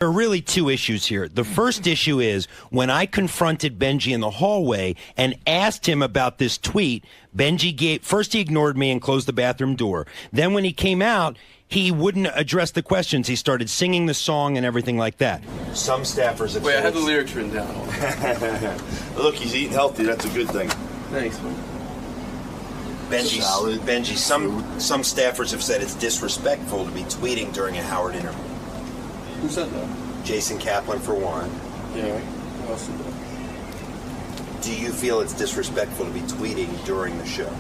There are really two issues here. The first issue is when I confronted Benji in the hallway and asked him about this tweet, first he ignored me and closed the bathroom door. Then when he came out, he wouldn't address the questions. He started singing the song and everything like that. Some staffers have Wait, I have the lyrics written down. Look, he's eating healthy. That's a good thing. Thanks, man. Benji, some staffers have said it's disrespectful to be tweeting during a Howard interview. Who said that? Jason Kaplan, for one. Yeah, who else said that? Do you feel it's disrespectful to be tweeting during the show?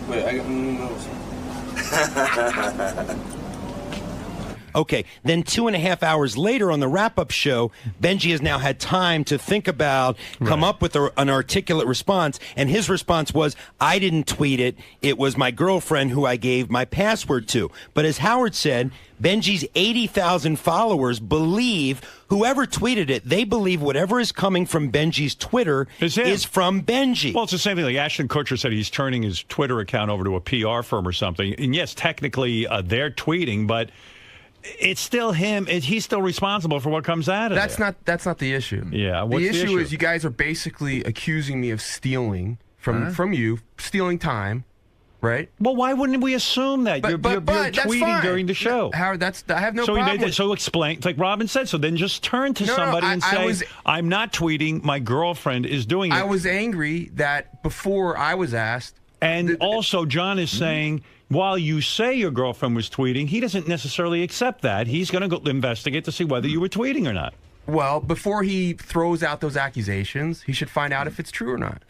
Wait, I got no. Okay, then 2.5 hours later on the wrap-up show, Benji has now had time to think about, come up with an articulate response, and his response was, I didn't tweet it, it was my girlfriend who I gave my password to. But as Howard said, Benji's 80,000 followers believe whoever tweeted it, they believe whatever is coming from Benji's Twitter is from Benji. Well, it's the same thing. Like Ashton Kutcher said he's turning his Twitter account over to a PR firm or something. And yes, technically they're tweeting, but it's still him. He's still responsible for what comes out of it. That's not the issue. Yeah, what's the issue is you guys are basically accusing me of stealing from you, stealing time, right? Well, why wouldn't we assume that you're tweeting during the show? Howard, I have no problem. So explain, like Robin said. So then just turn to somebody and say, "I'm not tweeting. My girlfriend is doing it." I was angry that before I was asked, and also John is saying, while you say your girlfriend was tweeting, he doesn't necessarily accept that. He's going to go investigate to see whether you were tweeting or not. Well, before he throws out those accusations, he should find out if it's true or not.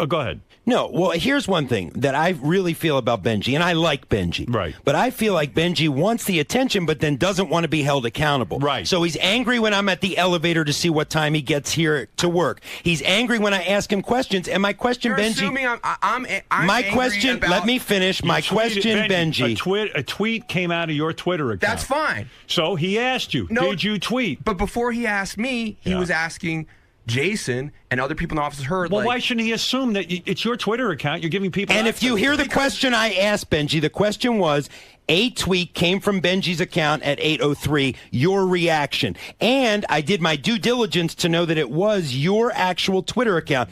Go ahead. No, well, here's one thing that I really feel about Benji, and I like Benji. Right. But I feel like Benji wants the attention, but then doesn't want to be held accountable. Right. So he's angry when I'm at the elevator to see what time he gets here to work. He's angry when I ask him questions, and my question, You're Benji... assuming I'm my question, about, let me finish. My question, Benji... A tweet came out of your Twitter account. That's fine. So he asked you, did you tweet? But before he asked me, he was asking Jason and other people in the office heard. Well, why shouldn't he assume that it's your Twitter account? You're giving people. And if you hear the question I asked Benji, the question was, a tweet came from Benji's account at 8:03. Your reaction, and I did my due diligence to know that it was your actual Twitter account.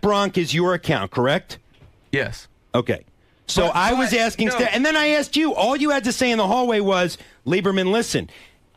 @Bronk is your account, correct? Yes. Okay. So I was asking, and then I asked you. All you had to say in the hallway was, Lieberman, listen,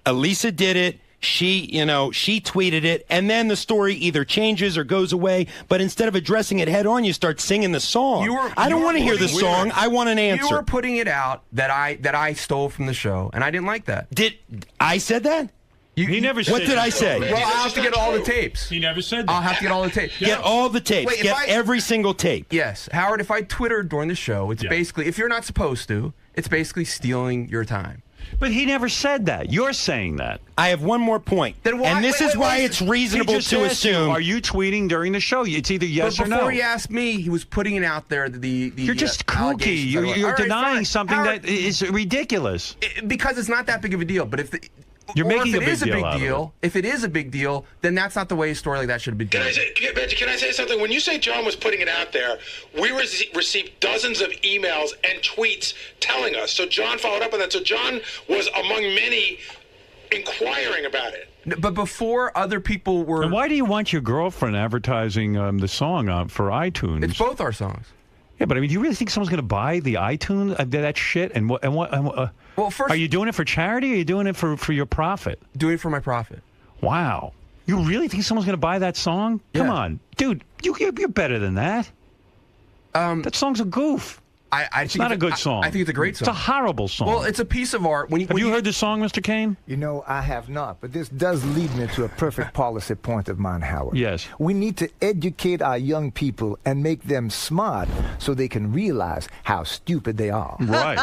Elisa did it. She tweeted it, and then the story either changes or goes away. But instead of addressing it head on, you start singing the song. I don't want to hear the song. I want an answer. You were putting it out that I stole from the show, and I didn't like that. Did I said that? He never said. What did I say? Well, I'll have to get all the tapes. He never said that. I'll have to get all the tapes. Get all the tapes. Wait, get every single tape. Yes, Howard. If I Twittered during the show, it's basically, if you're not supposed to, it's basically stealing your time. But he never said that. You're saying that. I have one more point. Then why, and this is why it's reasonable to assume. Are you tweeting during the show? It's either yes or no. Before he asked me, he was putting it out there. You're just kooky. You're denying something that is ridiculous. Because it's not that big of a deal. But if if it is a big deal, then that's not the way a story like that should be done. Can I say something? When you say John was putting it out there, we received dozens of emails and tweets telling us. So John followed up on that. So John was among many inquiring about it. But before other people were... And why do you want your girlfriend advertising the song for iTunes? It's both our songs. Yeah, but I mean, do you really think someone's going to buy the iTunes, that shit? And what? Well, first, are you doing it for charity or are you doing it for your profit? Doing it for my profit. Wow. You really think someone's going to buy that song? Yeah. Come on. Dude, you're better than that. That song's a goof. It's not a good song. I think it's a great song. It's a horrible song. Well, it's a piece of art. Have you heard this song, Mr. Kane? You know, I have not, but this does lead me to a perfect policy point of mine, Howard. Yes. We need to educate our young people and make them smart so they can realize how stupid they are. Right.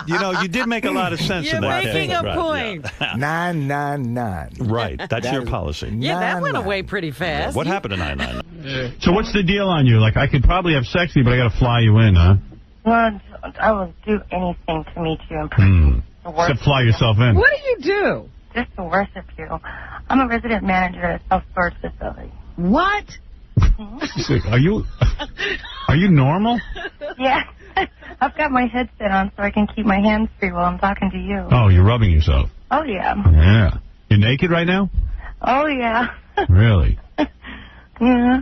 You did make a lot of sense in that. You're making a point. Yeah. 999. Right. That's your policy. Yeah, that went away pretty fast. What happened to 999? So what's the deal on you? Like, I could probably have sex with you, but I got to fly you in, huh? Well, I will do anything to meet you in person. Except fly yourself in. What do you do? Just to worship you. I'm a resident manager at a self-storage facility. What? Are you normal? Yes. I've got my headset on so I can keep my hands free while I'm talking to you. Oh, you're rubbing yourself. Oh, yeah. Yeah. You're naked right now? Oh, yeah. Really? Yeah.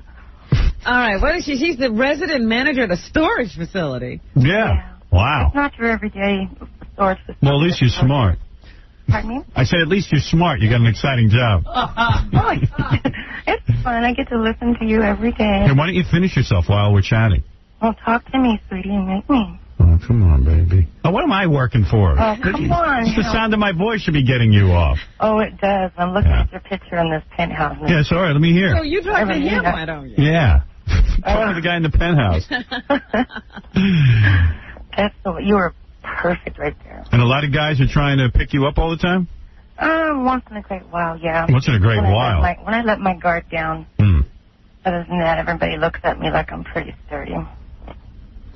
All right, what is she? She's the resident manager at a storage facility. Yeah. Wow. It's not your everyday storage facility. Well, at least you're smart. Pardon me? I said at least you're smart. You got an exciting job. Oh, it's fun. I get to listen to you every day. Hey, why don't you finish yourself while we're chatting? Well, talk to me, sweetie, and make me. Oh, come on, baby. Oh, what am I working for? Oh, come on. Just the sound of my voice should be getting you off. Oh, it does. I'm looking at your picture in this penthouse. Yeah, it's all right. Let me hear. So you talk to him, why don't you? Yeah. Talk to the guy in the penthouse. You were perfect right there. And a lot of guys are trying to pick you up all the time? Once in a great while, yeah. Once in a great while? When I let my guard down. Other than that, everybody looks at me like I'm pretty sturdy.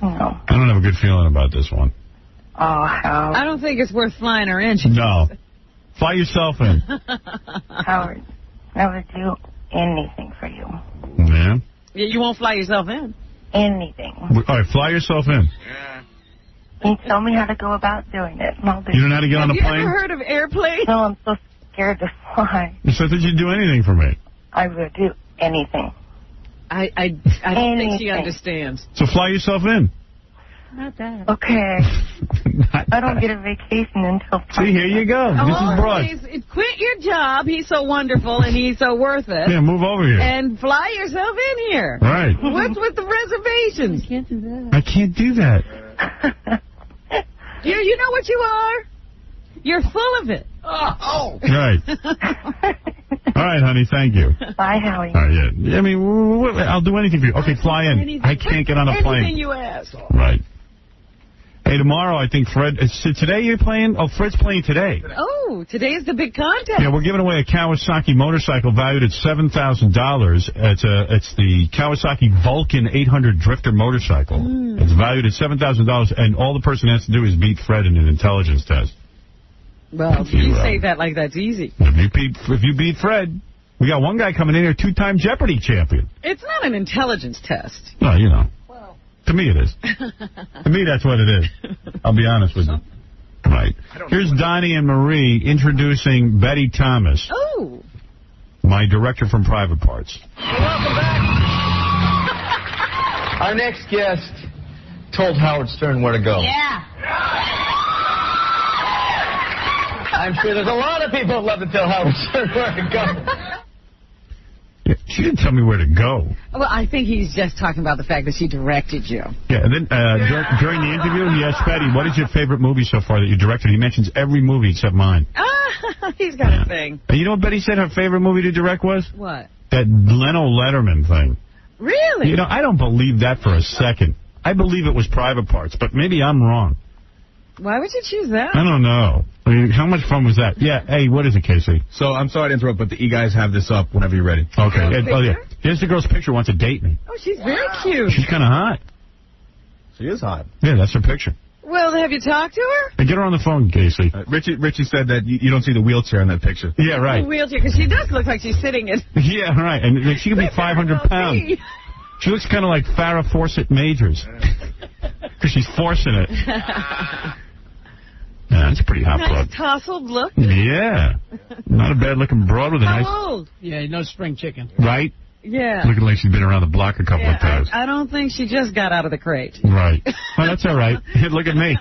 No. I don't have a good feeling about this one. Oh, how? I don't think it's worth flying her in. No. Fly yourself in. Howard, I would do anything for you. Yeah? You won't fly yourself in. Anything. All right, fly yourself in. Can you tell me how to go about doing it? And I'll do You don't know how to get on a plane? Have you ever heard of airplane? No, I'm so scared to fly. You said that you'd do anything for me. I would do anything. I don't think she understands. So fly yourself in. Not that. Okay. I don't get a vacation until... See, here you go. This is broad. Quit your job. He's so wonderful and he's so worth it. Yeah, move over here. And fly yourself in here. Right. What's with the reservations? You can't do that. I can't do that. You know what you are? You're full of it. Oh. Right. All right, honey, thank you. Bye, Howie. All right, yeah. I mean, I'll do anything for you. Okay, fly in. I can't get on a plane. Anything you ask. Right. Hey, tomorrow, I think Fred... today you're playing? Oh, Fred's playing today. Oh, today's the big contest. Yeah, we're giving away a Kawasaki motorcycle valued at $7,000. It's the Kawasaki Vulcan 800 Drifter motorcycle. It's valued at $7,000, and all the person has to do is beat Fred in an intelligence test. Well, you say that like that's easy. If you beat Fred, we got one guy coming in here, 2-time Jeopardy champion. It's not an intelligence test. No, you know. To me, it is. To me, that's what it is. I'll be honest with you. Right. Here's Donnie and Marie introducing Betty Thomas. Oh. My director from Private Parts. Welcome back. Our next guest told Howard Stern where to go. Yeah. I'm sure there's a lot of people who'd love to tell Howard Stern where to go. Yeah, she didn't tell me where to go. Well, I think he's just talking about the fact that she directed you. Yeah, and then during the interview, he asked Betty, what is your favorite movie so far that you directed? He mentions every movie except mine. He's got a thing. And you know what Betty said her favorite movie to direct was? What? That Leno Letterman thing. Really? You know, I don't believe that for a second. I believe it was Private Parts, but maybe I'm wrong. Why would you choose that? I don't know. I mean, how much fun was that? Yeah, hey, what is it, Casey? So, I'm sorry to interrupt, but you guys have this up whenever you're ready. Okay. Yeah, here's the girl's picture, wants to date me. Oh, she's very cute. She's kind of hot. She is hot. Yeah, that's her picture. Well, have you talked to her? Hey, get her on the phone, Casey. Richie said that you don't see the wheelchair in that picture. Yeah, right. The wheelchair, because she does look like she's sitting in... Yeah, right. And she could be 500 pounds. She looks kind of like Farrah Fawcett Majors. Because she's forcing it. Yeah, that's a pretty hot broad. Nice tousled look. Yeah. Not a bad-looking broad with a nice... How old? Yeah, no spring chicken. Right? Yeah. Looking like she's been around the block a couple of times. I don't think she just got out of the crate. Right. Well, that's all right. Look at me.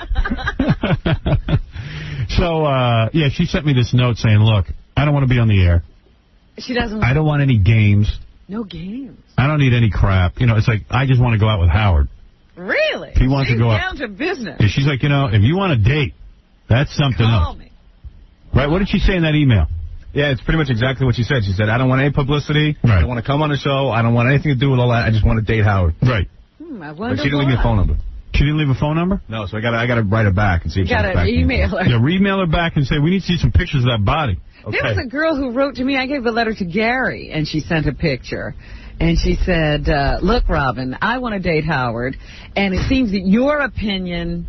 So, yeah, she sent me this note saying, look, I don't want to be on the air. She doesn't... I don't want any games. No games. I don't need any crap. You know, it's like, I just want to go out with Howard. Really? He wants to go out. Down to business. Yeah, she's like, you know, if you want to date, that's something else. Call me. Right, what did she say in that email? Yeah, it's pretty much exactly what she said. She said, I don't want any publicity. Right. I don't want to come on the show. I don't want anything to do with all that. I just want to date Howard. Right. I wonder but she didn't leave me a phone number. She didn't leave a phone number? No, so I gotta write her back and see if she comes back. Email her. Yeah, email her back and say, we need to see some pictures of that body. Okay. There was a girl who wrote to me. I gave a letter to Gary, and she sent a picture. And she said, look, Robin, I want to date Howard, and it seems that your opinion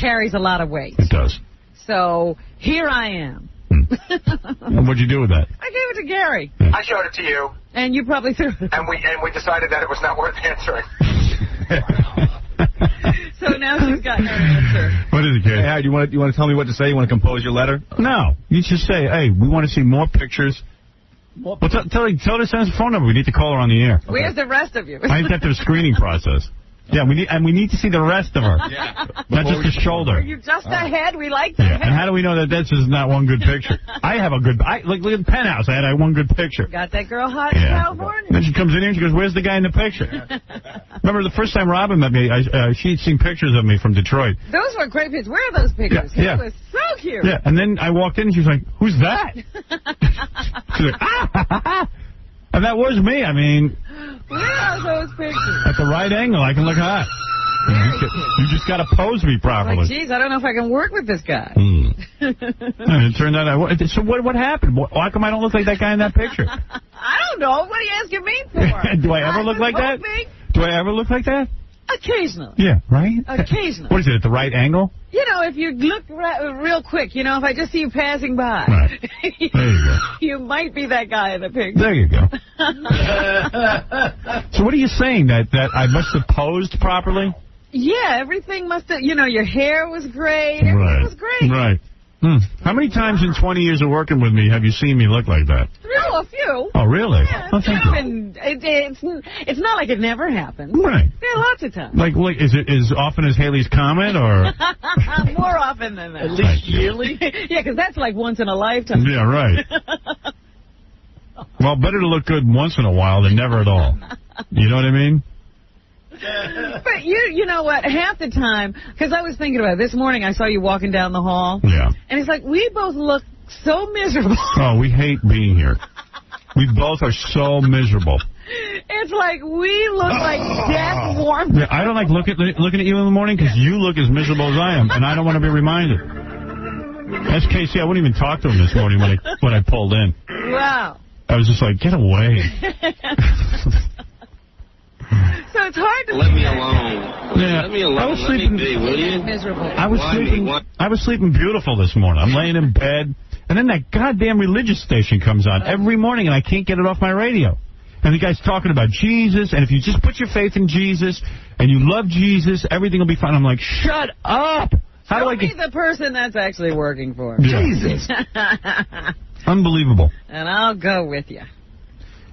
carries a lot of weight. It does. So here I am. And what'd you do with that? I gave it to Gary. Yeah. I showed it to you. And you probably threw it. And we decided that it was not worth answering. So now she's got her answer. What is it, kid? Hey, you want to tell me what to say? You want to compose your letter? No. You just say, hey, we want to see more pictures. Well, tell her to send us a phone number. We need to call her on the air. Okay. Where's the rest of you? I have to have the screening process. Yeah, we need to see the rest of her. Yeah. Not just the shoulder. Are you just a head? We like the head. And how do we know that that's just not one good picture? I have a good... look at the penthouse. I had one good picture. Got that girl hot in California. Then she comes in here and she goes, where's the guy in the picture? Remember the first time Robin met me, she'd seen pictures of me from Detroit. Those were great pictures. Where are those pictures? Yeah. He was so cute. Yeah, and then I walked in and she was like, who's that? She's like, ah! And that was me. I mean... Where are those pictures? At the right angle, I can look hot. You just got to pose me properly. Like, geez, I don't know if I can work with this guy. And it turned out so what happened? Why come I don't look like that guy in that picture? I don't know. What are you asking me for? Do I ever look like that? Do I ever look like that? Occasionally. Yeah, right? Occasionally. What is it, at the right angle? You know, if you look real quick, if I just see you passing by. Right. There you go. You might be that guy in the picture. There you go. So what are you saying? That I must have posed properly? Yeah, everything must have, your hair was great. Everything was great. Right. How many times in 20 years of working with me have you seen me look like that? No, a few. Oh, really? Yeah, it's not like it never happens. Right. Yeah, lots of times. Like, is it as often as Haley's Comet, or? More often than that. At least yearly? Yeah, because that's like once in a lifetime. Yeah, right. Well, better to look good once in a while than never at all. You know what I mean? But you know what? Half the time, because I was thinking about it. This morning I saw you walking down the hall. Yeah. And it's like, we both look so miserable. Oh, we hate being here. We both are so miserable. It's like we look like death warm. Yeah, I don't like looking at you in the morning because you look as miserable as I am, and I don't want to be reminded. That's Casey. I wouldn't even talk to him this morning when I pulled in. Wow. I was just like, get away. So it's hard to... Let me alone. Yeah. Let me alone. I was sleeping... Let me be, will you? Miserable. I was sleeping beautiful this morning. I'm laying in bed, and then that goddamn religious station comes on every morning, and I can't get it off my radio. And the guy's talking about Jesus, and if you just put your faith in Jesus, and you love Jesus, everything will be fine. I'm like, shut up! How do I get... Show me the person that's actually working for Yeah. Jesus. Unbelievable. And I'll go with you.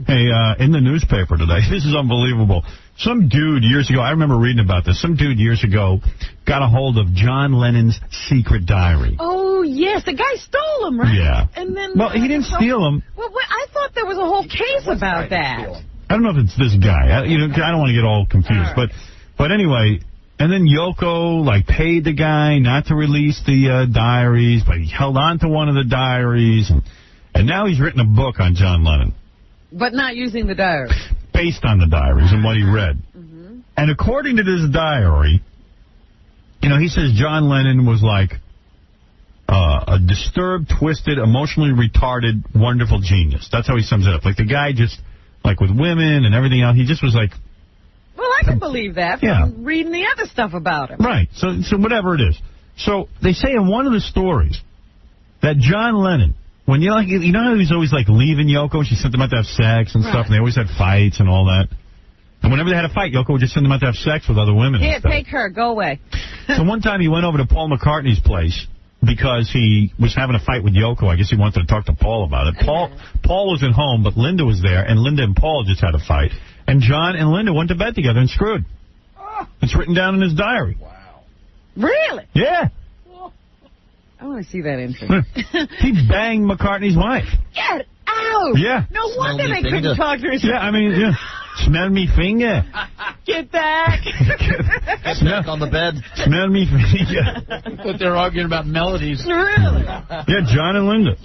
Hey, in the newspaper today, this is unbelievable. Some dude years ago, I remember reading about this, some dude years ago got a hold of John Lennon's secret diary. Oh, yes. The guy stole them, right? Yeah. And then, well, he didn't steal them. Well, I thought there was a whole case about that. I don't know if it's this guy. I don't want to get all confused. Right. But anyway, and then Yoko, paid the guy not to release the diaries, but he held on to one of the diaries. And now he's written a book on John Lennon. But not using the diary. Based on the diaries and what he read. Mm-hmm. And according to this diary, he says John Lennon was like a disturbed, twisted, emotionally retarded, wonderful genius. That's how he sums it up. Like the guy just, with women and everything else, he just was like... Well, I can believe that from reading the other stuff about him. Right. So whatever it is. So they say in one of the stories that John Lennon, when how he was always leaving Yoko and she sent them out to have sex and stuff, and they always had fights and all that. And whenever they had a fight, Yoko would just send them out to have sex with other women. Here, take her. Go away. So one time he went over to Paul McCartney's place because he was having a fight with Yoko. I guess he wanted to talk to Paul about it. Paul wasn't home, but Linda was there, and Linda and Paul just had a fight. And John and Linda went to bed together and screwed. It's written down in his diary. Wow. Really? Yeah. I want to see that entry. He banged McCartney's wife. Get out! Yeah. No wonder they couldn't talk to each other. Yeah, smell me finger. Get back. Get back on the bed. Smell me finger. But they're arguing about melodies. Really? Yeah, John and Linda.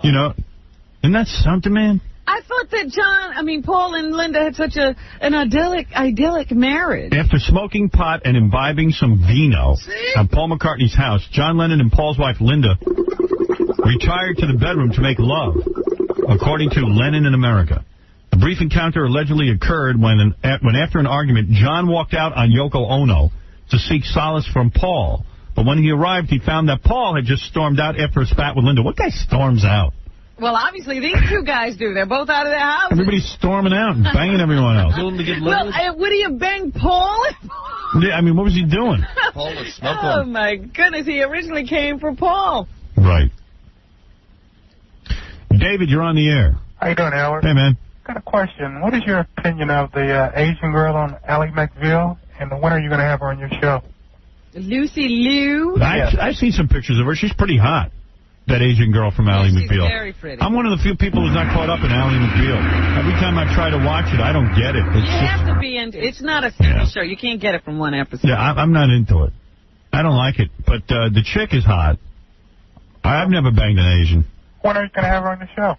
Isn't that something, man? I thought that Paul and Linda had such an idyllic marriage. After smoking pot and imbibing some vino at Paul McCartney's house, John Lennon and Paul's wife, Linda, retired to the bedroom to make love, according to Lennon in America. The brief encounter allegedly occurred when after an argument, John walked out on Yoko Ono to seek solace from Paul. But when he arrived, he found that Paul had just stormed out after a spat with Linda. What guy storms out? Well, obviously, these two guys do. They're both out of their house. Everybody's storming out and banging everyone else. Well, would he have banged Paul? Yeah, I mean, what was he doing? Paul was smoking. Oh, my goodness. He originally came for Paul. Right. David, you're on the air. How you doing, Howard? Hey, man. Got a question. What is your opinion of the Asian girl on Ally McBeal, and when are you going to have her on your show? Lucy Liu. I've seen some pictures of her. She's pretty hot. That Asian girl from Ally McBeal. Very pretty. I'm one of the few people who's not caught up in Ally McBeal. Every time I try to watch it, I don't get it. You have to be into. It's not a single show. You can't get it from one episode. Yeah, I'm not into it. I don't like it. But the chick is hot. I've never banged an Asian. When are you going to have her on the show?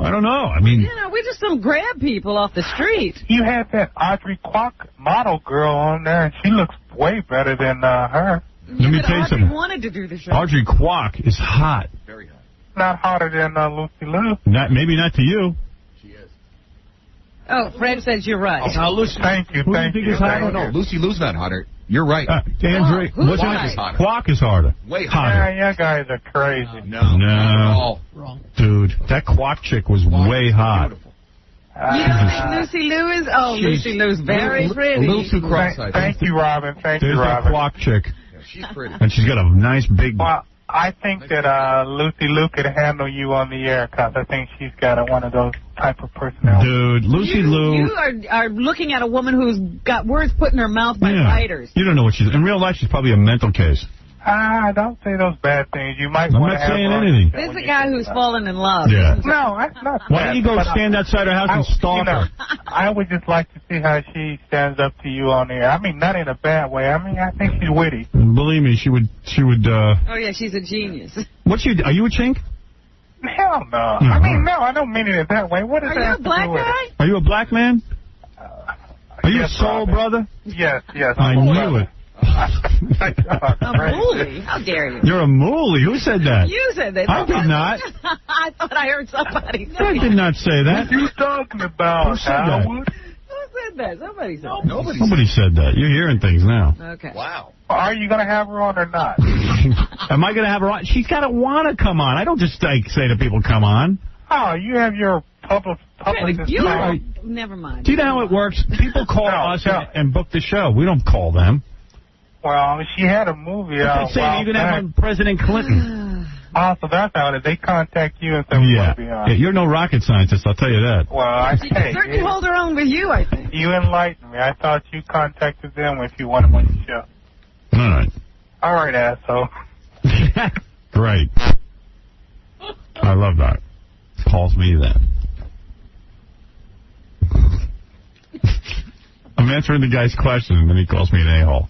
I don't know. I mean, you know, we're just some grab people off the street. You had that Audrey Kwok model girl on there, and she looks way better than her. Let me tell you something. Wanted to do the show. Audrey Kwok is hot. Very hot. Not hotter than Lucy Liu. Maybe not to you. She is. Oh, Fred says you're right. Oh, Lucy. Thank you. Who do you think is hotter? No, Lucy Liu's not hotter. You're right. Andrew, what's Kwok is hotter. Kwok is harder. Way hotter. Yeah, you guys are crazy. No. Wrong. Dude, that Kwok chick was way hot. Beautiful. You don't think Lucy Liu is? Oh, Lucy Liu's very pretty. A little too cross-eyed. Thank you, Robin. Thank There's you, Robin. that Kwok chick. Yeah, she's pretty. And she's got a nice big... Well, I think that Lucy Liu could handle you on the air, because I think she's got one of those type of personalities. Dude, Lucy Liu... You are looking at a woman who's got words put in her mouth by writers. You don't know what she's... In real life, she's probably a mental case. Don't say those bad things. You might I'm want not to have saying her anything. This is a guy who's fallen in love. Yeah. No, that's not Why bad, don't you go but stand outside her house and stalk her? I would just like to see how she stands up to you on the air. I mean, not in a bad way. I mean, I think she's witty. Believe me, she would. Oh, yeah, she's a genius. Are you a chink? Hell no. I mean, no, I don't mean it that way. What is that? Are you a black guy? Are you a black man? Are you a soul brother? Yes. I knew it. A moolie? How dare you? You're a moolie. Who said that? You said that. I did not. I thought I heard somebody say I did not say that. What are you talking about, Who said that? Howard? Who said that? Somebody said that. Somebody said that. You're hearing things now. Okay. Wow. Are you going to have her on or not? Am I going to have her on? She's got to want to come on. I don't just say to people, come on. Oh, you have your public Never mind. Do you know how it works? People call us and book the show. We don't call them. Well, she had a movie out. They say you're going to have President Clinton. Oh, so that's how it is. They contact you and say we want to be on. Yeah, you're no rocket scientist, I'll tell you that. Well, She can certainly hold her own with you, I think. You enlightened me. I thought you contacted them if you wanted on your show. All right. All right, asshole. Great. I love that. Calls me that. I'm answering the guy's question, and then he calls me an a-hole.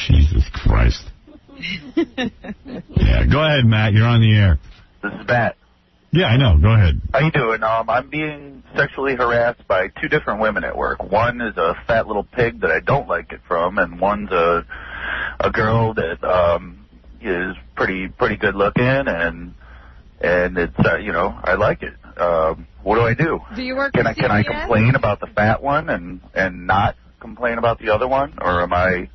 Jesus Christ. Yeah, go ahead, Matt. You're on the air. This is Matt. Yeah, I know. Go ahead. How you doing? I'm being sexually harassed by two different women at work. One is a fat little pig that I don't like it from, and one's a girl that is pretty good looking, and it's I like it. What do I do? Do you work? Can I complain about the fat one and not complain about the other one, or am I?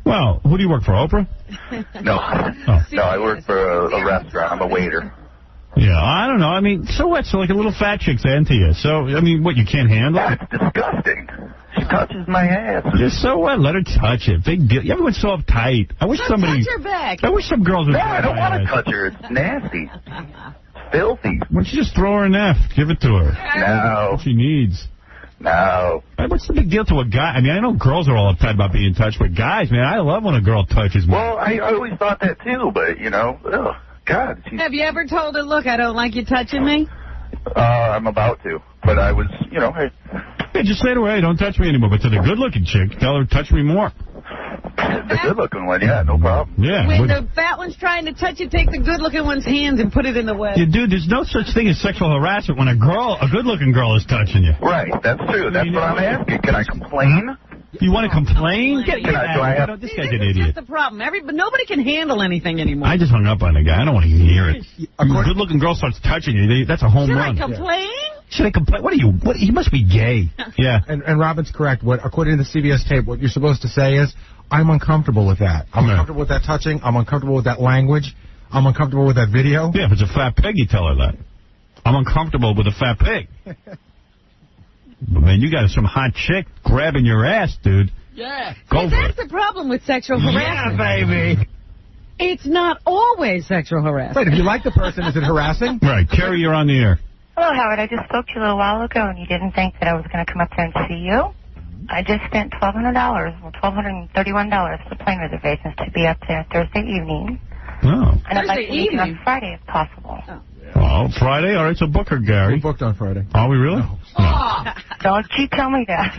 Well, who do you work for, Oprah? No, no, I work for a restaurant. I'm a waiter. Yeah, I don't know. I mean, so what? So like a little fat chick's into you. So, I mean, what, you can't handle it? That's disgusting. She touches my ass. Just so what? Let her touch it. Big deal. Everyone's so uptight. I wish somebody... Touch her back. I wish some girls would... No, I don't want to touch her. It's nasty. Filthy. Why don't you just throw her an F? Give it to her. No. What she needs. No. What's the big deal to a guy? I mean, I know girls are all uptight about being touched, but guys, man, I love when a girl touches me. Well, I always thought that too, but, God. Have you ever told her, look, I don't like you touching me? I'm about to, but I was, hey. Yeah, just say to her, hey, don't touch me anymore. But to the good-looking chick, tell her, touch me more. The good-looking one, yeah, no problem. Yeah. When the fat one's trying to touch you, take the good-looking one's hands and put it in the way. Yeah, dude, there's no such thing as sexual harassment when a good-looking girl is touching you. Right, that's true. That's what I'm asking. Can I complain? You want to complain? This guy's an idiot. That's the problem. Nobody can handle anything anymore. I just hung up on the guy. I don't want to hear it. A good-looking girl starts touching you. That's a home run. Should I complain? Should I complain? What are you? He must be gay. Yeah. And Robin's correct. According to the CBS tape, what you're supposed to say is, I'm uncomfortable with that. I'm uncomfortable with that touching. I'm uncomfortable with that language. I'm uncomfortable with that video. Yeah, if it's a fat pig, you tell her that. I'm uncomfortable with a fat pig. Man, you got some hot chick grabbing your ass, dude. Yeah. Go for That's the problem with sexual harassment. Yeah, baby. It's not always sexual harassment. Wait, if you like the person, is it harassing? Right. Carrie, you're on the air. Hello, Howard. I just spoke to you a little while ago, and you didn't think that I was going to come up there and see you. I just spent $1,200, well, $1,231 for plane reservations to be up there Thursday evening. Oh. And I'd like Thursday to meet you evening? on Friday if possible. Oh, Friday? All right, so book her, Gary. We booked on Friday. Are we really? Oh, don't you tell me that.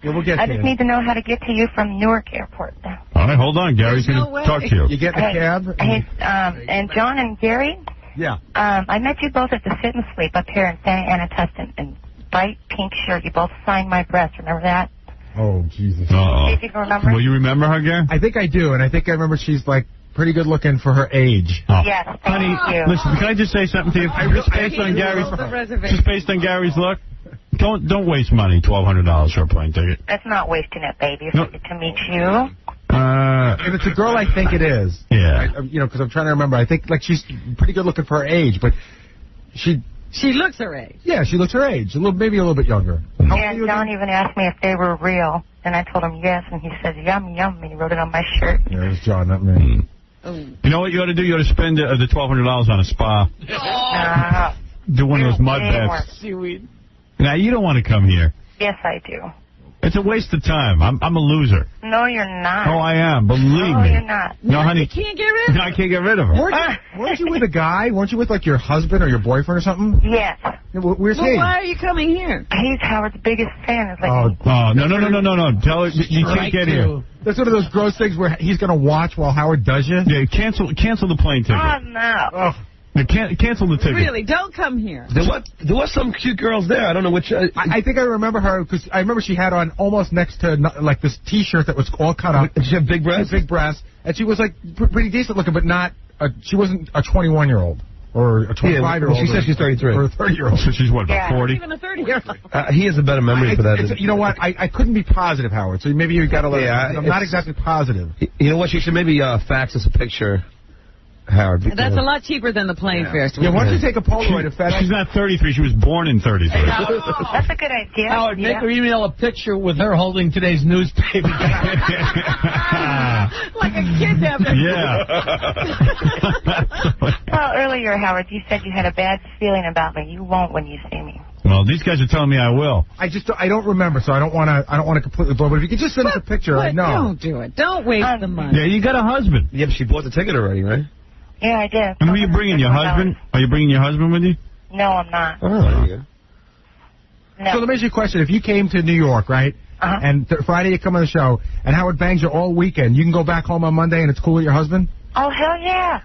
Yeah, we'll get I to just you. need to know how to get to you from Newark Airport. All right, hold on. Gary's There's going no way. to talk to you. You get in a cab? Hey, and John and Gary, Yeah. I met you both at the Sit and Sleep up here in Santa Ana, Tustin, in bright pink shirt. You both signed my breast. Remember that? Oh, Jesus. Uh-oh. If you can remember. Will you remember her, Gary? I think I do, and I think I remember she's, like, pretty good looking for her age. Oh. Yes, thank Honey, you. listen, can I just say something to you? Just based on Gary's look, don't waste money, $1,200 for a plane ticket. That's not wasting it, baby. If No. I get to meet you. If it's a girl I think it is. Yeah. Because I'm trying to remember. I think, like, she's pretty good looking for her age, but she looks her age. Yeah, she looks her age. Maybe a little bit younger. And John even asked me if they were real. And I told him yes, and he said, yum, yum, and he wrote it on my shirt. Yeah, it was John, not me. You know what you ought to do? You ought to spend the $1,200 on a spa. Do one of those mud baths. Seaweed. Now, you don't want to come here. Yes, I do. It's a waste of time. I'm a loser. No, you're not. Oh, I am. Believe No, me. you're not. No, honey. You can't get rid of No, I can't get rid of her. Weren't you with a guy? Weren't you with, like, your husband or your boyfriend or something? Yes. Where's Well, he? why are you coming here? He's Howard's biggest fan. It's like, Oh, no. Tell her you can't get here. That's one of those gross things where he's going to watch while Howard does you. Yeah, cancel the plane ticket. oh, no. Oh. Now, cancel the ticket. Really, don't come here. There was some cute girls there. I don't know which. I think I remember her because I remember she had on almost next to like this T-shirt that was all cut up. Did she have big breasts? Big breasts, and she was like pretty decent looking, but not. She wasn't a 21-year-old or a 25-year-old. She said she's 33. Or a 30-year-old. So she's what, about 40? Even a 30-year-old. He has a better memory for that. You know what? I couldn't be positive, Howard. So maybe you got to let. Yeah, I'm not exactly positive. You know what? She should maybe fax us a picture, Howard. That's a lot cheaper than the plane fare. Yeah, why don't you take a Polaroid of FedEx? She's not 33. She was born in 33. That's a good idea. Howard, make her email a picture with her holding today's newspaper. Like a kidnapper. Yeah. Well, earlier, Howard, you said you had a bad feeling about me. You won't when you see me. Well, these guys are telling me I will. I don't remember, so I don't want to completely blow. But if you could just send us a picture, I know. Don't do it. Don't waste the money. Yeah, you got a husband. Yeah, but she bought the ticket already, right? Yeah, I did. And who are you bringing? Your husband? Are you bringing your husband with you? No, I'm not. Oh, there you go. No. So let me ask you a question. If you came to New York, right, and Friday you come on the show, and Howard bangs you all weekend, you can go back home on Monday and it's cool with your husband? Oh, hell yeah.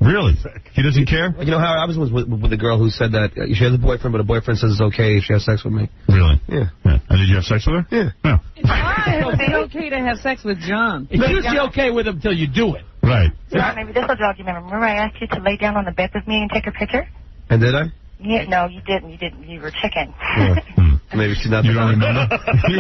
Really? He doesn't care? You know, Howard, I was with a girl who said that she has a boyfriend, but a boyfriend says it's okay if she has sex with me. Really? Yeah. And did you have sex with her? Yeah. No. Why? It'll be okay to have sex with John. It's usually okay with him until you do it. Right. John, maybe this will jog you memory. Remember I asked you to lay down on the bed with me and take a picture? And did I? Yeah, no, you didn't. You didn't. You were chicken. Maybe she's not. You don't remember?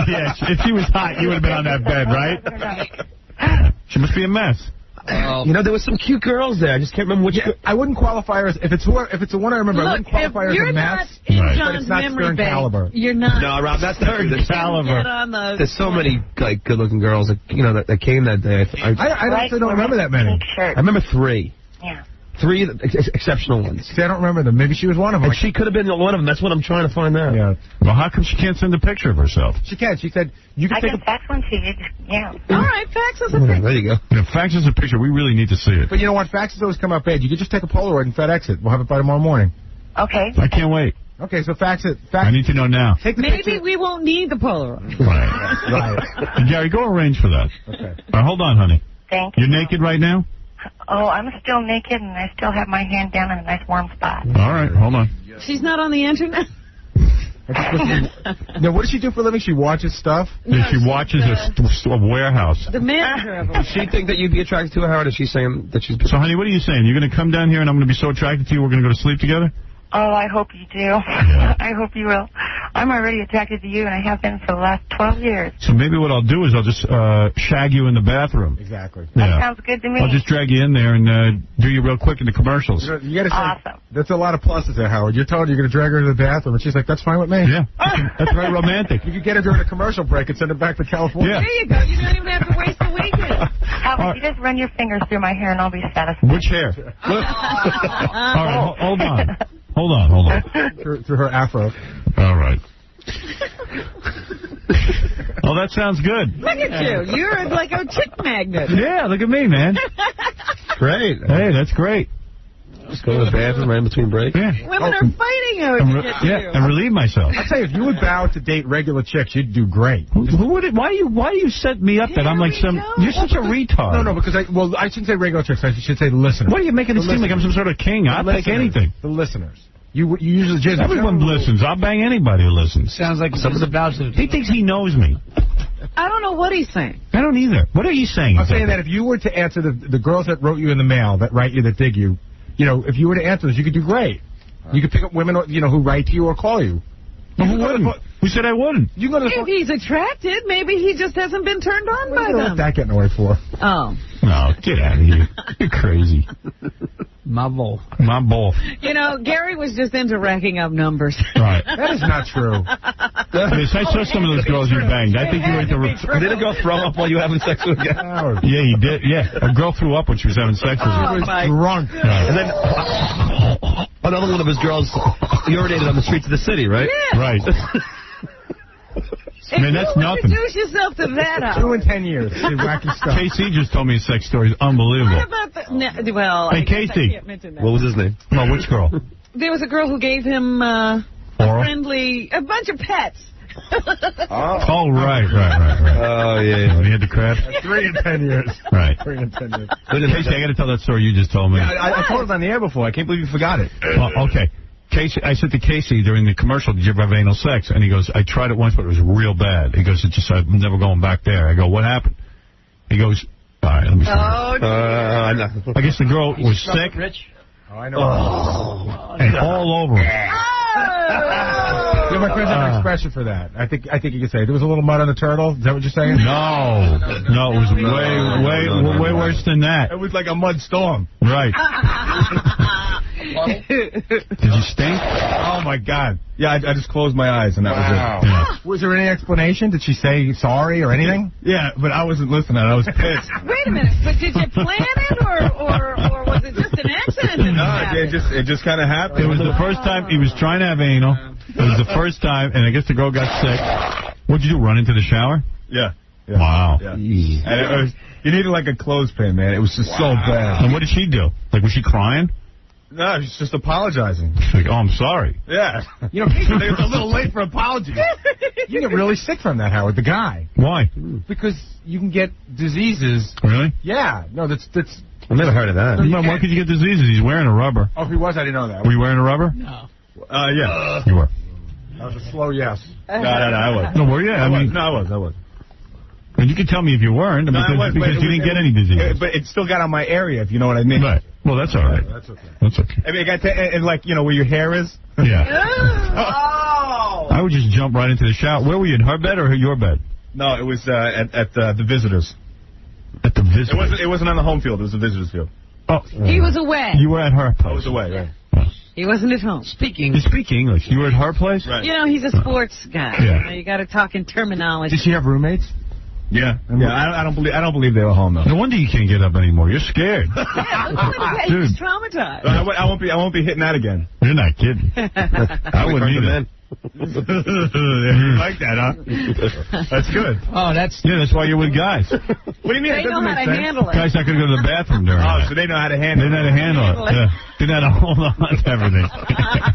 Yeah, if she was hot, you would have been on that bed, right? She must be a mess. You know, there was some cute girls there. I just can't remember which. I wouldn't qualify her as if it's the one I remember. I Look, wouldn't qualify her as you're a not mess. in But John's it's not memory Stern bank. caliber. You're not. No, Rob, that's not true. Get on the There's so many like good-looking girls that that came that day. I actually don't remember that many. I remember 3. Yeah. 3 exceptional ones. See, I don't remember them. Maybe she was one of them. And she could have been one of them. That's what I'm trying to find out. Yeah. Well, how come she can't send a picture of herself? She can. She said you can I take can fax one to you. Yeah. All right, fax us a picture. There you go. Fax us a picture. We really need to see it. But you know what? Faxes always come out bad. You could just take a Polaroid and FedEx it. We'll have it by tomorrow morning. Okay. I can't wait. Okay, so fax it. I need to know now. Take the Maybe picture. we won't need the Polaroid. Right. Gary, go arrange for that. Okay. All right, hold on, honey. Thank you. You're naked right now? Oh, I'm still naked and I still have my hand down in a nice warm spot. All right, hold on. She's not on the internet? Now, what does she do for a living? She watches stuff? Yeah, she watches a warehouse. The manager of Does she think that you'd be attracted to her, Howard? Is she saying that she's... So, honey, what are you saying? You're going to come down here and I'm going to be so attracted to you we're going to go to sleep together? Oh, I hope you do. I hope you will. I'm already attracted to you, and I have been for the last 12 years. So maybe what I'll do is I'll just shag you in the bathroom. Exactly. That sounds good to me. I'll just drag you in there and do you real quick in the commercials. You gotta say, Awesome. That's a lot of pluses there, Howard. You're told you're going to drag her to the bathroom, and she's like, that's fine with me. Yeah, that's very romantic. You could get her during a commercial break and send her back to California. There you go. You don't even have to waste the weekend. Howard, you just run your fingers through my hair, and I'll be satisfied. Which hair? All right, hold on. Hold on. Through her afro. All right. Oh, that sounds good. Look at you. You're like a chick magnet. Yeah, look at me, man. Great. Hey, that's great. Just go to the bathroom right in between breaks. Yeah. Women are fighting over to get you. And relieve myself. I'll tell you, if you would bow to date regular chicks, you'd do great. Who would it? Why you set me up that I'm like some? You're such a retard. No, because I shouldn't say regular chicks. I should say listeners. What are you making it seem like I'm some sort of king? I'll take anything. The listeners. You usually just everyone listens. I'll bang anybody who listens. Sounds like someone's about to. He thinks he knows me. I don't know what he's saying. I don't either. What are you saying? I'm saying that if you were to answer the girls that wrote you in the mail, that write you, that dig you, if you were to answer this, you could do great. You could pick up women, who write to you or call you. Well, who wouldn't? Who said I wouldn't? If he's attracted, maybe he just hasn't been turned on by them. What's that getting away for? Oh. No, get out of here. You're crazy. My bull. Gary was just into racking up numbers. Right. That is not true. Yes, I saw some of those girls you banged. I think you were Did a girl throw up while you were having sex with a guy? Yeah, he did. Yeah, a girl threw up when she was having sex with him. She was drunk. Right. And then another one of his girls urinated on the streets of the city, right? Yeah. Right. I mean, that's nothing. Introduce yourself to that. 2 and 10 years. Wacky stuff. KC just told me a sex story. It's unbelievable. What about the... No, well, Hey, I guess Casey. I can't mention that. What was his name? No, which girl? There was a girl who gave him a bunch of pets. Oh, right. Oh, yeah. When he had the crab? 3 and 10 years. Right. 3 and 10 years. Casey, I got to tell that story you just told me. Yeah, I told it on the air before. I can't believe you forgot it. Well, okay. Casey, I said to Casey during the commercial, did you ever have anal sex? And he goes, I tried it once, but it was real bad. He goes, I'm never going back there. I go, what happened? He goes, all right, let me see. I guess the girl was sick. Rich? Oh, I know. And all over him. Yeah, my friends have an expression for that. I think you could say there was a little mud on the turtle. Is that what you're saying? No, it was way worse than that. It was like a mud storm. Right. Did you stink? Oh my God! Yeah, I just closed my eyes and that was it. Yeah. Was there any explanation? Did she say sorry or anything? Yeah, but I wasn't listening. I was pissed. Wait a minute, but did you plan it or was it just an accident? No, it just kind of happened. It was the first time he was trying to have anal. It was the first time, and I guess the girl got sick. What'd you do? Run into the shower? Yeah. Wow. Yeah. And you needed like a clothespin, man. It was just so bad. And what did she do? Like, was she crying? No, she's just apologizing. She's like, oh, I'm sorry. Yeah. It's a little late for apologies. You get really sick from that, Howard, the guy. Why? Because you can get diseases. Really? Yeah. No, that's... I've never heard of that. Why could you get diseases? He's wearing a rubber. Oh, if he was, I didn't know that. Were you wearing a rubber? No. Yeah. You were. That was a slow yes. No, I was. No, were you? I was. And you can tell me if you weren't, because you didn't get any disease. But it still got on my area, if you know what I mean. Right. Well, that's all right. That's okay. That's okay. I mean, and like, where your hair is? Yeah. Oh! I would just jump right into the shower. Where were you, in her bed or your bed? No, it was at the visitors. At the visitors? It wasn't on the home field. It was the visitors field. Oh. He was away. You were at her place. I was away, right. He wasn't at home. You speak English. You were at her place? Right. He's a sports guy. Yeah. You got to talk in terminology. Did she have roommates? Yeah. I don't believe they were home though. No wonder you can't get up anymore. You're scared. He's traumatized. I won't be hitting that again. You're not kidding. I wouldn't either. You like that, huh? That's good. Oh, that's why you're with guys. What do you mean? They know how to handle it. Guys not going to go to the bathroom during that. So they know how to handle it. They know how to handle it. Yeah. They know how to hold on to everything.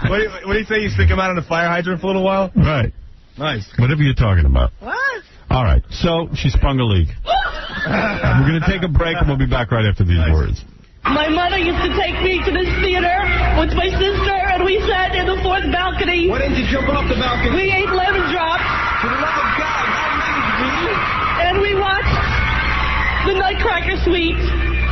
What do you say? You stick them out on the fire hydrant for a little while? Right. Nice. Whatever you're talking about. What? All right. So she sprung a leak. We're going to take a break, and we'll be back right after these words. My mother used to take me to this theater with my sister, and we sat in the fourth balcony. Why didn't you jump off the balcony? We ate lemon drops. For the love of God, how amazing, me? And we watched the Nutcracker Suite,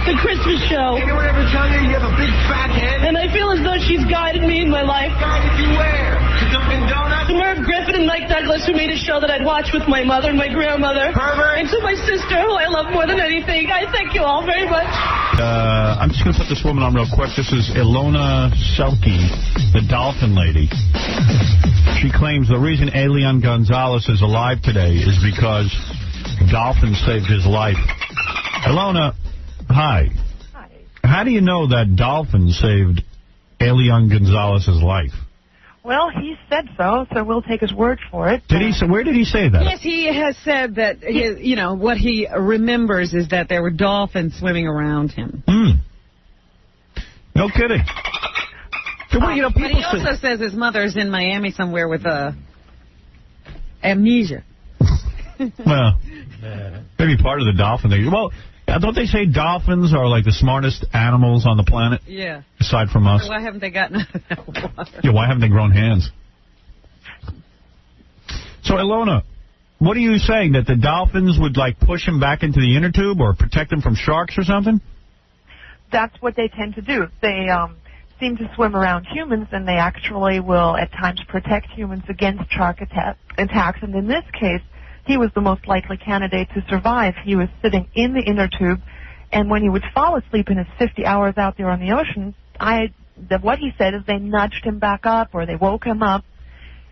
the Christmas show. Anyone ever tell you you have a big fat head? And I feel as though she's guided me in my life. Guided you where? To Dunkin' Donuts? To Merv Griffin David and Mike Douglas, who made a show that I'd watch with my mother and my grandmother. And to my sister, who I love more than anything. I thank you all very much. I'm just going to put this woman on real quick. This is Ilona Selke, the dolphin lady. She claims the reason Elian Gonzalez is alive today is because dolphins saved his life. Ilona, hi. Hi. How do you know that dolphins saved Elian Gonzalez's life? Well, he said so we'll take his word for it. Did he? Where did he say that? Yes, he has said that, what he remembers is that there were dolphins swimming around him. No kidding. So, but he also says his mother's in Miami somewhere with amnesia. Well, maybe part of the dolphin thing. Well, don't they say dolphins are like the smartest animals on the planet? Yeah. Aside from us. So why haven't they gotten out of that water? Yeah, why haven't they grown hands? So, Ilona, what are you saying? That the dolphins would, like, push him back into the inner tube or protect him from sharks or something? That's what they tend to do. They seem to swim around humans, and they actually will at times protect humans against shark attacks. And in this case, he was the most likely candidate to survive. He was sitting in the inner tube, and when he would fall asleep in his 50 hours out there on the ocean, what he said is they nudged him back up or they woke him up,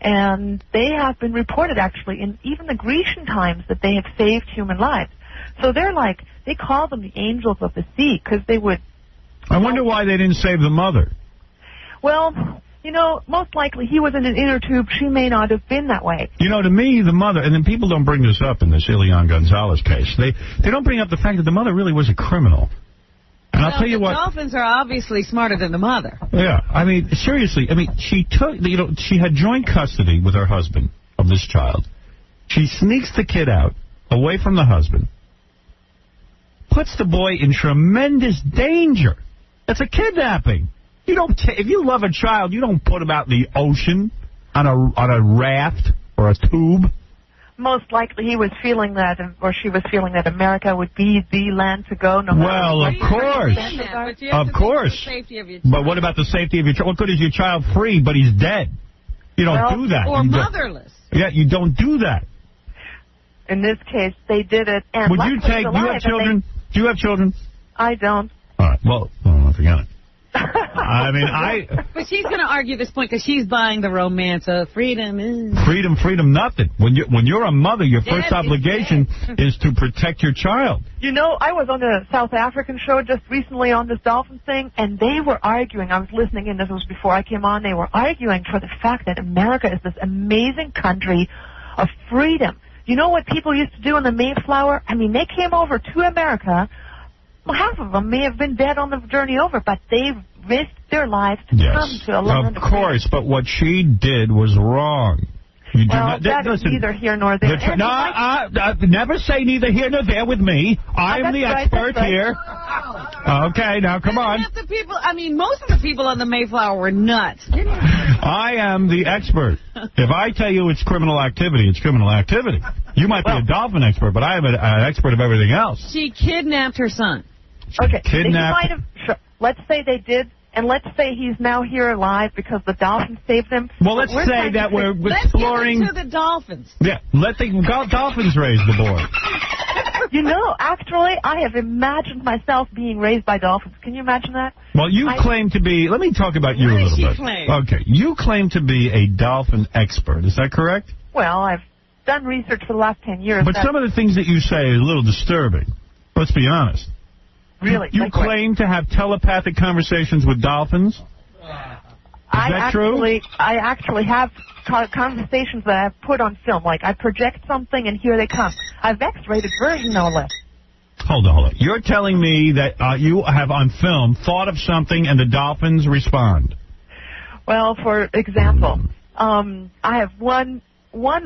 and they have been reported actually in even the Grecian times that they have saved human lives. So they call them the angels of the sea because they would... I wonder why they didn't save the mother. Well, most likely he was in an inner tube. She may not have been that way. To me, the mother, and then people don't bring this up in this Elian Gonzalez case. They don't bring up the fact that the mother really was a criminal. And I'll tell you what. Dolphins are obviously smarter than the mother. Yeah, I mean, seriously. I mean, she had joint custody with her husband of this child. She sneaks the kid out, away from the husband, puts the boy in tremendous danger. That's a kidnapping. If you love a child, you don't put him out in the ocean on a raft or a tube. Most likely he was feeling that, or she was feeling that America would be the land to go. Well, of course. Of course. But what about the safety of your child? What good is your child free, but he's dead? You don't do that. Or motherless. Yeah, you don't do that. In this case, they did it. And would you take, do you have children? Do you have children? I don't. All right, well, forget it. But she's going to argue this point because she's buying the romance of freedom. Freedom, nothing. When you're a mother, your first obligation is to protect your child. I was on a South African show just recently on this dolphin thing, and they were arguing. I was listening in. This was before I came on. They were arguing for the fact that America is this amazing country of freedom. You know what people used to do in the Mayflower? I mean, they came over to America. Well, half of them may have been dead on the journey over, but they risked their lives to come to a land of course, but what she did was wrong. That is neither here nor there. Never say neither here nor there with me. I'm the expert here. Okay, now come on. Most of the people on the Mayflower were nuts. I am the expert. If I tell you it's criminal activity, it's criminal activity. You might be a dolphin expert, but I am an expert of everything else. She kidnapped her son. Okay, let's say they did, and let's say he's now here alive because the dolphins saved him. Well, let's say that we're exploring... Let's give it to the dolphins. Yeah, let the dolphins raise the boy. Actually, I have imagined myself being raised by dolphins. Can you imagine that? Well, you claim to be... Let me talk about you a little bit. Okay, you claim to be a dolphin expert. Is that correct? Well, I've done research for the last 10 years. But some of the things that you say are a little disturbing. Let's be honest. Really? You claim to have telepathic conversations with dolphins? Is that true? I actually have conversations that I've put on film. Like, I project something, and here they come. I've X-rated version, no less. Hold on. You're telling me that you have on film thought of something, and the dolphins respond? Well, for example, I have one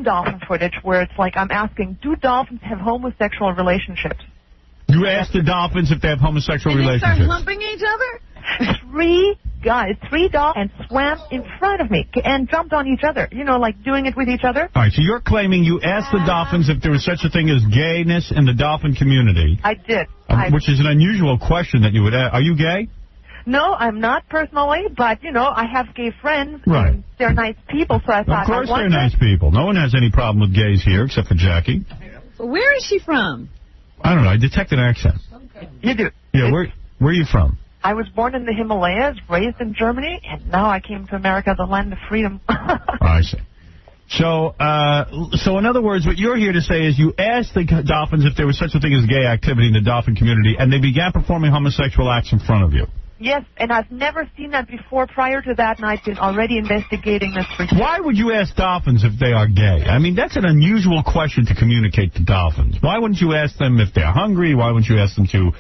dolphin footage where it's like I'm asking, do dolphins have homosexual relationships? You asked the dolphins if they have homosexual relationships. They start humping each other? Three dolphins swam in front of me and jumped on each other, like doing it with each other. All right, so you're claiming you asked the dolphins if there was such a thing as gayness in the dolphin community. I did. Which is an unusual question that you would ask. Are you gay? No, I'm not personally, but, you know, I have gay friends. Right. And they're nice people, so I thought... Of course they're nice people. No one has any problem with gays here except for Jackie. Where is she from? I don't know. I detect an accent. You do. Yeah, where are you from? I was born in the Himalayas, raised in Germany, and now I came to America, the land of freedom. I see. So in other words, what you're here to say is you asked the dolphins if there was such a thing as gay activity in the dolphin community, and they began performing homosexual acts in front of you. Yes, and I've never seen that before. Prior to that, and I've been already investigating this for years. Why would you ask dolphins if they are gay? I mean, that's an unusual question to communicate to dolphins. Why wouldn't you ask them if they're hungry? Why wouldn't you ask them to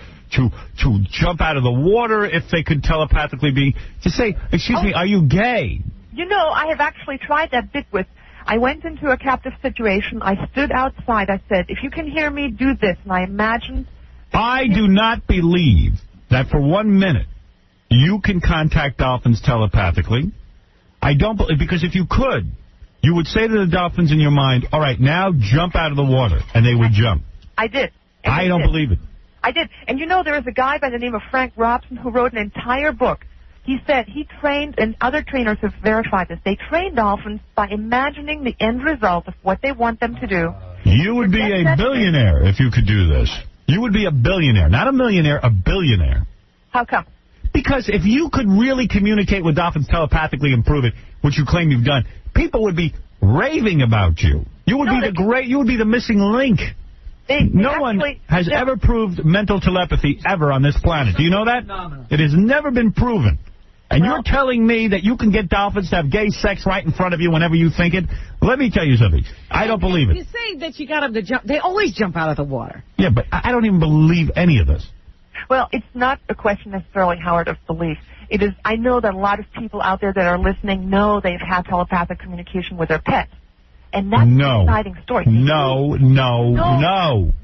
jump out of the water if they could telepathically to say, excuse me, are you gay? You know, I have actually tried that bit with... I went into a captive situation. I stood outside. I said, if you can hear me, do this. And I imagined... I do not believe that for 1 minute you can contact dolphins telepathically. I don't believe... Because if you could, you would say to the dolphins in your mind, all right, now jump out of the water. And they would jump. I did. I don't believe it. I did. And you know, there is a guy by the name of Frank Robson who wrote an entire book. He said he trained, and other trainers have verified this, they train dolphins by imagining the end result of what they want them to do. You would be a billionaire if you could do this. You would be a billionaire. Not a millionaire, a billionaire. How come? Because if you could really communicate with dolphins telepathically and prove it, which you claim you've done, people would be raving about you. You would you would be the missing link. No one has ever proved mental telepathy ever on this planet. Do you know that? It has never been proven. And you're telling me that you can get dolphins to have gay sex right in front of you whenever you think it? Let me tell you something. I don't believe it. You say that you got them to jump. They always jump out of the water. Yeah, but I don't even believe any of this. Well, it's not a question necessarily, Howard, of belief. It is. I know that a lot of people out there that are listening know they've had telepathic communication with their pets. And that's an exciting story. No.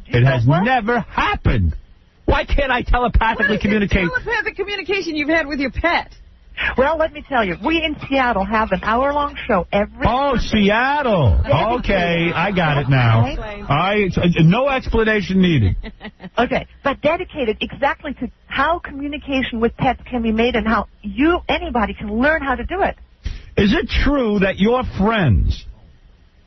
It has never happened. Why can't I telepathically communicate? What telepathic communication you've had with your pet? Well, let me tell you, we in Seattle have an hour-long show every... Oh, Seattle. Okay, I got it now. No explanation needed. Okay, but dedicated exactly to how communication with pets can be made and how anybody can learn how to do it. Is it true that your friends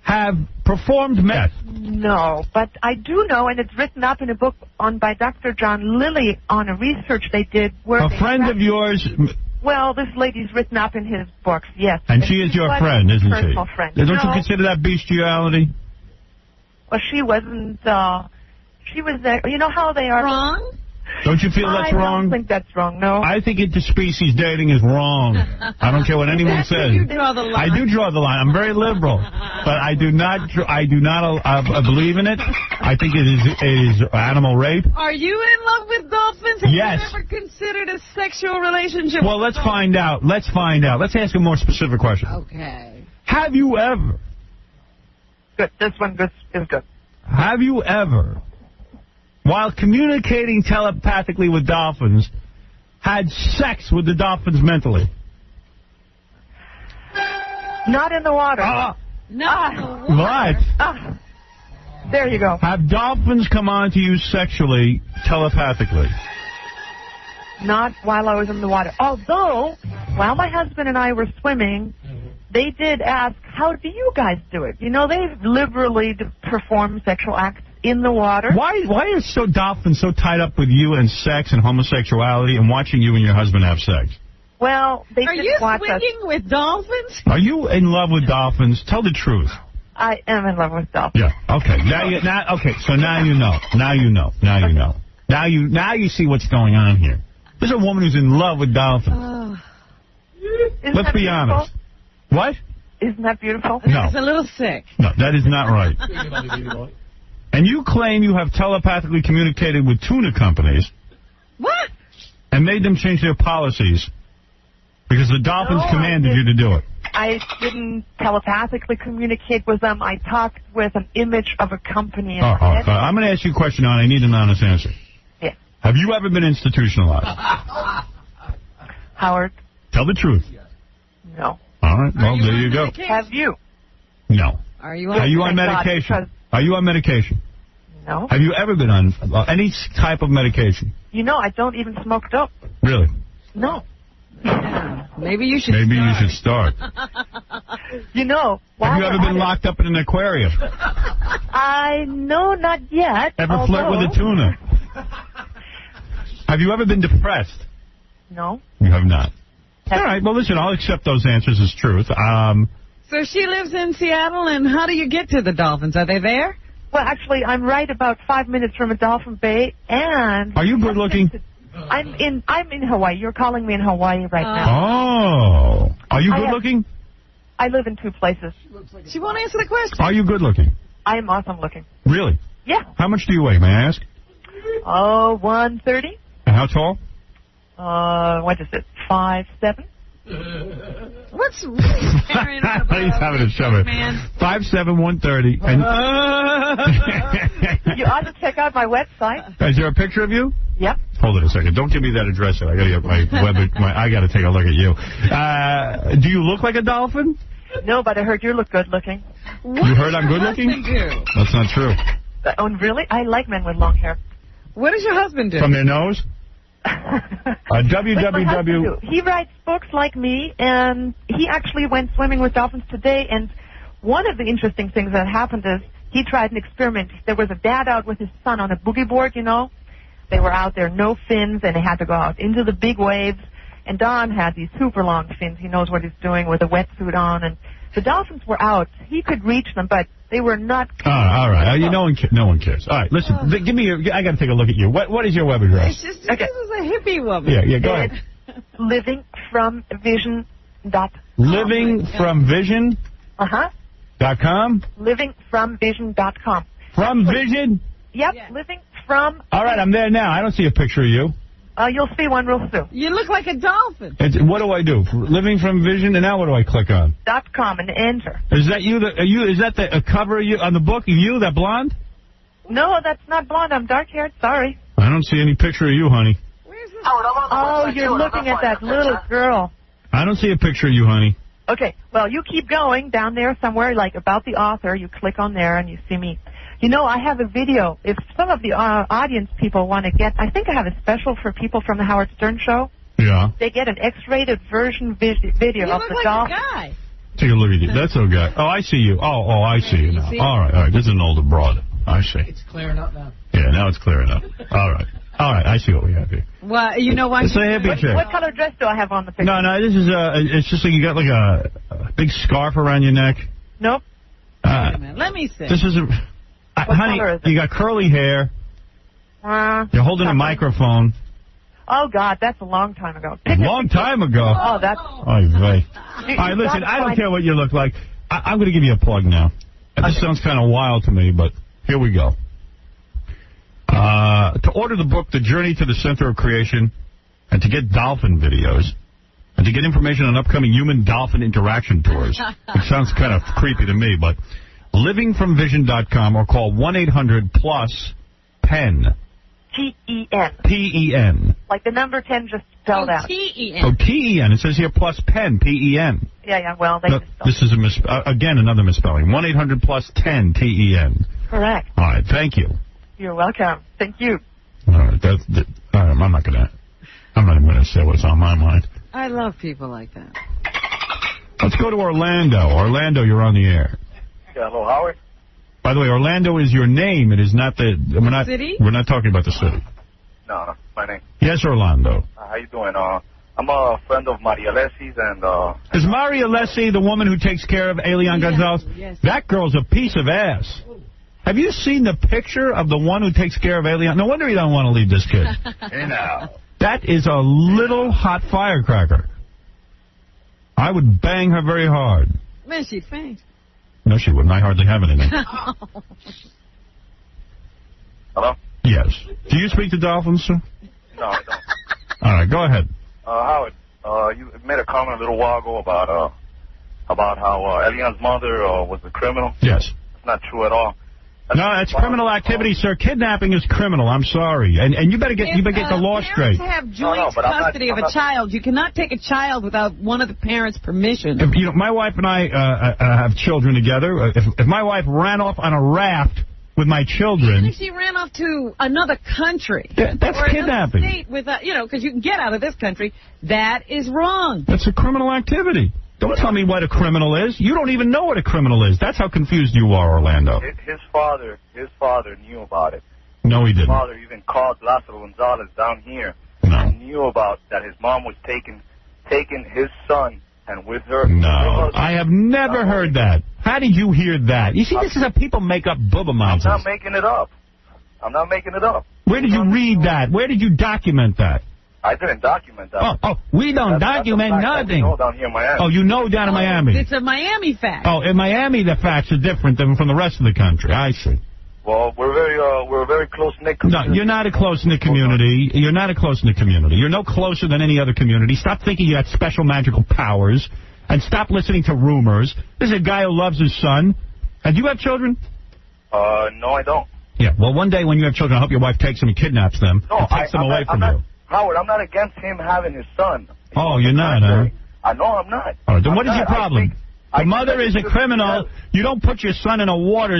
have performed meth? No, but I do know, and it's written up in a book by Dr. John Lilly on a research they did where... A friend of yours... Well, this lady's written up in his books, yes. And she is your friend, isn't she? Personal friend. Don't you consider that bestiality? Well, she wasn't, she was there. You know how they are... Wrong? Don't you feel that's wrong? I don't think that's wrong, no. I think interspecies dating is wrong. I don't care what anyone says. You draw the line. I do draw the line. I'm very liberal. But I do not believe in it. I think it is animal rape. Are you in love with dolphins? Have Yes. you ever considered a sexual relationship? Well, let's find out. Let's ask a more specific question. Okay. Have you ever... Good. This one is good. Have you ever... while communicating telepathically with dolphins, had sex with the dolphins mentally? Not in the water. Not in the water. What? There you go. Have dolphins come on to you sexually, telepathically? Not while I was in the water. Although, while my husband and I were swimming, they did ask, how do you guys do it? You know, they liberally perform sexual acts in the water. Why are dolphins so tied up with you and sex and homosexuality and watching you and your husband have sex? Well, they Are didn't you watch us. swinging with dolphins? Are you in love with dolphins? Tell the truth. I am in love with dolphins. Yeah. Okay. So now you know. Now you know. Now you see what's going on here. There's a woman who's in love with dolphins. Let's be honest. What? Isn't that beautiful? No. It's a little sick. No, that is not right. And you claim you have telepathically communicated with tuna companies. What? And made them change their policies because the dolphins commanded you to do it. I didn't telepathically communicate with them. I talked with an image of a company. I'm going to ask you a question, and I need an honest answer. Yeah. Have you ever been institutionalized? Howard? Tell the truth. No. All right. Well, there you go. Have you? No. Are you on medication? Are you on medication? No. Have you ever been on any type of medication? You know, I don't even smoke dope. Really? No. Yeah. Maybe you should Maybe you should start. You know. Have you ever been locked up in an aquarium? No, not yet. Ever flirt with a tuna? Have you ever been depressed? No. You have not. All right, well, listen, I'll accept those answers as truth. So she lives in Seattle, and how do you get to the Dolphins? Are they there? Well, actually, I'm right about 5 minutes from a Dolphin Bay, and... Are you good looking? I'm in Hawaii. You're calling me in Hawaii right now. Oh. Are you good looking? I live in 2 places. She won't answer the question. Are you good looking? I am awesome looking. Really? Yeah. How much do you weigh, may I ask? 130. And how tall? What is it? 5'7"? What's really carrying on about He's having a shove it. 5'7", 130. And You ought to check out my website. Is there a picture of you? Yep. Hold it a second. Don't give me that address yet. I gotta get my I gotta take a look at you. Do you look like a dolphin? No, but I heard you look good looking. What you heard I'm good looking? That's not true. Oh, really? I like men with long hair. What does your husband do? From their nose? www. He writes books like me, and he actually went swimming with dolphins today, and one of the interesting things that happened is he tried an experiment. There was a dad out with his son on a boogie board, you know. They were out there, no fins, and they had to go out into the big waves, and Don had these super long fins. He knows what he's doing with a wetsuit on, and the dolphins were out. He could reach them, but they were not... all right. No one cares. All right, listen, give me your... I got to take a look at you. What is your web address? It's just, this is a hippie woman. Yeah, go ahead. Livingfromvision.com. Livingfromvision? .com? Livingfromvision.com. From Vision? Yep, living from... All right, I'm there now. I don't see a picture of you. You'll see one real soon. You look like a dolphin. What do I do? Living from Vision, and now what do I click on? .com and enter. Is that you? Is that the cover of you on the book? You, that blonde? No, that's not blonde. I'm dark-haired. Sorry. I don't see any picture of you, honey. Oh, you're looking at that little girl. I don't see a picture of you, honey. Okay, well, you keep going down there somewhere, like about the author. You click on there, and you see me. You know, I have a video. If some of the audience people want to get, I think I have a special for people from the Howard Stern Show. Yeah. They get an X-rated version video of the dolphin. Guy. Take a look at you. That's a guy. Oh, I see you. Oh, I see you now. All right. This is an older broad. I see. It's clearing up now. Yeah, now it's clearing up. All right. I see what we have here. Well, you know why? It's a hippie chick. What color dress do I have on the picture? No, this is it's just like you got like a big scarf around your neck. Nope. Wait a minute. Let me see. This isn't... honey, you got curly hair. You're holding a microphone. Oh, God, that's a long time ago. A long time ago? Oh, that's... All right, listen, I don't care what you look like. I'm going to give you a plug now. This sounds kind of wild to me, but here we go. To order the book, The Journey to the Center of Creation, and to get dolphin videos, and to get information on upcoming human-dolphin interaction tours. It sounds kind of creepy to me, but livingfromvision.com or call 1-800-PLUS-PEN. T-E-N. P-E-N. Like the number 10 just spelled out. T-E-N. Oh, T-E-N. It says here plus pen, P-E-N. Yeah, well, they just this is again another misspelling. 1-800-PLUS-10, T-E-N. Correct. All right, thank you. You're welcome. Thank you. All right, I'm not even going to say what's on my mind. I love people like that. Let's go to Orlando. Orlando, you're on the air. Yeah, hello, Howard. By the way, Orlando is your name. It is not the city? We're not talking about the city. No, my name. Yes, Orlando. How you doing? I'm a friend of Maria Lessi's, and is Maria Lessi the woman who takes care of Elian Gonzalez? Yes. That girl's a piece of ass. Have you seen the picture of the one who takes care of Elian? No wonder you don't want to leave this kid. Hey now. That is a little hot firecracker. I would bang her very hard. Man, she'd faint. No, she wouldn't. I hardly have anything. Hello? Yes. Do you speak to dolphins, sir? No, I don't. All right, go ahead. Howard, you made a comment a little while ago about how Elian's mother was a criminal. Yes. It's not true at all. No, that's criminal activity, sir. Kidnapping is criminal. I'm sorry, and you better get the law straight. Parents have joint custody of a child. You cannot take a child without one of the parents' permission. My wife and I have children together. If my wife ran off on a raft with my children. Even if she ran off to another country. That's or kidnapping. Another state with, because you can get out of this country. That is wrong. That's a criminal activity. Don't tell me what a criminal is. You don't even know what a criminal is. That's how confused you are, Orlando. His father knew about it. No, he didn't. His father even called Lázaro Gonzalez down here and knew about that his mom was taking his son and with her. No, I have never heard that. How did you hear that? You see, this is how people make up booba-monsters. I'm not making it up. I'm not making it up. Where did you read that? Where did you document that? I didn't document that. We don't document nothing. Know down here in Miami. Oh, you know down in Miami. It's a Miami fact. Oh, in Miami, the facts are different than from the rest of the country. I see. Well, we're a very close-knit community. No, you're not a close-knit community. You're not a close-knit community. You're no closer than any other community. Stop thinking you got special magical powers, and stop listening to rumors. This is a guy who loves his son. And do you have children? No, I don't. Yeah, well, one day when you have children, I hope your wife takes them and kidnaps them and takes them away from you. Howard, I'm not against him having his son. Oh, you're not, huh? I know I'm not. All right, then what is your problem? The mother is a criminal. You don't put your son in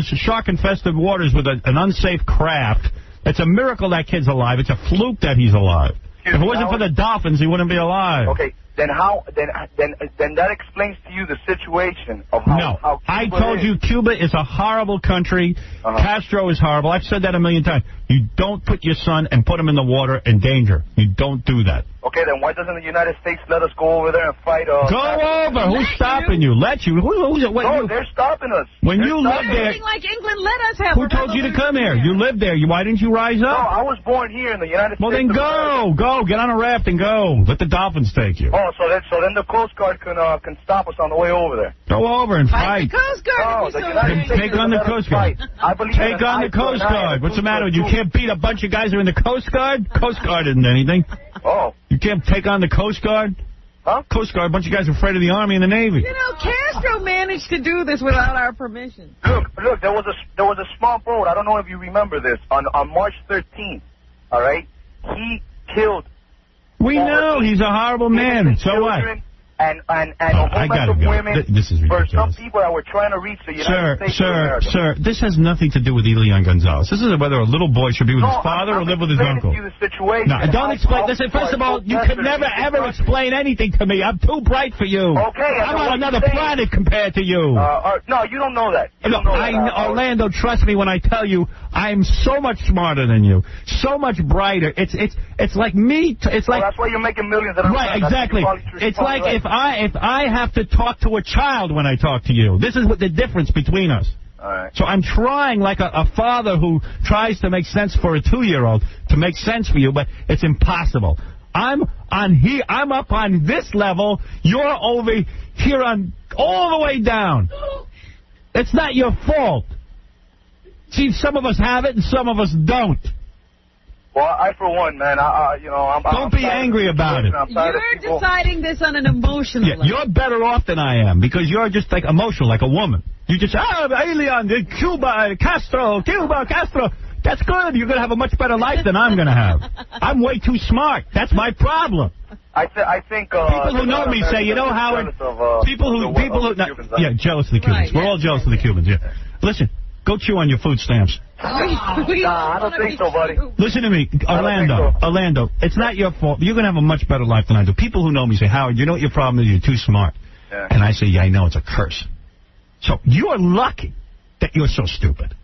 shark-infested waters with an unsafe craft. It's a miracle that kid's alive. It's a fluke that he's alive. If it wasn't for the dolphins, he wouldn't be alive. Okay, then that explains to you the situation of how Cuba I told you Cuba is a horrible country. Castro is horrible. I've said that a million times. You don't put your son and put him in the water in danger. You don't do that. Okay, then why doesn't the United States let us go over there and fight? Go over. Who's stopping you? Let you? No, they're stopping us. When you lived there, like England let us have. Who told you to come here? You lived there. Why didn't you rise up? No, I was born here in the United States. Well, then go. Get on a raft and go. Let the dolphins take you. Oh, so then the Coast Guard can stop us on the way over there. Go over and fight. The Coast Guard. Take on the Coast Guard. Take on the Coast Guard. What's the matter with you? You can't beat a bunch of guys who are in the Coast Guard? Coast Guard isn't anything. Oh. You can't take on the Coast Guard? Huh? Coast Guard, a bunch of guys afraid of the Army and the Navy. You know, Castro managed to do this without our permission. Look, there was a small boat. I don't know if you remember this. On March 13th, all right, he killed. We know he's a horrible man. So what? And a whole bunch of women. This is ridiculous. For some people that were trying to reach the United States of America. Sir, this has nothing to do with Elian Gonzalez. This is whether a little boy should be with his father or live with his uncle. No, don't explain. Listen, first of all, you could never, ever explain anything to me. I'm too bright for you. Okay. I'm on another planet compared to you. No, you don't know that. Orlando, trust me when I tell you, I'm so much smarter than you. So much brighter. It's like me. It's like. That's why you're making millions. Right, exactly. It's like if I have to talk to a child when I talk to you. This is what the difference between us. All right. So I'm trying like a father who tries to make sense for a 2-year-old to make sense for you, but it's impossible. I'm up on this level. You're over here on all the way down. It's not your fault. See, some of us have it and some of us don't. Well, I, for one, man, Don't be angry about it. You're deciding this on an emotional level. You're better off than I am because you're just like emotional, like a woman. You just, Elian, Cuba, Castro. That's good. You're going to have a much better life than I'm going to have. I'm way too smart. That's my problem. I think people who know me say, you know, Howard, people who jealous of the Cubans. Right, we're all jealous of the Cubans, yeah. Listen, go chew on your food stamps. I don't think so, buddy. Listen to me, Orlando, it's not your fault. You're going to have a much better life than I do. People who know me say, Howard, you know what your problem is? You're too smart. Yeah. And I say, yeah, I know, it's a curse. So you're lucky that you're so stupid.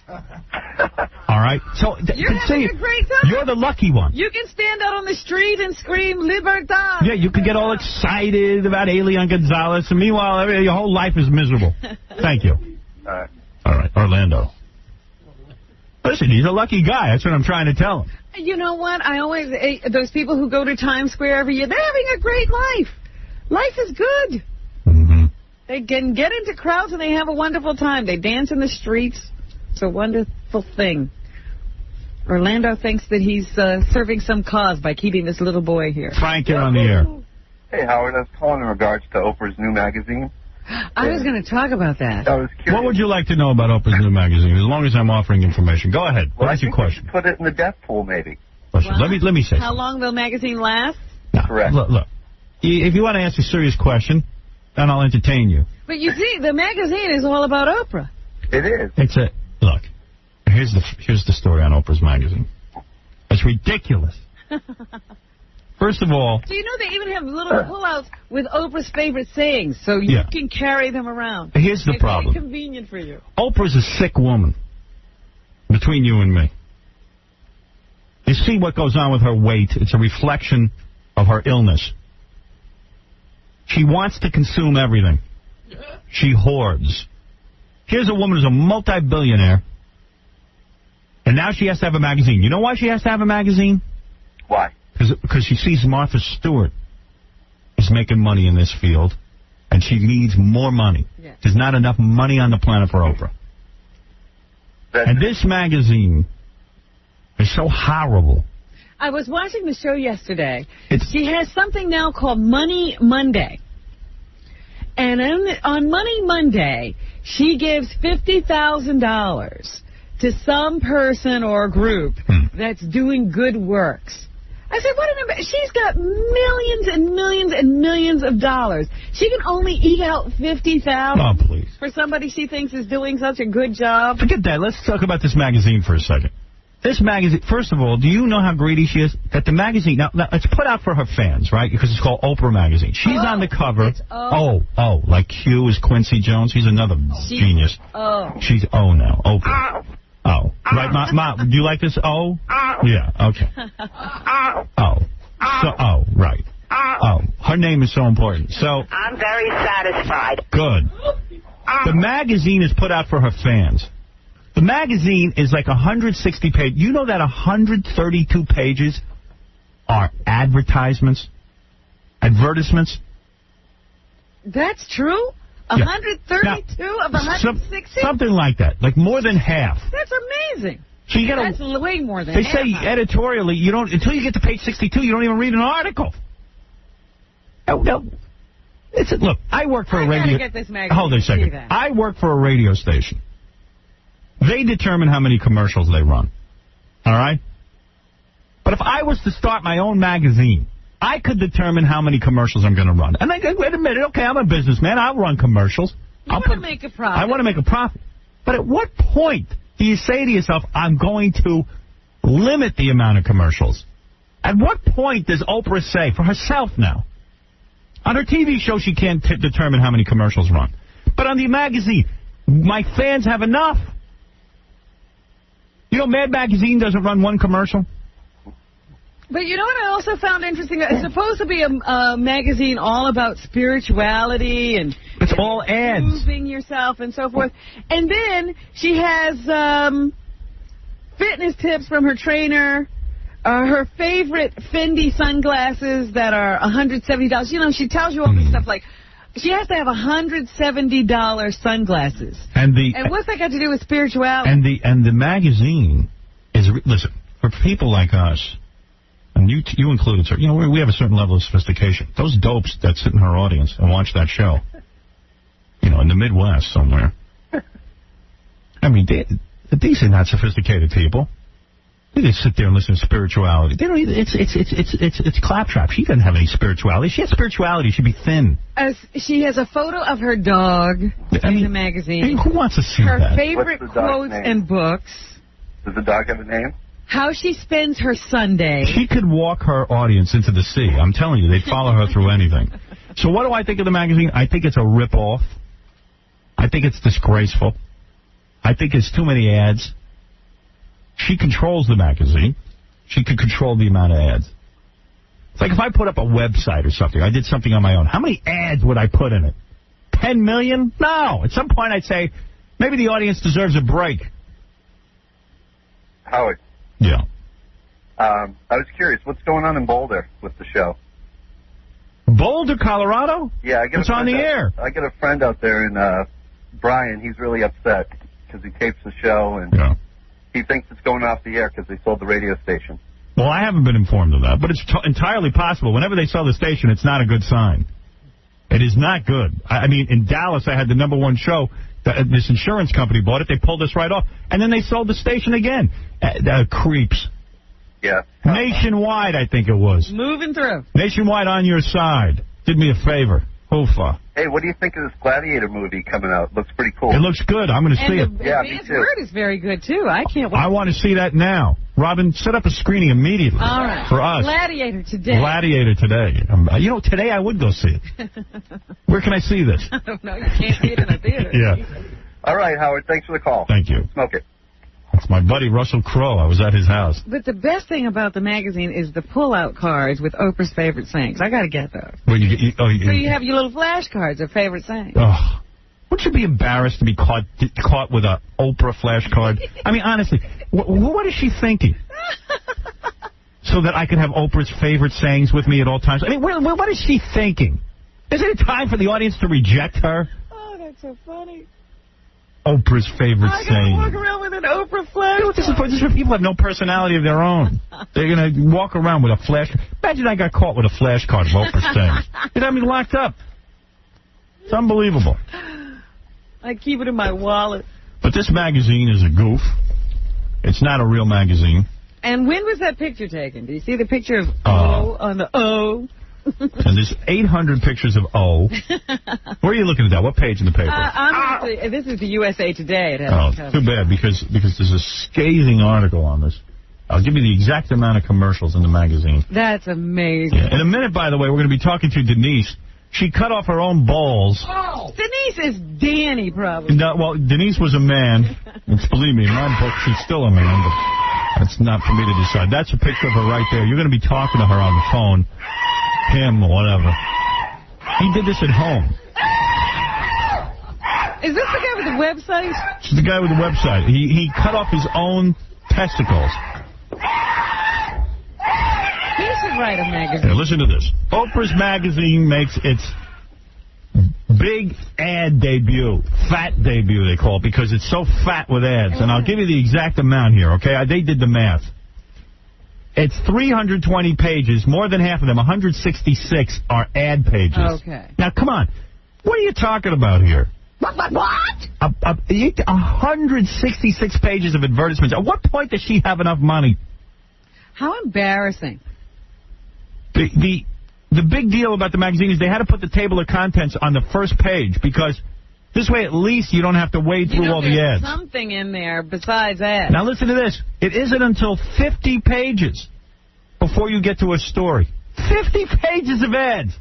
All right? So you're having a great time. You're the lucky one. You can stand out on the street and scream, Libertad. Yeah, you can get all excited about Elian Gonzalez, and meanwhile, your whole life is miserable. Thank you. All right, Orlando. Listen, he's a lucky guy. That's what I'm trying to tell him. You know what? Those people who go to Times Square every year, they're having a great life. Life is good. Mm-hmm. They can get into crowds and they have a wonderful time. They dance in the streets. It's a wonderful thing. Orlando thinks that he's serving some cause by keeping this little boy here. Frank, you're on the air. Hey, Howard, I was calling in regards to Oprah's new magazine. I was going to talk about that. I was curious. What would you like to know about Oprah's new magazine, as long as I'm offering information? Go ahead. What is your question? Put it in the death pool, maybe. Listen, let me say How long will the magazine last? No, correct. Look, if you want to ask a serious question, then I'll entertain you. But you see, the magazine is all about Oprah. It is. Look, Here's the story on Oprah's magazine. It's ridiculous. First of all... Do you know they even have little pullouts with Oprah's favorite sayings, so you can carry them around. Here's the problem. It's very convenient for you. Oprah's a sick woman, between you and me. You see what goes on with her weight. It's a reflection of her illness. She wants to consume everything. She hoards. Here's a woman who's a multi-billionaire, and now she has to have a magazine. You know why she has to have a magazine? Why? Because she sees Martha Stewart is making money in this field, and she needs more money. Yeah. There's not enough money on the planet for Oprah. And this magazine is so horrible. I was watching the show yesterday. She has something now called Money Monday. And on Money Monday, she gives $50,000 to some person or group that's doing good works. I said, what an... She's got millions and millions and millions of dollars. She can only eke out $50,000 Oh, please. for somebody she thinks is doing such a good job. Forget that. Let's talk about this magazine for a second. This magazine, first of all, do you know how greedy she is? That the magazine, now it's put out for her fans, right? Because it's called Oprah Magazine. She's on the cover. It's O. Oh, like Q is Quincy Jones. He's another genius. She's O now. Oprah. Oh. Right, Ma, do you like this O? Yeah, okay. Right. Her name is so important. So I'm very satisfied. Good. The magazine is put out for her fans. The magazine is like 160 pages. You know that 132 pages are advertisements? Advertisements? That's true? 132 of 160? Something like that. Like more than half. That's amazing. So you gotta, that's way more than they half. say editorially, you don't until you get to page 62, you don't even read an article. No. Look, I work for a radio... Get this magazine. Hold on a second. I work for a radio station. They determine how many commercials they run. All right? But if I was to start my own magazine, I could determine how many commercials I'm going to run. And I wait a minute, okay, I'm a businessman. I'll run commercials. You want to make a profit. I want to make a profit. But at what point do you say to yourself, I'm going to limit the amount of commercials? At what point does Oprah say, for herself now, on her TV show she can't determine how many commercials run. But on the magazine, my fans have enough. You know, Mad Magazine doesn't run one commercial. But you know what I also found interesting? It's supposed to be a magazine all about spirituality and it's all ads. Improving yourself and so forth. And then she has fitness tips from her trainer, her favorite Fendi sunglasses that are $170. You know, she tells you all this stuff like she has to have $170 sunglasses. And what's that got to do with spirituality? And the magazine is, listen, for people like us, and you included, sir, you know, we have a certain level of sophistication. Those dopes that sit in her audience and watch that show, you know, in the Midwest somewhere, I mean, these are not sophisticated people. They just sit there and listen to spirituality. They don't. It's claptrap. She doesn't have any spirituality. If she had spirituality, she'd be thin. She has a photo of her dog in the magazine. I mean, who wants to see her that? Her favorite quotes and books. Does the dog have a name? How she spends her Sunday. She could walk her audience into the sea. I'm telling you, they'd follow her through anything. So what do I think of the magazine? I think it's a rip-off. I think it's disgraceful. I think it's too many ads. She controls the magazine. She could control the amount of ads. It's like if I put up a website or something, I did something on my own. How many ads would I put in it? 10 million? No. At some point I'd say, maybe the audience deserves a break. Howard. Yeah. I was curious, what's going on in Boulder with the show? Boulder, Colorado? Yeah, it's on the air. I got a friend out there in Brian. He's really upset because he tapes the show and he thinks it's going off the air because they sold the radio station. Well, I haven't been informed of that, but it's entirely possible. Whenever they sell the station, it's not a good sign. It is not good. I mean, in Dallas, I had the #1 show. This insurance company bought it. They pulled us right off. And then they sold the station again. Creeps. Yeah. Nationwide, I think it was. Moving through. Nationwide on your side. Did me a favor. Hoofa. Hey, what do you think of this Gladiator movie coming out? Looks pretty cool. It looks good. I'm going to see it. The Yeah, me advanced too. word is very good, too. I can't wait. I want to see that now. Robin, set up a screening immediately All right. for us. Gladiator today. Gladiator today. Today I would go see it. Where can I see this? I don't know. You can't see it in a theater. Yeah. All right, Howard. Thanks for the call. Thank you. Smoke it. It's my buddy Russell Crowe. I was at his house. But the best thing about the magazine is the pull-out cards with Oprah's favorite sayings. I got to get those. Where you So you have your little flashcards of favorite sayings. Oh. Wouldn't you be embarrassed to be caught with a Oprah flashcard? I mean, honestly, what is she thinking? So that I can have Oprah's favorite sayings with me at all times? I mean, what is she thinking? Isn't it time for the audience to reject her? Oh, that's so funny. Oprah's favorite I saying. gotta walk around with an Oprah flashcard. This is for people who have no personality of their own. They're going to walk around with a flash. Imagine I got caught with a flashcard of Oprah sayings. You'd have me locked up. It's unbelievable. I keep it in my wallet. But this magazine is a goof. It's not a real magazine. And when was that picture taken? Do you see the picture of O on the O? And there's 800 pictures of O. Where are you looking at that? What page in the paper? This is the USA Today. It has Too bad, because there's a scathing article on this. I'll give you the exact amount of commercials in the magazine. That's amazing. Yeah. In a minute, by the way, we're going to be talking to Denise. She cut off her own balls. Oh, Denise is Danny, probably. No, well, Denise was a man. Believe me, in my book, she's still a man, but that's not for me to decide. That's a picture of her right there. You're going to be talking to her on the phone. Him or whatever. He did this at home. Is this the guy with the website? It's the guy with the website. He cut off his own testicles. He should write a magazine. Here, listen to this. Oprah's magazine makes its big ad debut. Fat debut, they call it, because it's so fat with ads. And I'll give you the exact amount here, okay? They did the math. It's 320 pages. More than half of them, 166, are ad pages. Okay. Now, come on. What are you talking about here? What? 166 pages of advertisements. At what point does she have enough money? How embarrassing. The big deal about the magazine is they had to put the table of contents on the first page, because this way at least you don't have to wade through all the ads. There's something in there besides ads. Now listen to this. It isn't until 50 pages before you get to a story. 50 pages of ads.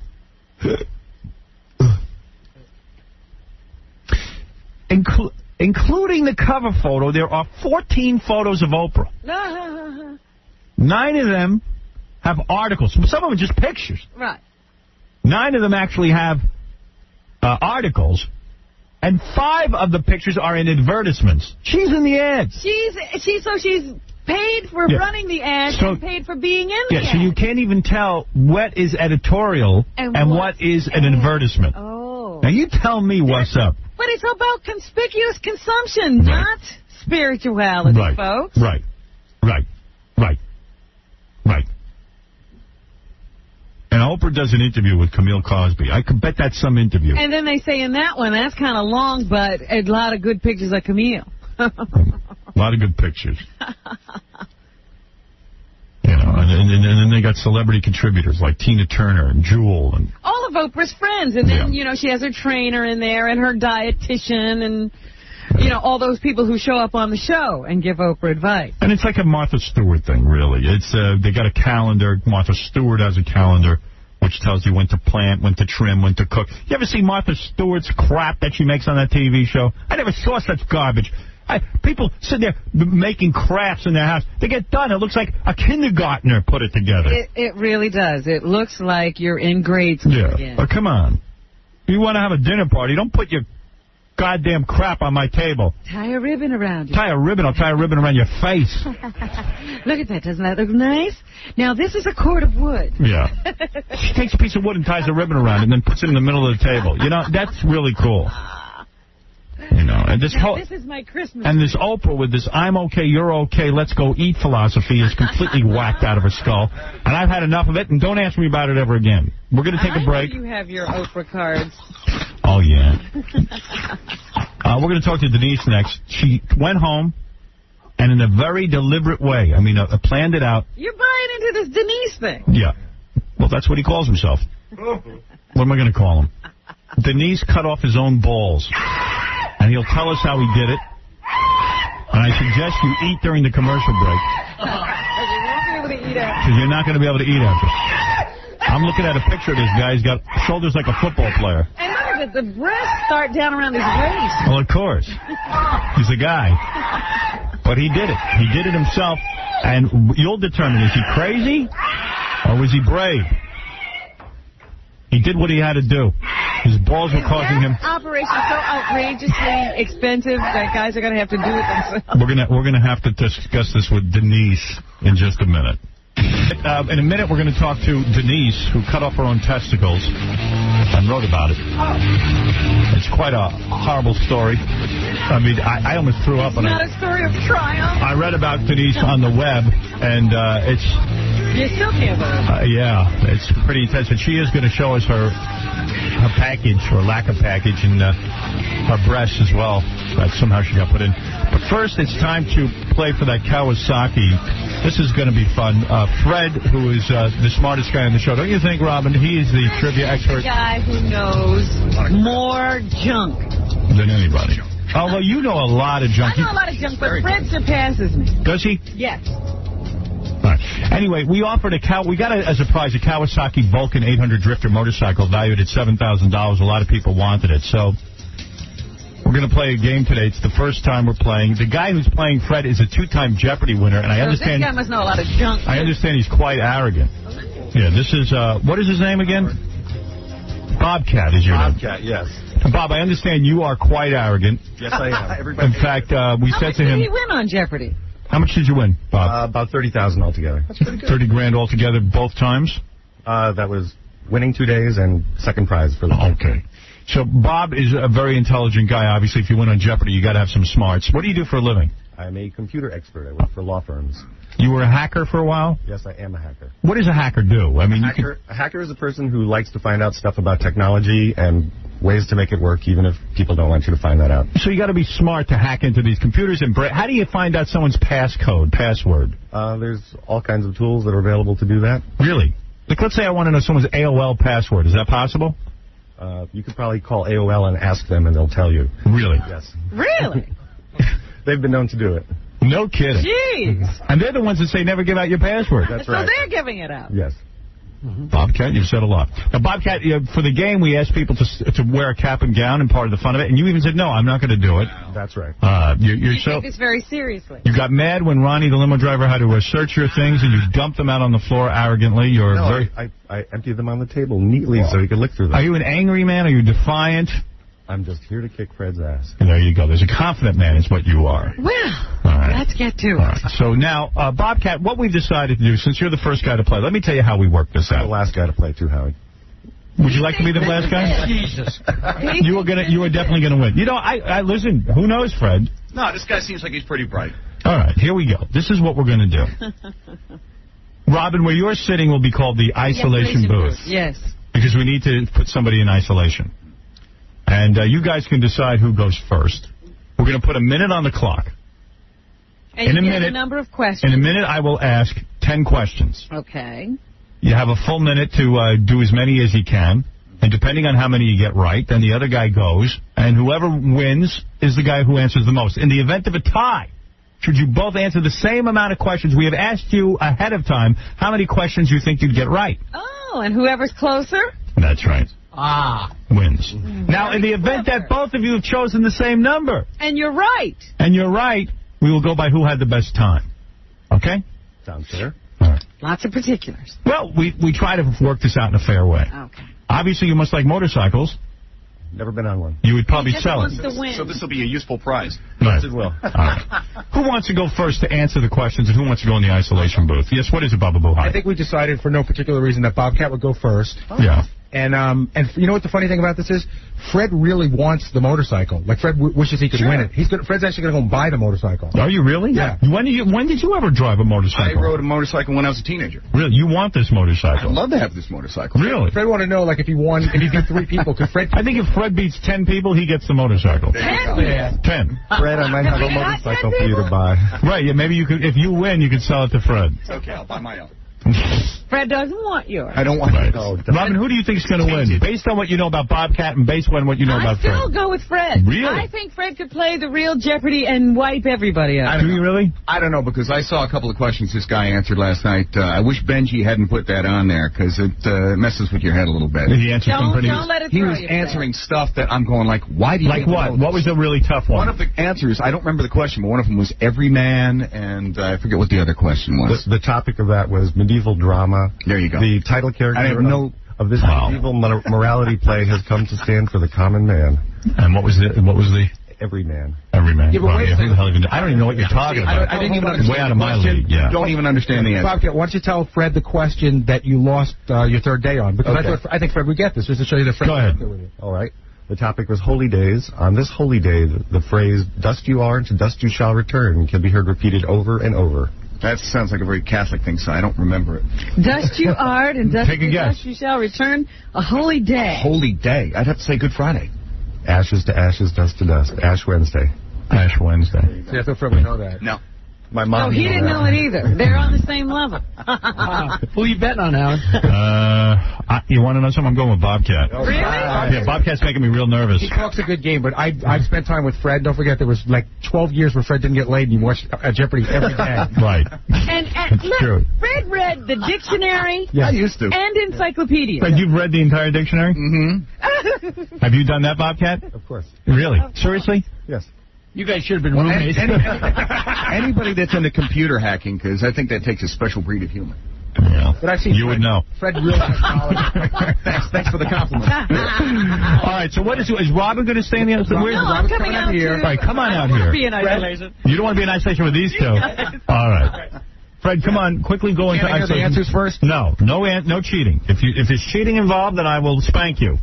Including the cover photo, there are 14 photos of Oprah. 9 of them have articles. Some of them are just pictures. Right. 9 of them actually have articles. And 5 of the pictures are in advertisements. She's in the ads. She's paid for running the ads and paid for being in the ads. So you can't even tell what is editorial and what is an advertisement. Oh. Now you tell me what's up. But it's about conspicuous consumption, not spirituality, folks. Right. And Oprah does an interview with Camille Cosby. I could bet that's some interview. And then they say in that one, that's kind of long, but a lot of good pictures of Camille. A lot of good pictures. And then they got celebrity contributors like Tina Turner and Jewel. And all of Oprah's friends. And then, she has her trainer in there and her dietitian and, all those people who show up on the show and give Oprah advice. And it's like a Martha Stewart thing, really. It's they got a calendar. Martha Stewart has a calendar which tells you when to plant, when to trim, when to cook. You ever see Martha Stewart's crap that she makes on that TV show? I never saw such garbage. People sit there making crafts in their house. They get done. It looks like a kindergartner put it together. It really does. It looks like you're in grade school again. Oh, come on. You want to have a dinner party, don't put your goddamn crap on my table. Tie a ribbon around you. Tie a ribbon. I'll tie a ribbon around your face. Look at that. Doesn't that look nice? Now, this is a cord of wood. Yeah. She takes a piece of wood and ties a ribbon around it and then puts it in the middle of the table. That's really cool. And this is my Christmas. And this Oprah with this "I'm okay, you're okay, let's go eat" philosophy is completely whacked out of her skull. And I've had enough of it, and don't ask me about it ever again. We're going to take a break. You have your Oprah cards. Oh, yeah. We're going to talk to Denise next. She went home, and in a very deliberate way, planned it out. You're buying into this Denise thing. Yeah. Well, that's what he calls himself. What am I going to call him? Denise cut off his own balls. And he'll tell us how he did it. And I suggest you eat during the commercial break. Because you're not going to be able to eat after. I'm looking at a picture of this guy. He's got shoulders like a football player. And look at the breasts start down around his waist. Well, of course. He's a guy. But he did it. He did it himself. And you'll determine, is he crazy or was he brave? He did what he had to do. His balls were causing him... Operation so outrageously expensive that guys are going to have to do it themselves. We're gonna have to discuss this with Denise in just a minute. In a minute, we're going to talk to Denise, who cut off her own testicles and wrote about it. It's quite a horrible story. I mean, I almost threw up. It's not a story of triumph. I read about Denise on the web, and it's... You still can't believe it. Yeah, it's pretty intense. And she is going to show us her package, or lack of package, and her breasts as well. That somehow she got put in. But first, it's time to play for that Kawasaki. This is going to be fun. Fred, who is the smartest guy on the show, don't you think, Robin? He is the trivia expert. The guy who knows more junk than anybody. Although you know a lot of junk. I know a lot of junk, but Fred surpasses me. Does he? Yes. All right. Anyway, we offered we got as a prize a Kawasaki Vulcan 800 Drifter motorcycle valued at $7,000. A lot of people wanted it, so we're going to play a game today. It's the first time we're playing. The guy who's playing Fred is a two-time Jeopardy winner, and I understand... This guy must know a lot of junk. I understand he's quite arrogant. Yeah, this is... what is his name again? Bobcat is your name. Bobcat, yes. Bob, I understand you are quite arrogant. Yes, I am. In fact, we said to him... How much did he win on Jeopardy? How much did you win, Bob? About $30,000 altogether. That's pretty good. 30 grand altogether both times? That was winning 2 days and second prize for the day. Okay. So Bob is a very intelligent guy. Obviously, if you win on Jeopardy, you got to have some smarts. What do you do for a living? I'm a computer expert. I work for law firms. You were a hacker for a while? Yes, I am a hacker. What does a hacker do? I mean, a hacker is a person who likes to find out stuff about technology and ways to make it work, even if people don't want you to find that out. So you got to be smart to hack into these computers. And how do you find out someone's password? There's all kinds of tools that are available to do that. Really? Like, let's say I want to know someone's AOL password. Is that possible? You could probably call AOL and ask them, and they'll tell you. Really? Yes. Really? They've been known to do it. No kidding. Jeez. And they're the ones that say never give out your password. That's right. So they're giving it out. Yes. Bobcat, you've said a lot. Now, Bobcat, for the game, we asked people to wear a cap and gown and part of the fun of it, and you even said, no, I'm not going to do it. That's right. You take this very seriously. You got mad when Ronnie, the limo driver, had to search your things, and you dumped them out on the floor arrogantly. I emptied them on the table neatly so he could look through them. Are you an angry man? Are you defiant? I'm just here to kick Fred's ass. And there you go. There's a confident man is what you are. Well, let's get to it. Right. So now, Bobcat, what we've decided to do, since you're the first guy to play, let me tell you how we work this out. I'm the last guy to play, too, Howie. Would you like to be the last guy? Jesus. You are definitely going to win. You know, I listen, who knows, Fred? No, this guy seems like he's pretty bright. All right, here we go. This is what we're going to do. Robin, where you're sitting will be called the isolation booth. Yes. Because we need to put somebody in isolation. And you guys can decide who goes first. We're going to put a minute on the clock. And you get a number of questions. In a minute, I will ask 10 questions. Okay. You have a full minute to do as many as you can. And depending on how many you get right, then the other guy goes. And whoever wins is the guy who answers the most. In the event of a tie, should you both answer the same amount of questions, we have asked you ahead of time how many questions you think you'd get right. Oh, and whoever's closer? That's right. Wins. Now, in the event that both of you have chosen the same number. And you're right. We will go by who had the best time. Okay? Sounds fair. All right. Lots of particulars. Well, we try to work this out in a fair way. Okay. Obviously, you must like motorcycles. Never been on one. You would probably sell it. So this will be a useful prize. Right. Yes, it will. All right. Who wants to go first to answer the questions, and who wants to go in the isolation booth? Yes, what is it, Baba Boo? I think we decided for no particular reason that Bobcat would go first. Yeah. And you know what the funny thing about this is? Fred really wants the motorcycle. Like, Fred wishes he could win it. Fred's actually going to go and buy the motorcycle. Are you really? Yeah. When did you ever drive a motorcycle? I rode a motorcycle when I was a teenager. Really? You want this motorcycle? I'd love to have this motorcycle. Really? Fred wanted to know, like, if he beat 3 people, could Fred... I think if Fred beats 10 people, he gets the motorcycle. 10? Yeah. 10. Fred, I might have a motorcycle for you to buy. Right, yeah, maybe you could, if you win, you could sell it to Fred. It's okay, I'll buy my own. Fred doesn't want yours. I don't want to know. Robin, who do you think is going to win? Based on what you know about Bobcat and based on what you know about Fred? I still go with Fred. Really? I think Fred could play the real Jeopardy and wipe everybody out. Do you really? I don't know, because I saw a couple of questions this guy answered last night. I wish Benji hadn't put that on there, because it messes with your head a little bit. He answered some pretty... Don't let it He throw was you, answering stuff that I'm going like, why do you... Like what? What was a really tough one? One of the answers, I don't remember the question, but one of them was every man, and I forget what the other question was. The topic of that was medieval drama. There you go. The title character of this medieval morality play has come to stand for the common man. And what was the... Every man. Every man. Yeah, but wait a who the hell even... I don't even know what you're talking about. I didn't even understand Way out of my league, yeah. Don't even understand the answer. Bobcat, why don't you tell Fred the question that you lost your third day on? Because I think Fred would get this, just to show you that Fred... Go ahead. All right. The topic was holy days. On this holy day, the phrase, dust you are and to dust you shall return, can be heard repeated over and over. That sounds like a very Catholic thing, so I don't remember it. Dust you art and dust Take a you guess. dust you shall return. A holy day. Holy day. I'd have to say Good Friday. Ashes to ashes, dust to dust. Ash Wednesday. Ash Wednesday. See, I thought Fred would know that. No. My mom. No, he didn't know it either. They're on the same level. Who you betting on, Alan? You want to know something? I'm going with Bobcat. Really? Yeah, Bobcat's making me real nervous. He talks a good game, but I've spent time with Fred. Don't forget, there was like 12 years where Fred didn't get laid, and you watched Jeopardy every day. Right. And look, true. Fred read the dictionary. Yeah. I used to. And encyclopedia. Fred, you've read the entire dictionary? Mm-hmm. Have you done that, Bobcat? Of course. Really? Seriously? Yes. You guys should have been roommates. Anybody that's into computer hacking, because I think that takes a special breed of human. Yeah. But I've seen You would know. Fred really Thanks for the compliment. All right, so what is Robin going to stay in the other? No, I'm coming out here. All right, come on out here. Be in isolation. You don't want to be in isolation with these two. All right. Fred, come on, quickly go into Can I hear the answers first? No cheating. If there's cheating involved, then I will spank you.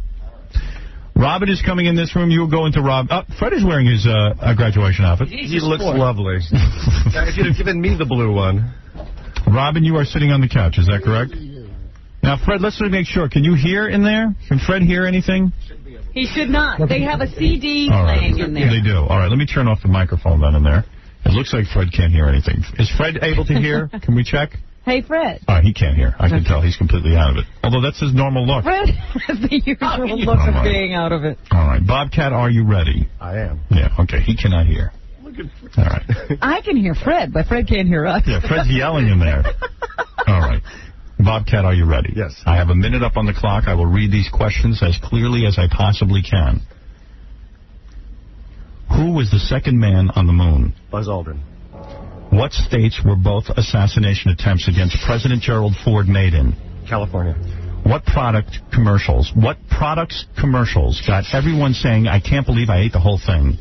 Robin is coming in this room. You will go into Rob. Fred is wearing his graduation outfit. He looks lovely. If you'd have given me the blue one. Robin, you are sitting on the couch. Is that correct? Now, Fred, let's make sure. Can you hear in there? Can Fred hear anything? He should not. They have a CD All right. playing in there. They do. All right, let me turn off the microphone then in there. It looks like Fred can't hear anything. Is Fred able to hear? Can we check? Hey, Fred. He can't hear. I can tell he's completely out of it. Although that's his normal look. Fred has the usual look of being out of it. All right. Bobcat, are you ready? I am. Yeah, okay. He cannot hear. All right. I can hear Fred, but Fred can't hear us. Yeah, Fred's yelling in there. All right. Bobcat, are you ready? Yes. I have a minute up on the clock. I will read these questions as clearly as I possibly can. Who was the second man on the moon? Buzz Aldrin. What states were both assassination attempts against President Gerald Ford made in? California. What products commercials got everyone saying, I can't believe I ate the whole thing?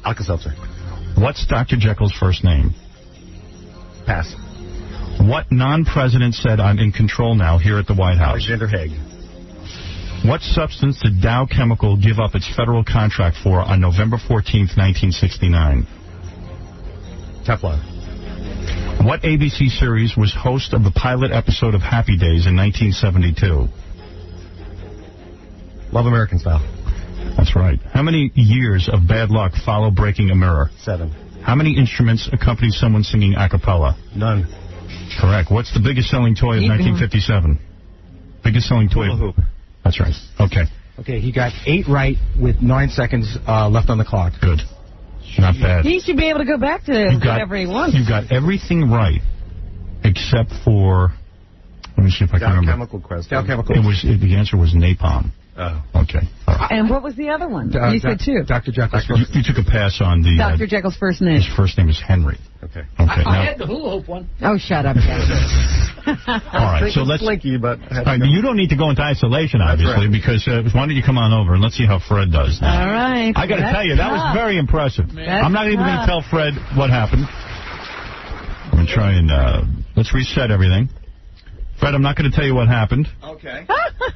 Alka-Seltzer. What's Dr. Jekyll's first name? Pass. What non-president said, I'm in control now here at the White House? Alexander Haig. What substance did Dow Chemical give up its federal contract for on November 14th, 1969? Teflon. What ABC series was host of the pilot episode of Happy Days in 1972? Love American Style. That's right. How many years of bad luck follow breaking a mirror? 7. How many instruments accompany someone singing a cappella? None. Correct. What's the biggest selling toy of 1957? Biggest selling toy. Hula hoop. That's right. Okay. Okay, he got 8 right with 9 seconds left on the clock. Good. Not bad. He should be able to go back to whatever he wants. You got everything right, except for. Let me see if I can remember. Dow Chemical question. Dow Chemical. The answer was napalm. Oh. Okay. And what was the other one? You said 2. Dr. Jekyll's first. You took a pass on the. Dr. Jekyll's first name. His first name is Henry. Okay. I had the hula hoop one. Oh, shut up. All right, so let's. Slinky, but you don't need to go into isolation, obviously, because why don't you come on over and let's see how Fred does now. All right. I got to tell you, that was very impressive. I'm not even going to tell Fred what happened. I'm going to try and let's reset everything. Fred, I'm not going to tell you what happened. Okay.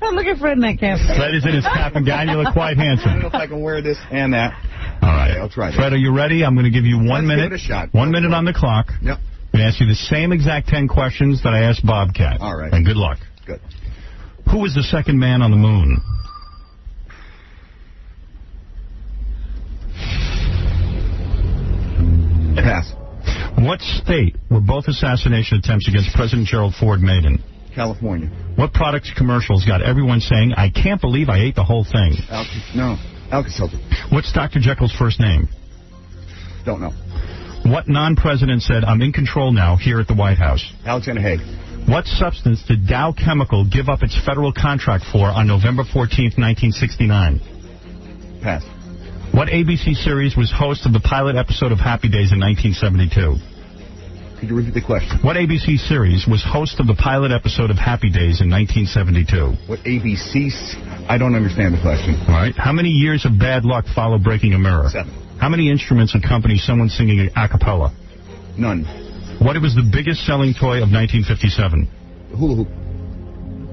Look at Fred in that cap. Fred is in his cap and gown. You look quite handsome. I don't know if I can wear this and that. All right. Okay, I'll try that. Fred, are you ready? I'm going to give you 1 minute. Give it a shot. 1 minute on the clock. Yep. I'm going to ask you the same exact 10 questions that I asked Bobcat. All right. And good luck. Good. Who was the second man on the moon? Pass. What state were both assassination attempts against President Gerald Ford made in? California. What product's commercials got everyone saying, I can't believe I ate the whole thing? Alka-Seltzer. What's Dr. Jekyll's first name? Don't know. What non-president said, I'm in control now, here at the White House? Alexander Haig. What substance did Dow Chemical give up its federal contract for on November 14th, 1969? Pass. What ABC series was host of the pilot episode of Happy Days in 1972? Could you repeat the question? What ABC series was host of the pilot episode of Happy Days in 1972? What ABC? I don't understand the question. All right. How many years of bad luck follow breaking a mirror? 7. How many instruments accompany someone singing a cappella? None. What was the biggest selling toy of 1957? Hula hoop.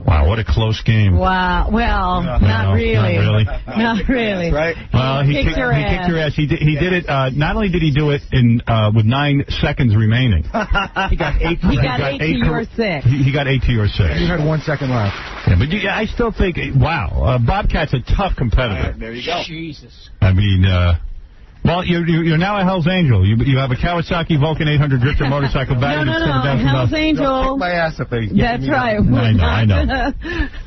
Wow, what a close game. Wow. Well, not really. Not really. Right. Well, he kicked your ass. He did it. Not only did he do it in with 9 seconds remaining. He got 8. He got 8 to your 6. He got 8 to your 6. You had 1 second left. Yeah, but I still think, wow, Bobcat's a tough competitor. There you go. Jesus. I mean, well, you're now a Hell's Angel. You have a Kawasaki Vulcan 800 drifter motorcycle valued at $7,000. Hell's Angel. Kick my ass if they That's right. I know.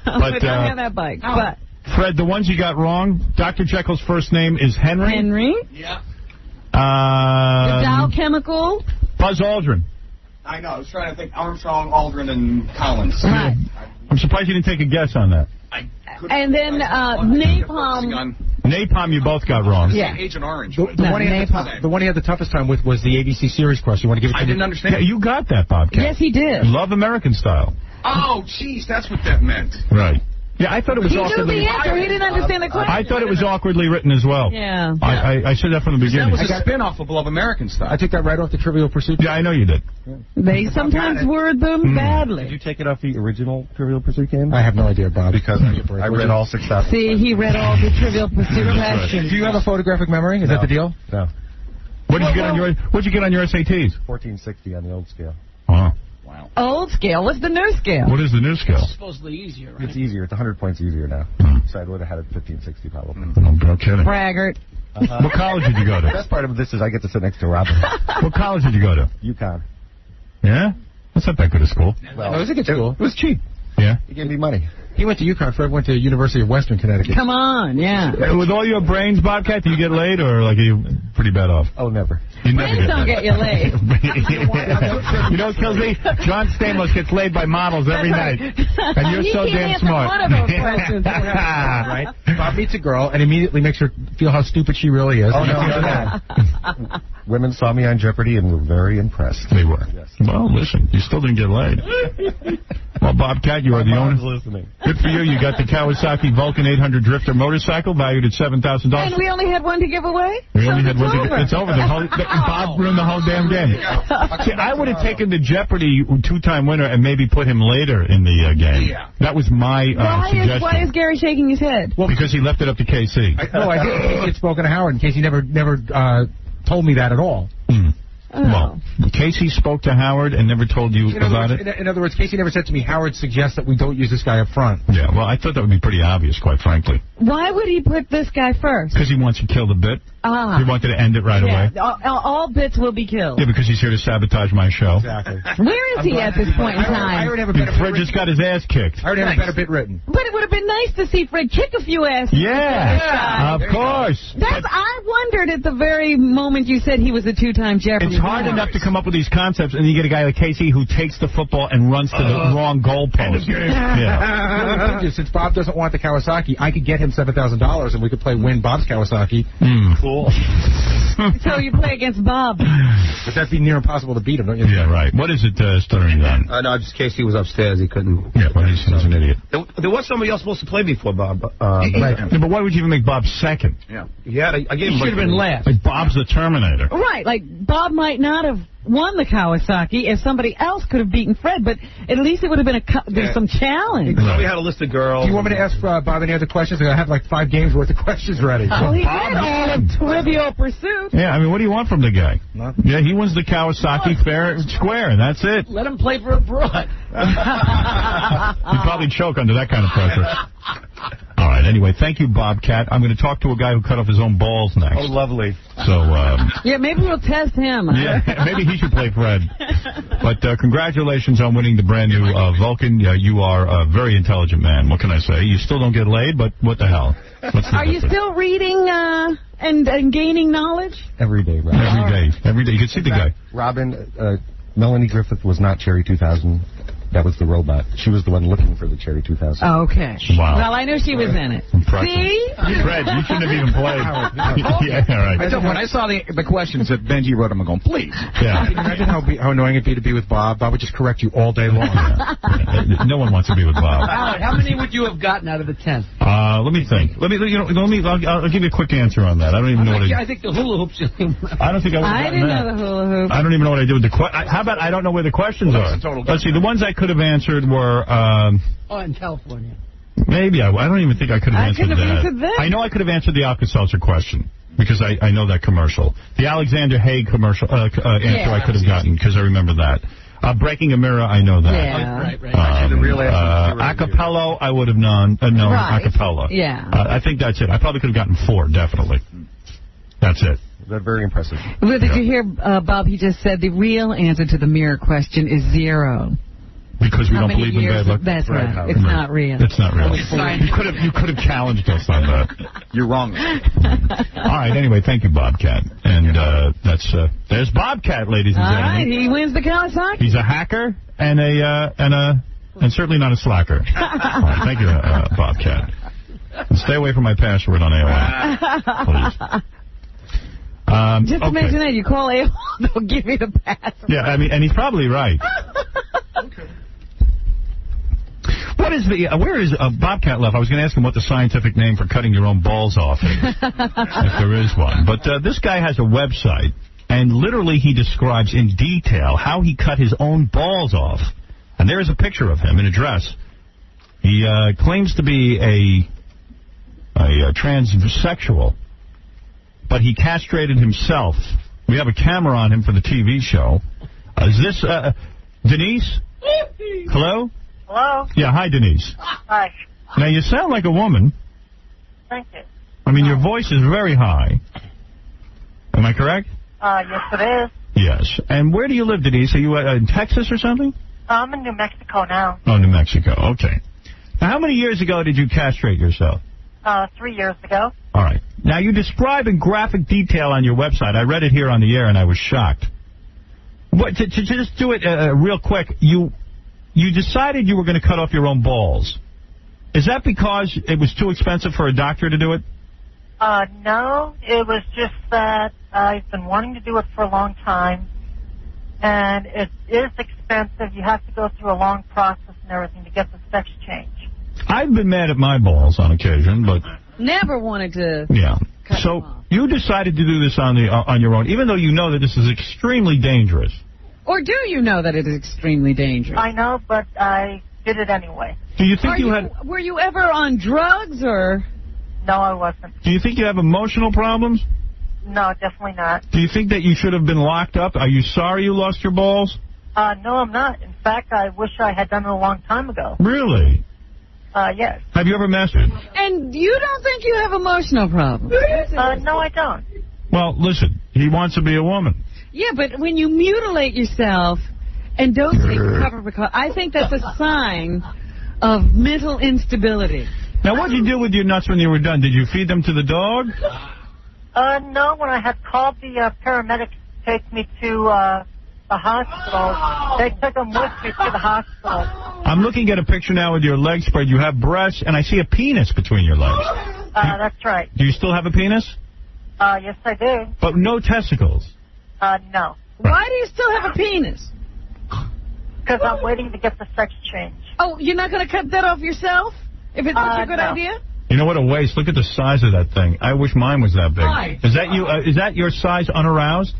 But don't have that bike. But Fred, the ones you got wrong, Dr. Jekyll's first name is Henry. Henry. Yeah. The Dow Chemical. Buzz Aldrin. I know. I was trying to think Armstrong, Aldrin, and Collins. Right. I'm surprised you didn't take a guess on that. And then Napalm. Napalm you both got wrong. Yeah. Agent Orange. The one he had the toughest time with was the ABC series question. You want to give it to I didn't understand. Yeah, you got that, Bobcat. Yes, he did. Love American Style. Oh, jeez, that's what that meant. Right. Yeah, I thought it was He knew awkwardly... the answer. He didn't understand the question. I thought it was awkwardly written as well. Yeah. I said that from the beginning. That was a spin-off of Love American Style. I took that right off the Trivial Pursuit. Yeah, I know you did. They sometimes word them badly. Did you take it off the original Trivial Pursuit game? I have no idea, Bob. Because I read all 6,000. See, he read all the Trivial Pursuit questions. Do you have a photographic memory? Is that the deal? No. What did you get on your SATs? 1460 on the old scale. Oh. Wow. Old scale. What's the new scale? What is the new scale? It's supposedly easier, right? It's easier. It's 100 points easier now. So I would have had it 1560 probably. No kidding. Braggart. What college did you go to? The best part of this is I get to sit next to Robin. What college did you go to? UConn. Yeah? That's not that good a school. Well, it was a good school. It was cheap. Yeah? He gave me money. He went to UConn. Fred went to University of Western Connecticut. Come on, yeah. With all your brains, Bobcat, do you get laid or like are you pretty bad off? Oh, never. You never Brains don't get you laid. You know what kills me? John Stamos gets laid by models every night. And you're so damn smart. One of those questions. Right? Bob meets a girl and immediately makes her feel how stupid she really is. Oh, no. Women saw me on Jeopardy and were very impressed. They were. Yes. Well, listen, you still didn't get laid. Well, Bobcat, you are the owner. Listening. Good for you. You got the Kawasaki Vulcan 800 drifter motorcycle valued at $7,000. And we only had one to give away? We only had one. Over. It's over. Bob ruined the whole damn game. See, I would have taken the Jeopardy 2-time winner and maybe put him later in the game. Yeah. That was my suggestion. Why is Gary shaking his head? Well, because he left it up to KC. I did. Casey had spoken to Howard, and Casey never told me that at all. Well, Casey spoke to Howard and never told you about it? In other words, Casey never said to me, Howard suggests that we don't use this guy up front. Yeah, well, I thought that would be pretty obvious, quite frankly. Why would he put this guy first? Because he wants to kill the bit. He wanted to end it right away. All bits will be killed. Yeah, because he's here to sabotage my show. Exactly. Where is he at this point in time? Fred just got his ass kicked. I already have a better bit written. But it would have been nice to see Fred kick a few asses. Yeah, of course. I wondered at the very moment you said he was a 2-time Jeopardy. It's hard enough to come up with these concepts, and you get a guy like Casey who takes the football and runs to the wrong goalpost. Yeah. Since Bob doesn't want the Kawasaki, I could get him $7,000, and we could play win Bob's Kawasaki. Cool. So you play against Bob. But that'd be near impossible to beat him, don't you? Yeah, right. What is it, stuttering on? No, just Casey was upstairs. He couldn't. Yeah, well, he's an idiot. There was somebody else supposed to play before Bob. Yeah, but why would you even make Bob second? Yeah. I gave him. Should have been last. Like Bob's the Terminator. Right, like Bob might not have won the Kawasaki if somebody else could have beaten Fred, but at least it would have been there's some challenge. Right. We had a list of girls. Do you want me to ask Bob any other questions? I have like 5 games worth of questions ready. Oh, he read all of Trivial Pursuit. Yeah, I mean, what do you want from the guy? Nothing. Yeah, he wins the Kawasaki fair and square, and that's it. Let him play for a broad. He'd probably choke under that kind of pressure. All right. Anyway, thank you, Bobcat. I'm going to talk to a guy who cut off his own balls next. Oh, lovely. So, yeah, maybe we'll test him. Yeah, maybe he should play Fred. But congratulations on winning the brand new Vulcan. You are a very intelligent man. What can I say? You still don't get laid, but what the hell? Are you still reading and gaining knowledge? Every day, Robin. Every day. You can see the guy. Robin, Melanie Griffith was not Cherry 2000. That was the robot. She was the one looking for the Cherry 2000. Oh, okay. Wow. Well, I knew she was in it. Impressive. See? Fred, you shouldn't have even played. Yeah, all right. When I saw the questions that Benji wrote, I'm going, please. Yeah. Can you imagine how annoying it'd be to be with Bob? Bob would just correct you all day long. No one wants to be with Bob. Howard, how many would you have gotten out of the 10? Let me think. I'll give you a quick answer on that. I don't even know what I think the hula hoops. I don't think I would have I didn't know the hula hoop. I don't even know what I did with the How about I don't know where the questions are? Let's see. The ones I could have answered were... in California. Maybe. I don't even think I could have answered that. I know I could have answered the Alka-Seltzer question because I know that commercial. The Alexander Haig commercial answer I could have gotten because I remember that. Breaking a Mirror, I know that. Yeah. Right. The real answer Acapella, I would have known acapella. Yeah. I think that's it. I probably could have gotten 4, definitely. That's it. That's very impressive. Well, did you hear, Bob, he just said the real answer to the mirror question is 0. Because we don't believe in bad luck. That's right. It's not real. It's not real. You could have challenged us on that. You're wrong. All right. Anyway, thank you, Bobcat. And there's Bobcat, ladies and gentlemen. All right. He wins the Kawasaki. He's a hacker and certainly not a slacker. All right. Thank you, Bobcat. And stay away from my password on AOL, please. Just to mention that, you call AOL, they'll give you the password. Yeah, I mean, and he's probably right. What is where is Bobcat left? I was going to ask him what the scientific name for cutting your own balls off is, if there is one. But this guy has a website, and literally he describes in detail how he cut his own balls off. And there is a picture of him in a dress. He claims to be a transsexual, but he castrated himself. We have a camera on him for the TV show. Is this Denise? Hello? Hello? Yeah, hi, Denise. Hi. Now, you sound like a woman. Thank you. I mean, your voice is very high. Am I correct? Yes, it is. Yes. And where do you live, Denise? Are you in Texas or something? I'm in New Mexico now. Oh, New Mexico. Okay. Now, how many years ago did you castrate yourself? 3 years ago. All right. Now, you describe in graphic detail on your website. I read it here on the air, and I was shocked. To just do it real quick, you decided you were going to cut off your own balls. Is that because it was too expensive for a doctor to do it? No. It was just that I've been wanting to do it for a long time, and it is expensive. You have to go through a long process and everything to get the sex change. I've been mad at my balls on occasion, but... Never wanted to... Yeah. So you decided to do this on your own, even though you know that this is extremely dangerous. Or do you know that it is extremely dangerous? I know, but I did it anyway. Do you think Were you ever on drugs, or...? No, I wasn't. Do you think you have emotional problems? No, definitely not. Do you think that you should have been locked up? Are you sorry you lost your balls? No, I'm not. In fact, I wish I had done it a long time ago. Really? Yes. Have you ever mastered? And you don't think you have emotional problems? No, I don't. Well, listen, he wants to be a woman. Yeah, but when you mutilate yourself and don't take proper precautions, I think that's a sign of mental instability. Now, what did you do with your nuts when you were done? Did you feed them to the dog? No, when I had called the paramedics to take me to the hospital, they took them with me to the hospital. I'm looking at a picture now with your legs spread. You have breasts, and I see a penis between your legs. That's right. Do you still have a penis? Yes, I do. But no testicles? No. Why do you still have a penis? Because I'm waiting to get the sex change. Oh, you're not going to cut that off yourself? If it's such a good idea? You know what a waste. Look at the size of that thing. I wish mine was that big. Right. Is that you? Is that your size unaroused?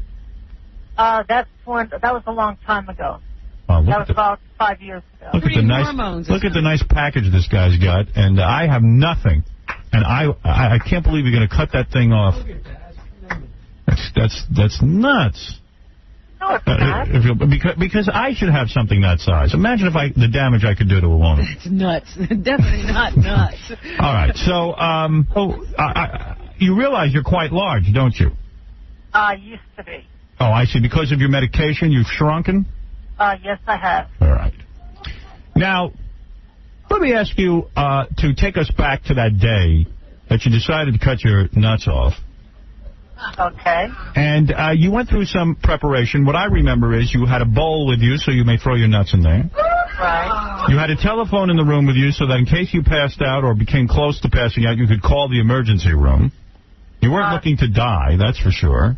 That was a long time ago. Oh, that was about 5 years ago. Look at the nice package this guy's got, and I have nothing. And I can't believe you're going to cut that thing off. That's nuts. No, No, it's not. Because I should have something that size. Imagine the damage I could do to a woman. It's nuts. Definitely not nuts. All right. So, you realize you're quite large, don't you? Used to be. Oh, I see. Because of your medication, you've shrunken? Yes, I have. All right. Now, let me ask you to take us back to that day that you decided to cut your nuts off. Okay. And you went through some preparation. What I remember is you had a bowl with you so you may throw your nuts in there. Right. You had a telephone in the room with you so that in case you passed out or became close to passing out, you could call the emergency room. You weren't looking to die, that's for sure.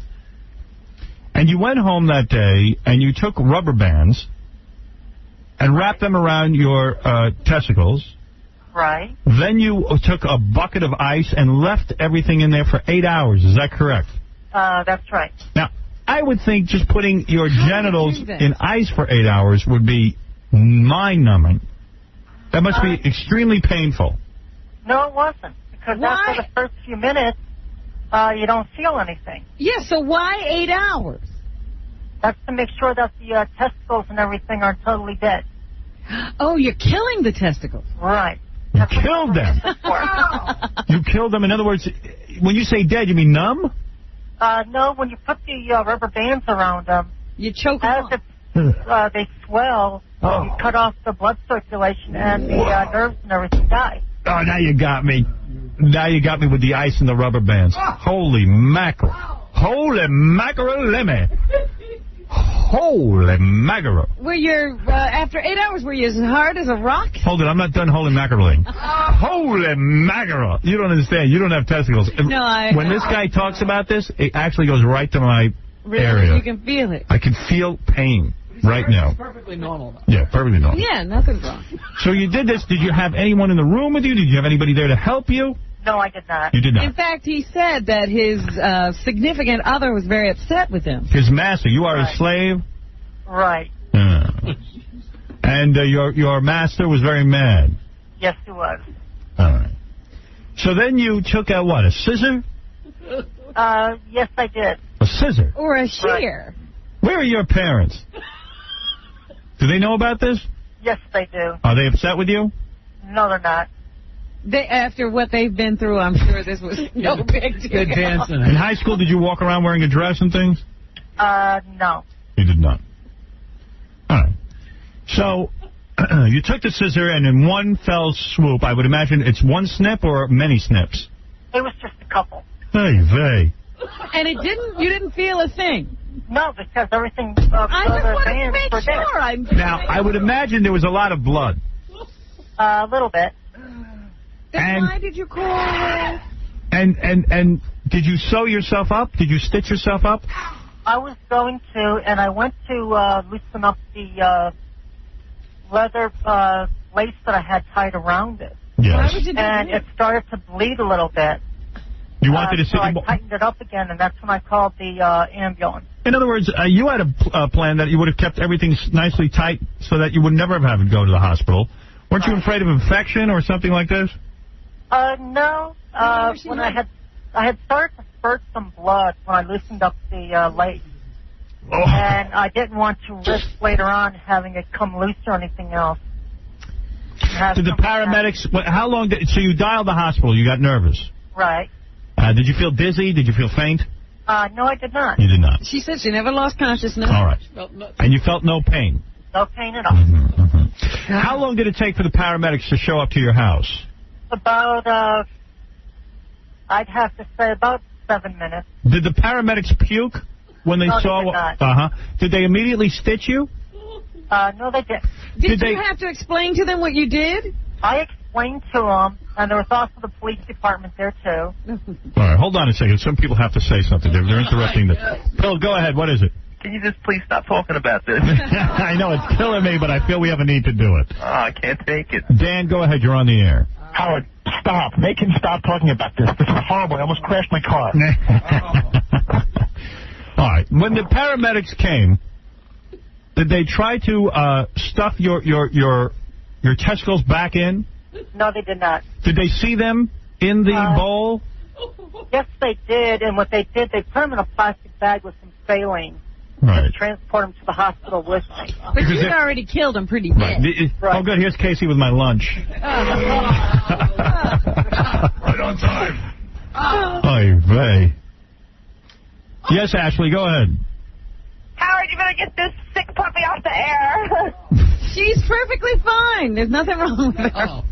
And you went home that day and you took rubber bands and wrapped them around your testicles. Right. Then you took a bucket of ice and left everything in there for 8 hours. Is that correct? That's right. Now, I would think just putting your genitals in ice for 8 hours would be mind-numbing. That must be extremely painful. No, it wasn't. Because after the first few minutes, you don't feel anything. Yeah, so why 8 hours? That's to make sure that the testicles and everything are totally dead. Oh, you're killing the testicles. Right. You killed them. You killed them. In other words, when you say dead, you mean numb? No, when you put the rubber bands around them, you choke them they swell, you cut off the blood circulation, and the nerves and everything die. Oh, now you got me. Now you got me with the ice and the rubber bands. Holy mackerel. Holy mackerel-lemmy. Holy mackerel. Were you, after 8 hours, were you as hard as a rock? Hold it, I'm not done holy mackereling. Holy mackerel. You don't understand. You don't have testicles. No, when this guy talks about this, it actually goes right to my area. You can feel it. I can feel pain right now. It's perfectly normal, though. Yeah, perfectly normal. Yeah, nothing's wrong. So you did this. Did you have anyone in the room with you? Did you have anybody there to help you? No, I did not. You did not. In fact, he said that his significant other was very upset with him. His master. You are his slave? Right. And your master was very mad? Yes, he was. All right. So then you took out what, a scissor? Yes, I did. A scissor? Or a shear. Right. Where are your parents? Do they know about this? Yes, they do. Are they upset with you? No, they're not. After what they've been through, I'm sure this was no big deal. Good dancing. In high school, did you walk around wearing a dress and things? No. You did not. All right. So, you took the scissor, and in one fell swoop, I would imagine it's one snip or many snips? It was just a couple. Hey, vey. And you didn't feel a thing? No, because everything... I just wanted to make sure. Now, I would imagine there was a lot of blood. A little bit. Then why did you call? And did you sew yourself up? Did you stitch yourself up? I was going to, and I went to loosen up the leather lace that I had tied around it. Yes. Why would you do And it started to bleed a little bit. You wanted to see... So I tightened it up again, and that's when I called the ambulance. In other words, you had a plan that you would have kept everything nicely tight so that you would never have to go to the hospital. Weren't you afraid of infection or something like this? No. When I had started to spurt some blood when I loosened up the lace. Oh. And I didn't want to risk later on having it come loose or anything else. Did the paramedics... How long did... So you dialed the hospital. You got nervous. Right. Did you feel dizzy? Did you feel faint? No, I did not. You did not. She said she never lost consciousness. All right. And you felt no pain? No pain at all. How long did it take for the paramedics to show up to your house? About, I'd have to say about 7 minutes. Did the paramedics puke when they saw... They did not. Did they immediately stitch you? No, they didn't. Did you have to explain to them what you did? I explained to them, and there was also the police department there, too. All right, hold on a second. Some people have to say something. They're interrupting Bill, go ahead. What is it? Can you just please stop talking about this? I know, it's killing me, but I feel we have a need to do it. Oh, I can't take it. Dan, go ahead. You're on the air. Howard, stop. Make him stop talking about this. This is horrible. I almost crashed my car. All right. When the paramedics came, did they try to stuff your testicles back in? No, they did not. Did they see them in the bowl? Yes, they did. And what they did, they put them in a plastic bag with some saline. Right. transport him to the hospital with me. But you'd already killed him pretty dead. Oh, good. Here's Casey with my lunch. Right on time. Oy vey. Yes, Ashley, go ahead. Howard, you better get this sick puppy off the air. She's perfectly fine. There's nothing wrong with her.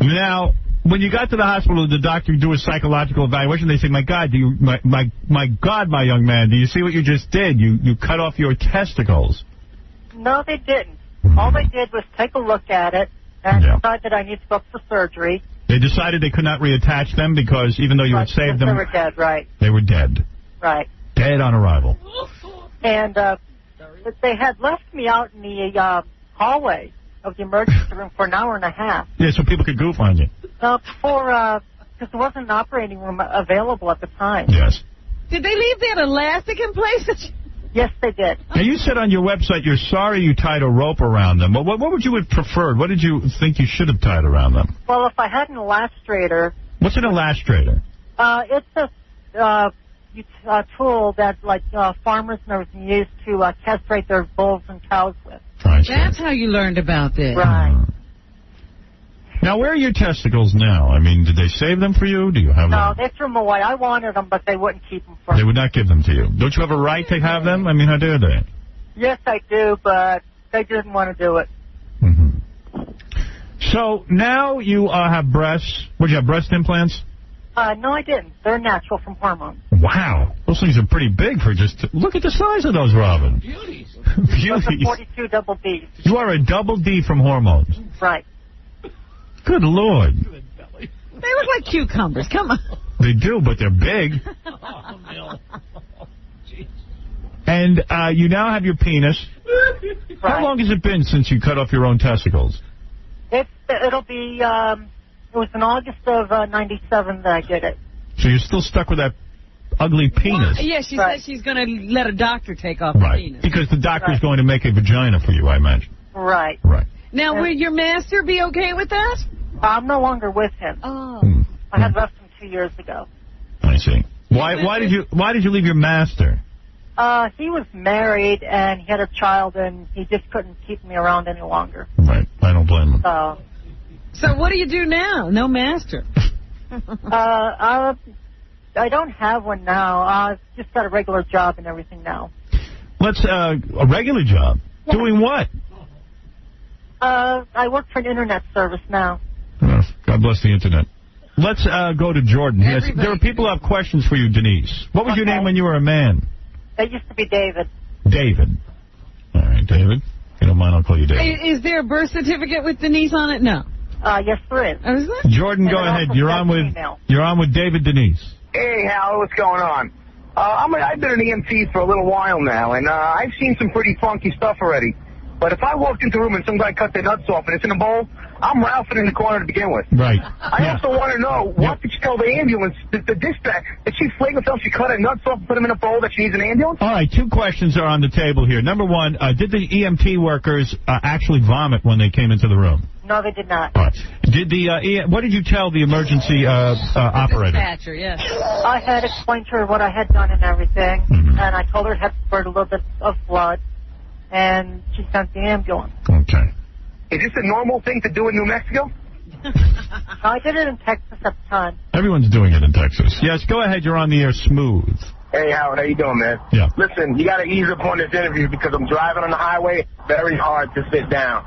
Now, when you got to the hospital, did the doctor do a psychological evaluation? They say, my God, my God, my young man, do you see what you just did? You cut off your testicles. No, they didn't. All they did was take a look at it and decide that I need to go up for surgery. They decided they could not reattach them because even though you had saved them... They were dead, right. They were dead. Right. Dead on arrival. And they had left me out in the hallway of the emergency room for an hour and a half. Yeah, so people could goof on you. Because there wasn't an operating room available at the time. Yes. Did they leave that elastic in place? Yes, they did. Now, you said on your website you're sorry you tied a rope around them. But what would you have preferred? What did you think you should have tied around them? Well, if I had an elastrator... What's an elastrator? It's a tool that, like, farmers and everything use to castrate their bulls and cows with. That's how you learned about this. Right. Now, where are your testicles now? I mean, did they save them for you? Do you have them? No, they threw them away. I wanted them, but they wouldn't keep them for me. They would not give them to you. Don't you have a right to have them? I mean, how dare they? Yes, I do, but they didn't want to do it. So, now you have breasts. Would you have breast implants? No, I didn't. They're natural from hormones. Wow. Those things are pretty big for just... Look at the size of those, Robin. Beauties. Beauties. Those are 42 double Ds. You are a double D from hormones. Right. Good Lord. They look like cucumbers. Come on. They do, but they're big. And you now have your penis. Right. How long has it been since you cut off your own testicles? It'll be... It was in August of 97 that I did it. So you're still stuck with that ugly penis? Yeah, she said she's going to let a doctor take off the penis. Because the doctor's going to make a vagina for you, I imagine. Right. Right. Now, will your master be okay with that? I'm no longer with him. Oh. I had left him 2 years ago. I see. Why did you leave your master? He was married, and he had a child, and he just couldn't keep me around any longer. Right. I don't blame him. So what do you do now? No master. I don't have one now. I've just got a regular job and everything now. A regular job? Yeah. Doing what? I work for an internet service now. God bless the internet. Let's go to Jordan. Yes, there are people who have questions for you, Denise. What was your name when you were a man? It used to be David. David. All right, David. If you don't mind, I'll call you David. Is there a birth certificate with Denise on it? No. Yes, there is. Oh, is there? Jordan, go ahead. You're on with David Denise. Hey, Hal, what's going on? I've been an EMT for a little while now, and I've seen some pretty funky stuff already. But if I walked into a room and some guy cut their nuts off and it's in a bowl, I'm ralphing in the corner to begin with. Right. I also want to know, what did you tell the ambulance, the dispatch, did she flagrantly tell she cut her nuts off and put them in a bowl that she needs an ambulance? All right, 2 questions are on the table here. Number 1, did the EMT workers actually vomit when they came into the room? No, they did not. All right. What did you tell the emergency operator? Dispatcher, yes. I had explained to her what I had done and everything, and I told her it had spurred a little bit of blood, and she sent the ambulance. Okay. Is this a normal thing to do in New Mexico? I did it in Texas at the time. Everyone's doing it in Texas. Yes, go ahead. You're on the air smooth. Hey, Howard, how you doing, man? Yeah. Listen, you got to ease up on this interview because I'm driving on the highway. Very hard to sit down.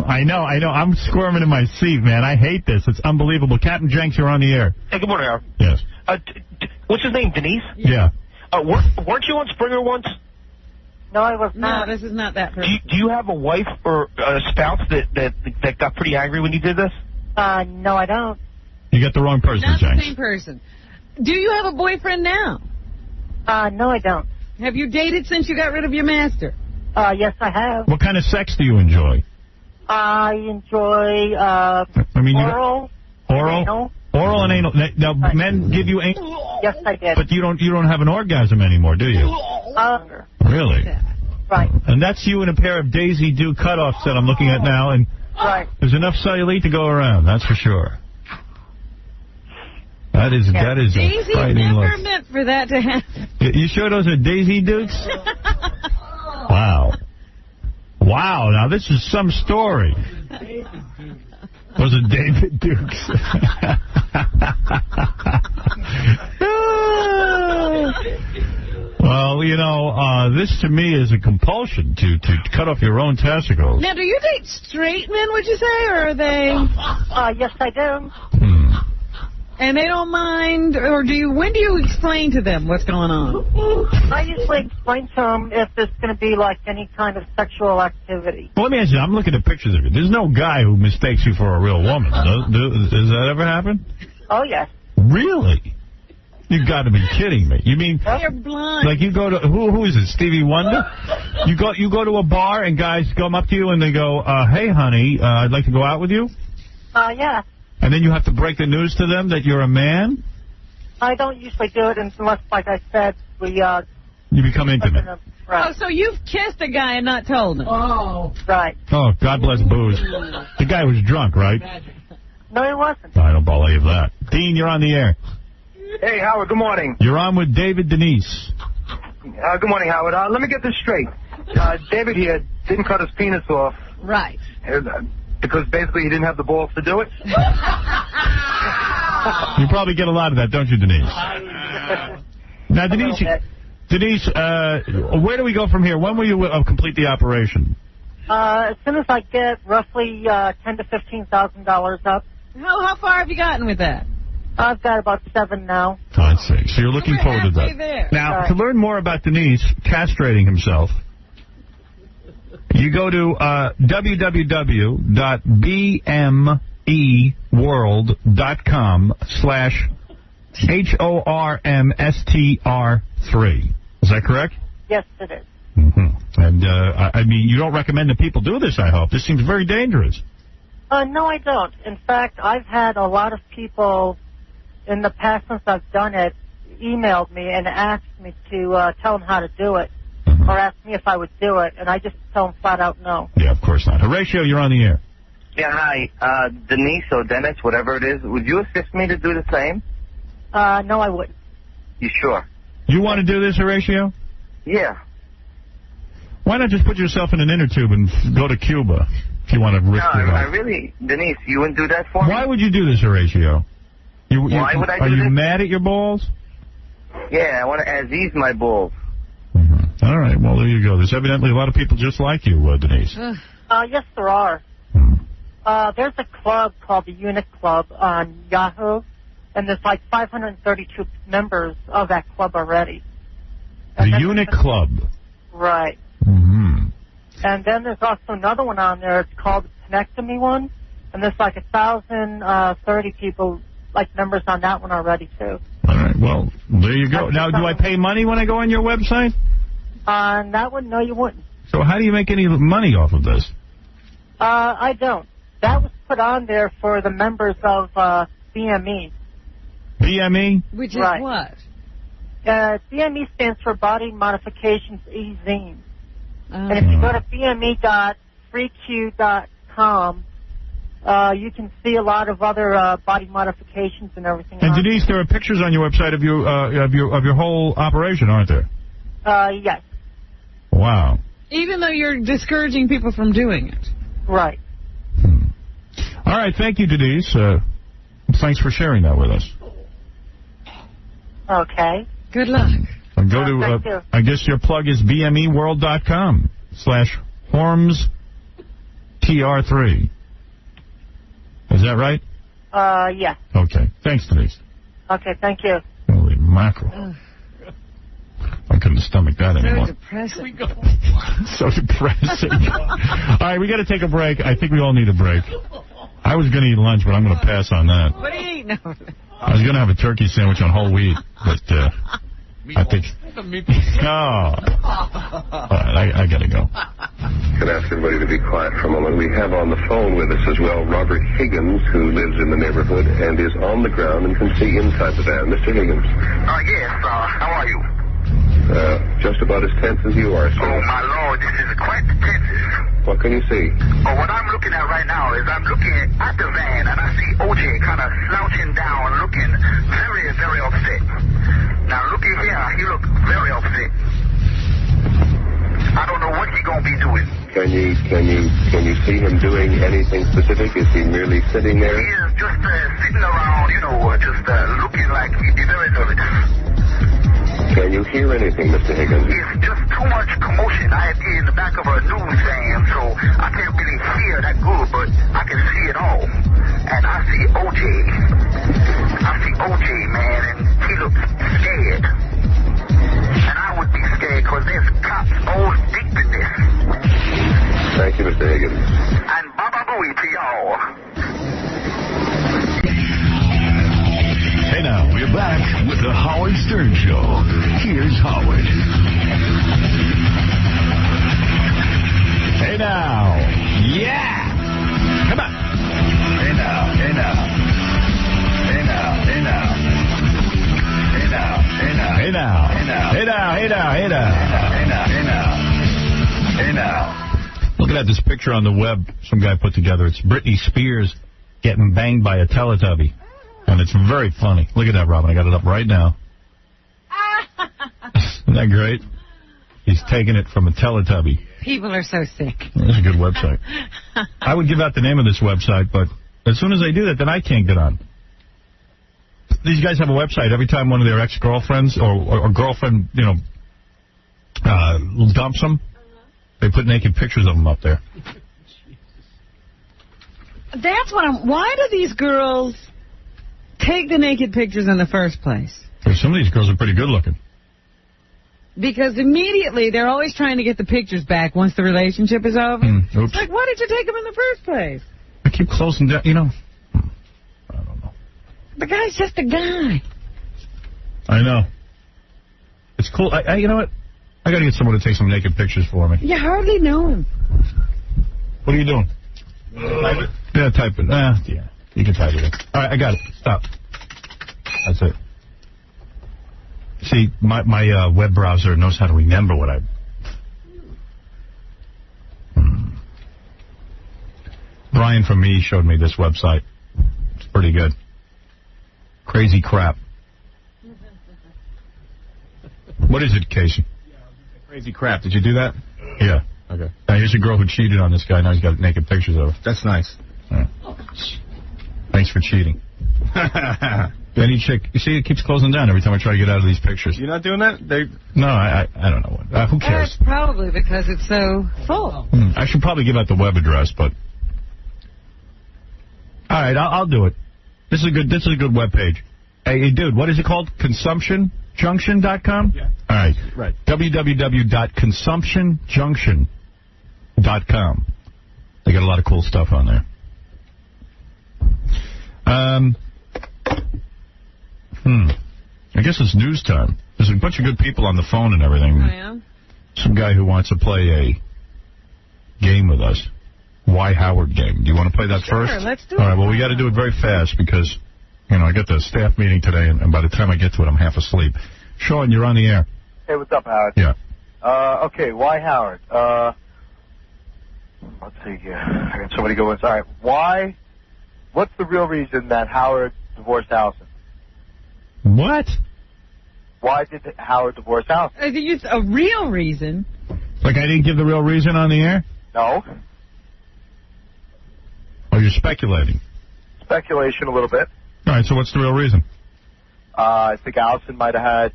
I know. I'm squirming in my seat, man. I hate this. It's unbelievable. Captain Jenks, you're on the air. Hey, good morning, Howard. Yes. What's his name, Denise? Yeah. Weren't you on Springer once? No, I was not. No, this is not that person. Do you have a wife or a spouse that got pretty angry when you did this? No, I don't. You got the wrong person, Not Jenks. the same person. Do you have a boyfriend now? No, I don't. Have you dated since you got rid of your master? Yes, I have. What kind of sex do you enjoy? I enjoy oral. Oral? Oral and anal. Now, men give you anal? Yes, I did. But you don't have an orgasm anymore, do you? Really? Right. And that's you in a pair of Daisy Duke cutoffs that I'm looking at now, and there's enough cellulite to go around, that's for sure. That is a Daisy frightening never look. meant for that to happen. You sure those are Daisy Dukes? Wow, now this is some story. Was it David Dukes? Well, you know, this to me is a compulsion to cut off your own testicles. Now, do you date straight men, would you say, or are they... Yes, I do. And they don't mind, or when do you explain to them what's going on? I usually explain to them if there's going to be, like, any kind of sexual activity. Well, let me ask you, I'm looking at pictures of you. There's no guy who mistakes you for a real woman. Does that ever happen? Oh, yes. Really? You got to be kidding me. You mean... You're blind. Like you go to... Who is it, Stevie Wonder? You go to a bar and guys come up to you and they go, hey, honey, I'd like to go out with you? Yeah. And then you have to break the news to them that you're a man? I don't usually do it unless, like I said, you become intimate. Right. Oh, so you've kissed a guy and not told him? Oh. Right. Oh, God bless booze. The guy was drunk, right? No, he wasn't. I don't believe that. Dean, you're on the air. Hey, Howard, good morning. You're on with David Denise. Good morning, Howard. Let me get this straight. David here didn't cut his penis off. Right. Because basically he didn't have the balls to do it? You probably get a lot of that, don't you, Denise? Now, Denise, where do we go from here? When will you complete the operation? As soon as I get roughly $10,000 to $15,000 up. How far have you gotten with that? I've got about 7 now. I see. So you're looking forward to that. There. Now, Right. to learn more about Denise castrating himself, you go to www.bmeworld.com/HORMSTR3. Is that correct? Yes, it is. And, I mean, you don't recommend that people do this, I hope. This seems very dangerous. No, I don't. In fact, I've had a lot of people in the past since I've done it emailed me and asked me to tell them how to do it, or asked me if I would do it, and I just tell them flat out no. Yeah, of course not. Horatio, you're on the air. Yeah, hi. Denise or Dennis, whatever it is, would you assist me to do the same? No, I wouldn't. You sure? You want to do this, Horatio? Yeah. Why not just put yourself in an inner tube and go to Cuba if you want to risk your life? I really, Denise, you wouldn't do that for me? Why would you do this, Horatio? Why would I do Are you this? mad at your balls? Yeah, I want to ease my balls. All right, well, there you go. There's evidently a lot of people just like you, Denise. Yes, there are. There's a club called the Unit Club on Yahoo, and there's like 532 members of that club already. The Unit Club. Right. And then there's also another one on there. It's called the Connect to Me one, and there's like 1,030 people, like members on that one already too. All right, well, there you go. Now, do I pay money when I go on your website? On that one, no, you wouldn't. So how do you make any money off of this? I don't. That was put on there for the members of BME. BME? Which is Right. what? BME stands for Body Modifications E-Zine. And if you go to bme.freeq.com, you can see a lot of other body modifications and everything. And Denise, there are pictures on your website of your whole operation, aren't there? Yes. Wow. Even though you're discouraging people from doing it. Right. All right, thank you, Denise. Thanks for sharing that with us. Okay. Good luck. And go thank to, you. I guess your plug is bmeworld.com/HormsTR3. Is that right? Yeah. Okay. Thanks, Denise. Okay, thank you. Holy mackerel. I couldn't stomach that anymore. So depressing. So depressing. All right, we got to take a break. I think we all need a break. I was going to eat lunch, but I'm going to pass on that. What are you eating over there? I was going to have a turkey sandwich on whole wheat, but I think... Oh. All right, I got to go. Could ask everybody to be quiet for a moment. We have on the phone with us as well Robert Higgins, who lives in the neighborhood and is on the ground and can see inside the van. Mr. Higgins. Yes, how are you? Just about as tense as you are, sir. Oh, my Lord, this is quite tense. What can you see? Oh, what I'm looking at right now is I'm looking at the van, and I see OJ kind of slouching down, looking very, very upset. Now, looking here, he looks very upset. I don't know what he's going to be doing. Can Can you see him doing anything specific? Is he merely sitting there? He is just sitting around, just looking like he'd be very nervous. Can you hear anything, Mr. Higgins? It's just too much commotion. I had been in the back of a newsstand, so I can't really hear that good, but I can see it all. And I see OJ. Man, and he looks scared. And I would be scared because there's cops all deep in this. Thank you, Mr. Higgins. And Baba Booey to y'all. Hey now, we're back with the Howard Stern Show. Here's Howard. Hey now. Yeah. Come on. Hey now. Hey now. Hey now. Hey now. Hey now. Hey now. Hey now. Hey now. Hey now. Hey now. Hey now. Hey now. Hey now. Hey now. Looking at this picture on the web some guy put together. It's Britney Spears getting banged by a Teletubby. And it's very funny. Look at that, Robin. I got it up right now. Isn't that great? He's taking it from a Teletubby. People are so sick. That's a good website. I would give out the name of this website, but as soon as they do that, then I can't get on. These guys have a website. Every time one of their ex-girlfriends or girlfriend, dumps them, they put naked pictures of them up there. That's what why do these girls take the naked pictures in the first place? Some of these girls are pretty good looking. Because immediately they're always trying to get the pictures back once the relationship is over. It's like, why did you take them in the first place? I keep closing down, I don't know. The guy's just a guy. I know. It's cool. You know what? I got to get someone to take some naked pictures for me. You hardly know him. What are you doing? Type it? Yeah, type it. Yeah. You can type it in. All right, I got it. Stop. That's it. See, my web browser knows how to remember what I... Brian from Me showed me this website. It's pretty good. Crazy crap. What is it, Casey? Crazy crap. Did you do that? Yeah. Okay. Now, here's a girl who cheated on this guy. Now he's got naked pictures of her. That's nice. Yeah. Thanks for cheating. Any chick, you see, it keeps closing down every time I try to get out of these pictures. You're not doing that? No, I don't know. Who cares? That's probably because it's so full. I should probably give out the web address, but... All right, I'll do it. This is a good web page. Hey, dude, what is it called? ConsumptionJunction.com? Yeah. All right. Right. www.consumptionjunction.com. They got a lot of cool stuff on there. I guess it's news time. There's a bunch of good people on the phone and everything. Oh, yeah? Some guy who wants to play a game with us. Why Howard game. Do you want to play that first? Sure, let's do it. All right, well, we got to do it very fast because, I got the staff meeting today, and by the time I get to it, I'm half asleep. Sean, you're on the air. Hey, what's up, Howard? Yeah. Okay, why Howard? Let's see here. I got so many good ones. All right, what's the real reason that Howard divorced Allison? What? Why did Howard divorce Allison? I think it's a real reason. Like I didn't give the real reason on the air? No. Oh, you're speculating? Speculation a little bit. All right, so what's the real reason? I think Allison might have had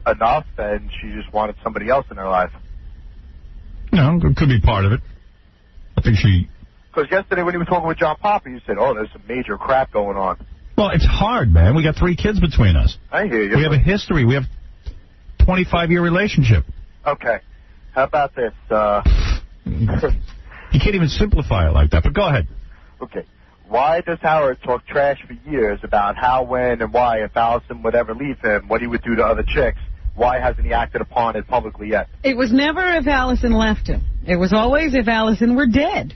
enough, and she just wanted somebody else in her life. No, it could be part of it. I think she... Because yesterday when you were talking with John Papa, you said, oh, there's some major crap going on. Well, it's hard, man. We got 3 kids between us. I hear you. We have a history. We have 25-year relationship. Okay. How about this? You can't even simplify it like that, but go ahead. Okay. Why does Howard talk trash for years about how, when, and why, if Allison would ever leave him, what he would do to other chicks? Why hasn't he acted upon it publicly yet? It was never if Allison left him. It was always if Allison were dead.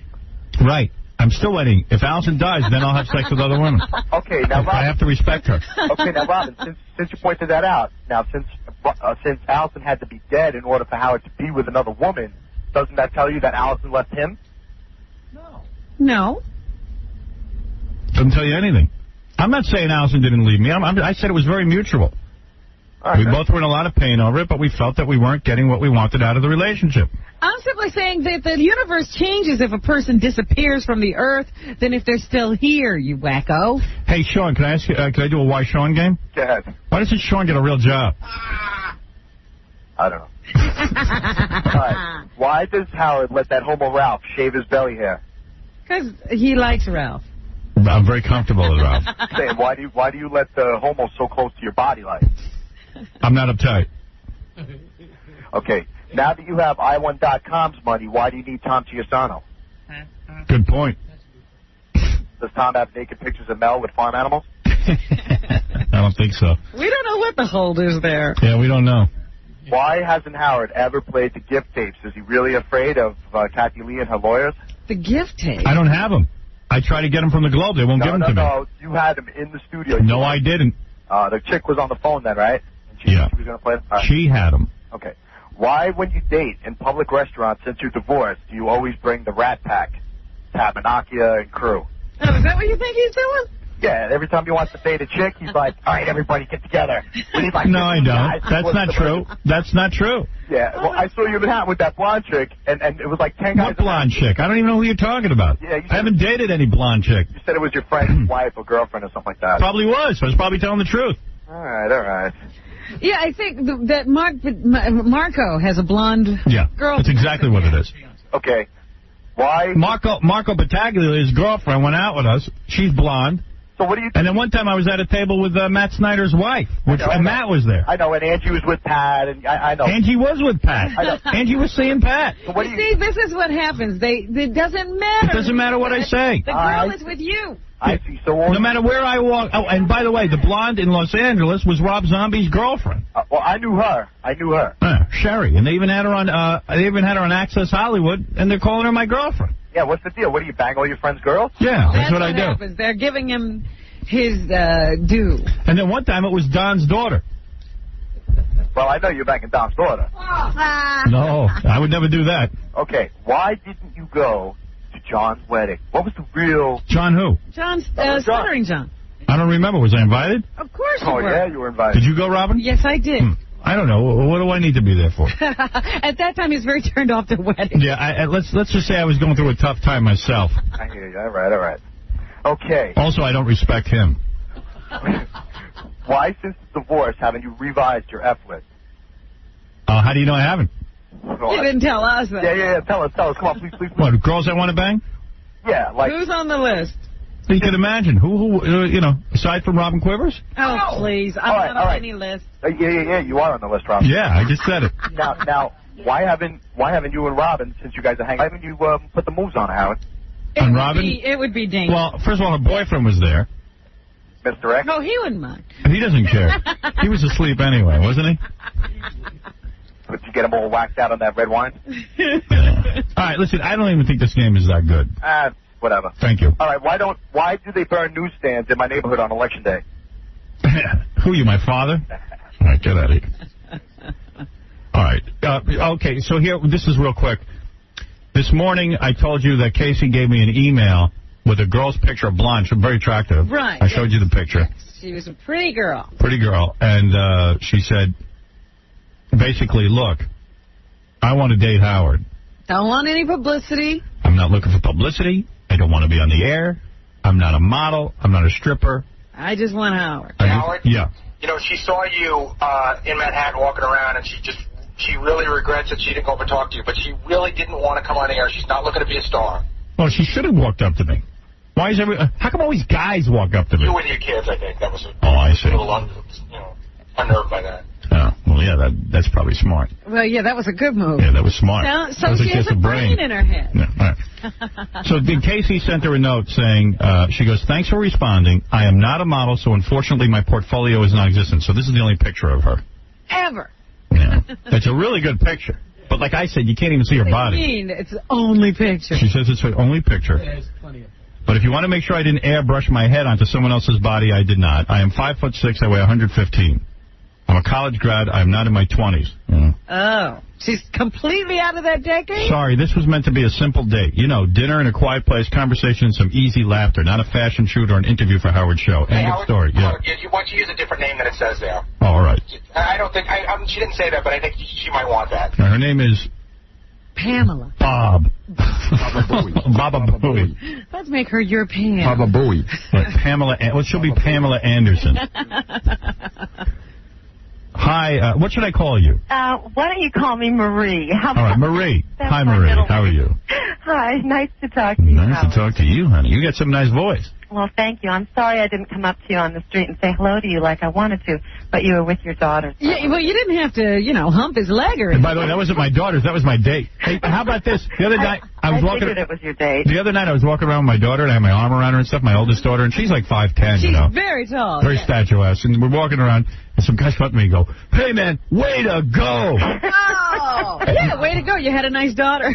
Right. I'm still waiting. If Allison dies, then I'll have sex with other women. Okay, now, Robin. I have to respect her. Okay, now, Robin, since you pointed that out, now, since Allison had to be dead in order for Howard to be with another woman, doesn't that tell you that Allison left him? No. Doesn't tell you anything. I'm not saying Allison didn't leave me. I said it was very mutual. We both were in a lot of pain over it, but we felt that we weren't getting what we wanted out of the relationship. I'm simply saying that the universe changes if a person disappears from the earth than if they're still here, you wacko. Hey, Sean, can I ask you, can I do a Why Sean game? Go ahead. Why doesn't Sean get a real job? I don't know. All right. Why does Howard let that homo Ralph shave his belly hair? Because he likes Ralph. I'm very comfortable with Ralph. Saying, why do you let the homo so close to your body like? I'm not uptight. Okay. Now that you have I1.com's money, why do you need Tom Chiasano? Good point. Does Tom have naked pictures of Mel with farm animals? I don't think so. We don't know what the hold is there. Yeah, we don't know. Why hasn't Howard ever played the gift tapes? Is he really afraid of Kathy Lee and her lawyers? The gift tape? I don't have them. I try to get them from the Globe. They won't give them to me. No, you had them in the studio. No, I didn't. The chick was on the phone then, right? And she was going to play them? Right. She had them. Okay. Why, when you date in public restaurants since you're divorced, do you always bring the Rat Pack, Tabernakia, and crew? Oh, is that what you think he's doing? Yeah, every time he wants to date a chick, he's like, all right, everybody get together. Like no, I don't. That's not true. That's not true. Yeah, well, I saw you in the hat with that blonde chick, and it was like 10 guys. What blonde chick? I don't even know who you're talking about. Yeah, I haven't dated any blonde chick. You said it was your friend's wife or girlfriend or something like that. Probably was. I was probably telling the truth. All right. Yeah, I think that Marco has a blonde girl. That's exactly what it is. Okay. Why? Marco Battaglia, his girlfriend, went out with us. She's blonde. So what do you think? And then one time I was at a table with Matt Snyder's wife, and Matt was there. I know, and Angie was with Pat, and I know. Angie was with Pat. Angie was seeing Pat. So what See, this is what happens. It doesn't matter. It doesn't matter what I say. The girl is with you. I see. So no matter where I walk. Oh, and by the way, the blonde in Los Angeles was Rob Zombie's girlfriend. Well, I knew her. Sherry, and they even had her on. Access Hollywood, and they're calling her my girlfriend. Yeah, what's the deal? What do you bang all your friends' girls? Yeah, that's what I do. Happens. They're giving him his due. And then one time it was Don's daughter. Well, I know you're banging Don's daughter. No, I would never do that. Okay, why didn't you go to John's wedding? What was the real... John who? John's Stuttering John. I don't remember. Was I invited? Of course you were. Oh, yeah, you were invited. Did you go, Robin? Yes, I did. I don't know. What do I need to be there for? At that time, he was very turned off the wedding. Yeah, let's just say I was going through a tough time myself. I hear you. All right. Okay. Also, I don't respect him. Why, since the divorce, haven't you revised your F list? How do you know I haven't? You didn't tell us that. Yeah. Tell us. Come on, please. What, girls I want to bang? Yeah, like... Who's on the list? You can imagine. Who aside from Robin Quivers? Oh, please. I'm not on any list. Yeah, you are on the list, Robin. Yeah, I just said it. Now, why haven't you and Robin, since you guys are hanging, why haven't you put the moves on Howard? On Robin? It would be dangerous. Well, first of all, her boyfriend was there. Mr. X? No, he wouldn't mind. He doesn't care. He was asleep anyway, wasn't he? Did you get him all whacked out on that red wine? All right, listen, I don't even think this game is that good. Whatever. Thank you. All right, why do they burn newsstands in my neighborhood on Election Day? Who, you, my father? All right, get out of here. All right. Okay, so this is real quick. This morning, I told you that Casey gave me an email with a girl's picture of blonde. She's very attractive. Right. I showed you the picture. She was a pretty girl. Pretty girl. And she said, basically, look, I want to date Howard. Don't want any publicity. I'm not looking for publicity. I don't want to be on the air. I'm not a model. I'm not a stripper. I just want Howard. Howard? Yeah. You know, she saw you in Manhattan walking around, and she really regrets that she didn't go up and talk to you, but she really didn't want to come on the air. She's not looking to be a star. Well, she should have walked up to me. Why is how come always guys walk up to me? You and your kids, I think. That was I see. A little unnerved by that. Oh, well, yeah, that's probably smart. Well, yeah, that was a good move. Yeah, that was smart. So she has a brain in her head. Yeah, all right. So Casey sent her a note saying, she goes, thanks for responding. I am not a model, so unfortunately my portfolio is non-existent. So this is the only picture of her. Ever. Yeah. It's a really good picture. But like I said, you can't even see her body. What do you mean? It's the only picture. She says it's her only picture. Yeah, there's plenty of. But if you want to make sure I didn't airbrush my head onto someone else's body, I did not. I am 5'6". I weigh 115. I'm a college grad. I'm not in my 20s. Oh. She's completely out of that decade? Sorry, this was meant to be a simple date. You know, dinner in a quiet place, conversation, some easy laughter, not a fashion shoot or an interview for Howard's show. End of story. Yeah. Why don't you use a different name than it says there? Oh, all right. Right. I don't think she didn't say that, but I think she might want that. Her name is Pamela. Bob. Baba Booey. Let's make her your Pam. Baba Booey. Right, Pamela. Well, she'll be Pamela Anderson. Hi. What should I call you? Why don't you call me Marie? All right, Marie. Hi, Marie. How are you? Hi. Nice to talk to you. Nice to talk to you, honey. You got some nice voice. Well, thank you. I'm sorry I didn't come up to you on the street and say hello to you like I wanted to, but you were with your daughter. Yeah, well, you didn't have to, hump his leg or anything. And by the way, that wasn't my daughter's. That was my date. Hey, how about this? The other night, I was walking. figured it was your date. The other night, I was walking around with my daughter, and I had my arm around her and stuff, my oldest daughter, and she's like 5'10", She's very tall. Very statuesque. And we're walking around, and some guys come up to me and go, "Hey, man, way to go!" Oh, yeah, way to go. You had a nice daughter.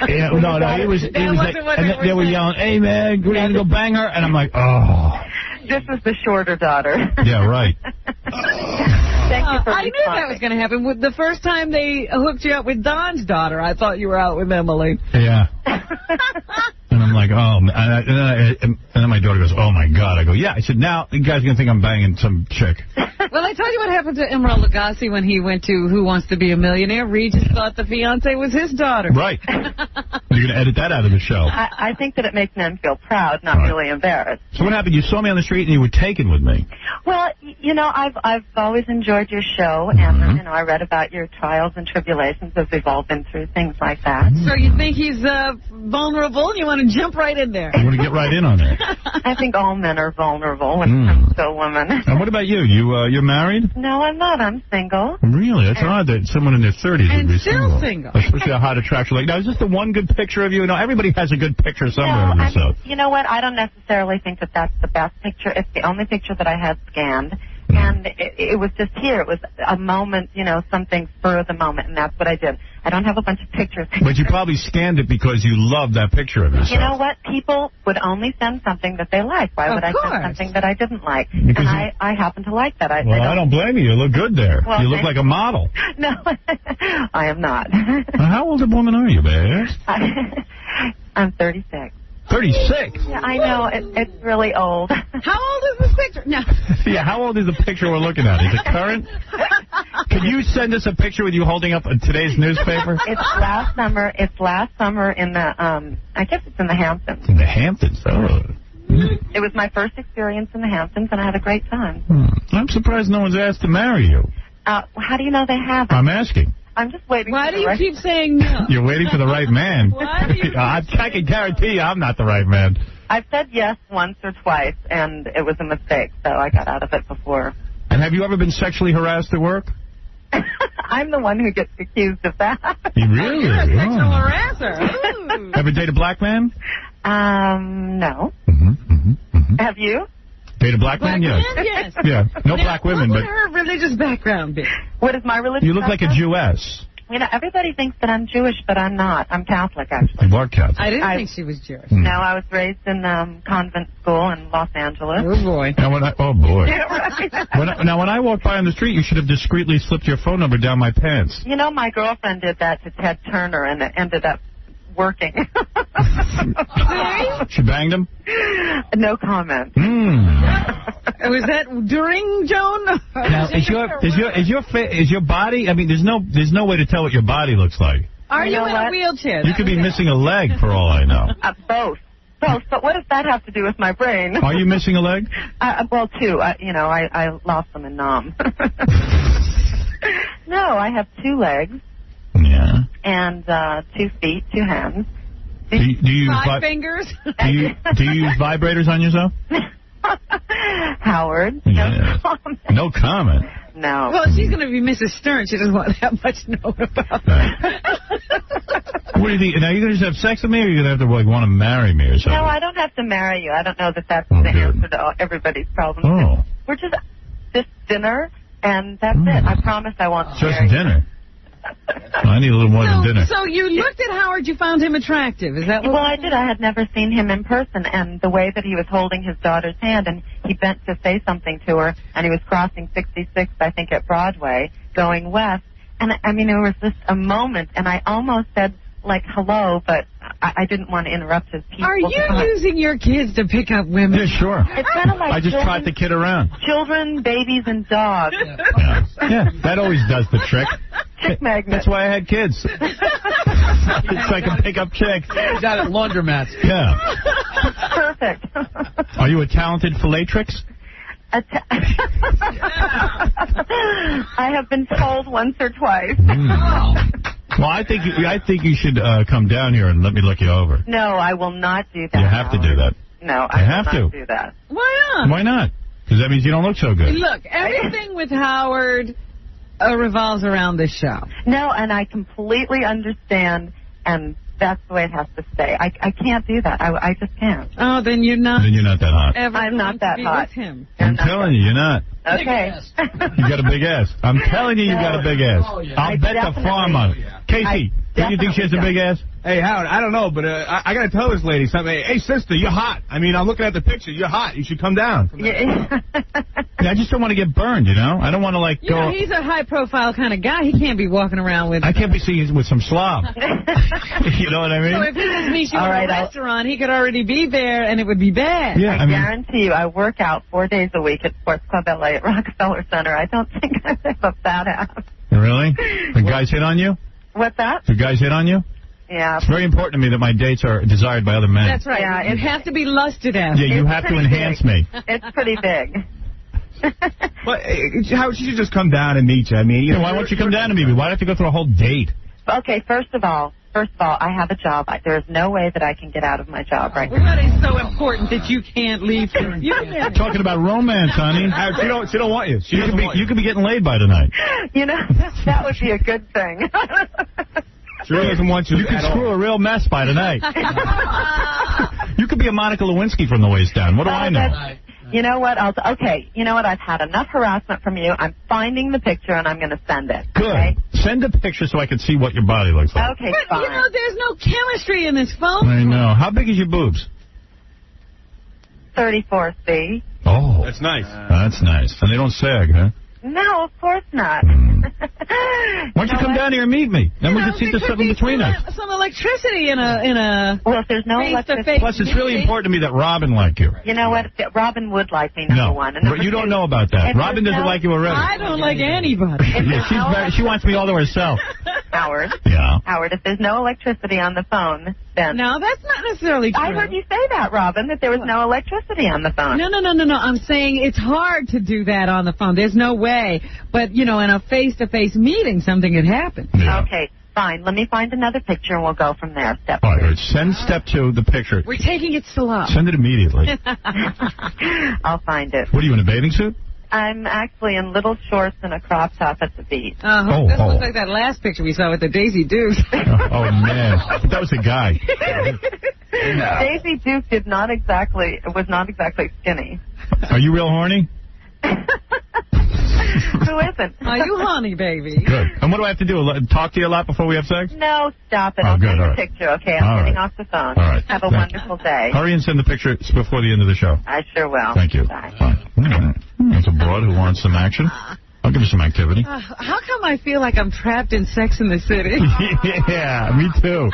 Yeah, no, he was like, and they were yelling, "Hey, man, we're going to go bang her," and I'm like, "Oh." This was the shorter daughter. Yeah, right. Thank you for I knew that was going to happen. The first time they hooked you up with Don's daughter, I thought you were out with Emily. Yeah. And I'm like, oh, and then my daughter goes, "Oh, my God." I go, "Yeah." I said, "Now, you guys are going to think I'm banging some chick." Well, I told you what happened to Emeril Lagasse when he went to Who Wants to Be a Millionaire. Regis thought the fiancé was his daughter. Right. You're going to edit that out of the show. I think that it makes men feel proud, not really embarrassed. So what happened? You saw me on the street and you were taken with me. Well, I've always enjoyed your show, and I read about your trials and tribulations as we've all been through, things like that. So you think he's vulnerable, and you want to jump right in there? You want to get right in on there? I think all men are vulnerable when it comes to a woman. And what about you? You're married? No, I'm not. I'm single. Really? It's odd that someone in their 30s would be still single. Especially a hot attraction. Like, now, is this the one good picture of you? No, everybody has a good picture somewhere of yourself. You know what? I don't necessarily think that that's the best picture. It's the only picture that I had scanned. And it was just here. It was a moment, something for the moment, and that's what I did. I don't have a bunch of pictures. But you probably scanned it because you loved that picture of yourself. You know what? People would only send something that they like. Why would I send something that I didn't like? Because and I happen to like that. I don't blame you. You look good there. Well, you look like a model. No, I am not. How old a woman are you, babe? I'm 36. 36? Yeah, I know. It's really old. How old is this picture? No. Yeah, how old is the picture we're looking at? Is it current? Can you send us a picture with you holding up today's newspaper? It's last summer. It's last summer in the, I guess it's in the Hamptons. In the Hamptons? Oh. It was my first experience in the Hamptons, and I had a great time. I'm surprised no one's asked to marry you. How do you know they haven't? I'm asking. I'm just waiting. Why do you keep saying no? You're waiting for the right man. Why do you I can guarantee you I'm not the right man. I've said yes once or twice, and it was a mistake, so I got out of it before. And have you ever been sexually harassed at work? I'm the one who gets accused of that. You really? You're a sexual harasser. Ever date a black man? No. Have you? Date a black man? Yes. Yes. Yeah. No black women, what but... would her religious background be? What is my religious You look like a Jewess. Everybody thinks that I'm Jewish, but I'm not. I'm Catholic, actually. You are Catholic. I didn't think she was Jewish. No, I was raised in convent school in Los Angeles. Oh, boy. Now, oh, boy. Yeah, right. When I walked by on the street, you should have discreetly slipped your phone number down my pants. My girlfriend did that to Ted Turner, and it ended up working. She banged him? No comment. Was that during Joan? Now, is your body? I mean, there's no way to tell what your body looks like. Are you in a wheelchair? You could be missing a leg for all I know. Both. But what does that have to do with my brain? Are you missing a leg? Well, two. I lost them in Nam. No, I have 2 legs. Yeah. And 2 feet, 2 hands. Do you use 5 fingers? Do you use vibrators on yourself? Howard. Yeah. No comment. No comment. No. Well, she's going to be Mrs. Stern. She doesn't want that much known about What do you think? Now, you're going to just have sex with me, or you're going to have to want to marry me or something? No, I don't have to marry you. I don't know that that's the answer to everybody's problems. Oh. We're just dinner, and that's it. I promise I won't Just dinner? I need a little more than dinner. So you looked at Howard, you found him attractive. Is that what? Well, I did. I had never seen him in person, and the way that he was holding his daughter's hand, and he bent to say something to her, and he was crossing 66th, I think, at Broadway, going west. And, I mean, it was just a moment, and I almost said, hello, but I didn't want to interrupt his people. Are you using your kids to pick up women? Yeah, sure. It's kind of like I just tried the kid around. children, babies, and dogs. Yeah, that always does the trick. Chick magnet. That's why I had kids. So I can pick up chicks. He's out at laundromats. Yeah. Perfect. Are you a talented fillatrix? I have been told once or twice. Well, I think you should come down here and let me look you over. No, I will not do that. You have to do that. No, I I have will not to. do that. Why not? Why not? Because that means you don't look so good. Look, everything with Howard revolves around this show. No, and I completely understand, and that's the way it has to stay. I can't do that. I just can't. Oh, then you're not. Then you're not that hot. I'm not that hot. With him. I'm telling you, you're not. Okay. You got a big ass. I'm telling you, you got a big ass. Oh, yeah. I'll bet the farm on it. Casey, do you think she has a big ass? Hey, Howard, I don't know, but I got to tell this lady something. Hey, sister, you're hot. I mean, I'm looking at the picture. You're hot. You should come down. Yeah. I just don't want to get burned, you know? I don't want to, like, go... he's a high-profile kind of guy. He can't be walking around with... I can't be seen with some slob. You know what I mean? So if he was meet you at a restaurant, he could already be there, and it would be bad. Yeah, I guarantee you, I work out 4 days a week at Sports Club LA at Rockefeller Center. I don't think I have a fat ass. Really? The guys hit on you? What's that? The guys hit on you? Yeah. It's very important to me that my dates are desired by other men. That's right. Yeah, it have to be lusted after. Yeah, you have to enhance me. It's pretty big. But Howard, she should just come down and meet you. I mean, why won't you come down to me? Why do I have to go through a whole date? Okay, first of all, I have a job. There is no way that I can get out of my job right now. What is so important that you can't leave? You're talking about romance, honey. She don't want you. You could be getting laid by tonight. You know, that would be a good thing. She really doesn't want you. You could screw a real mess by tonight. You could be a Monica Lewinsky from the waist down. What do I know? You know what? You know what? I've had enough harassment from you. I'm finding the picture and I'm going to send it. Good. Okay? Send a picture so I can see what your body looks like. Okay, but, fine. there's no chemistry in this phone. I know. How big is your boobs? 34C. Oh. That's nice. That's nice. And they don't sag, huh? No, of course not. Why don't you come down here and meet me? Then we can see there's something between us. Some electricity in a well, if there's no electricity. Plus, it's really important to me that Robin like you. You know what? Robin would like me, number one. And You don't know about that. Robin doesn't like you already. I don't like anybody. She wants me all to herself. Howard. Yeah. Howard, if there's no electricity on the phone, then... No, that's not necessarily true. I heard you say that, Robin, that there was no electricity on the phone. No. I'm saying it's hard to do that on the phone. There's no way. But, in a face-to-face meeting, something could happen. Yeah. Okay, fine. Let me find another picture, and we'll go from there. Step all right, send step 2, the picture. We're taking it slow. Send it immediately. I'll find it. What are you, in a bathing suit? I'm actually in little shorts and a crop top at the beach. This looks like that last picture we saw with the Daisy Dukes. Oh, man. That was a guy. Daisy Duke was not exactly skinny. Are you real horny? Who isn't? Are you horny, baby? Good. And what do I have to do? Talk to you a lot before we have sex? No, stop it. Oh, I'll good, send all a right. picture, okay? I'm getting off the phone. All right. Have a wonderful day. Hurry and send the picture before the end of the show. I sure will. Thank you. Bye. Fine. That's a broad who wants some action. I'll give you some activity. How come I feel like I'm trapped in Sex in the City? Yeah, me too.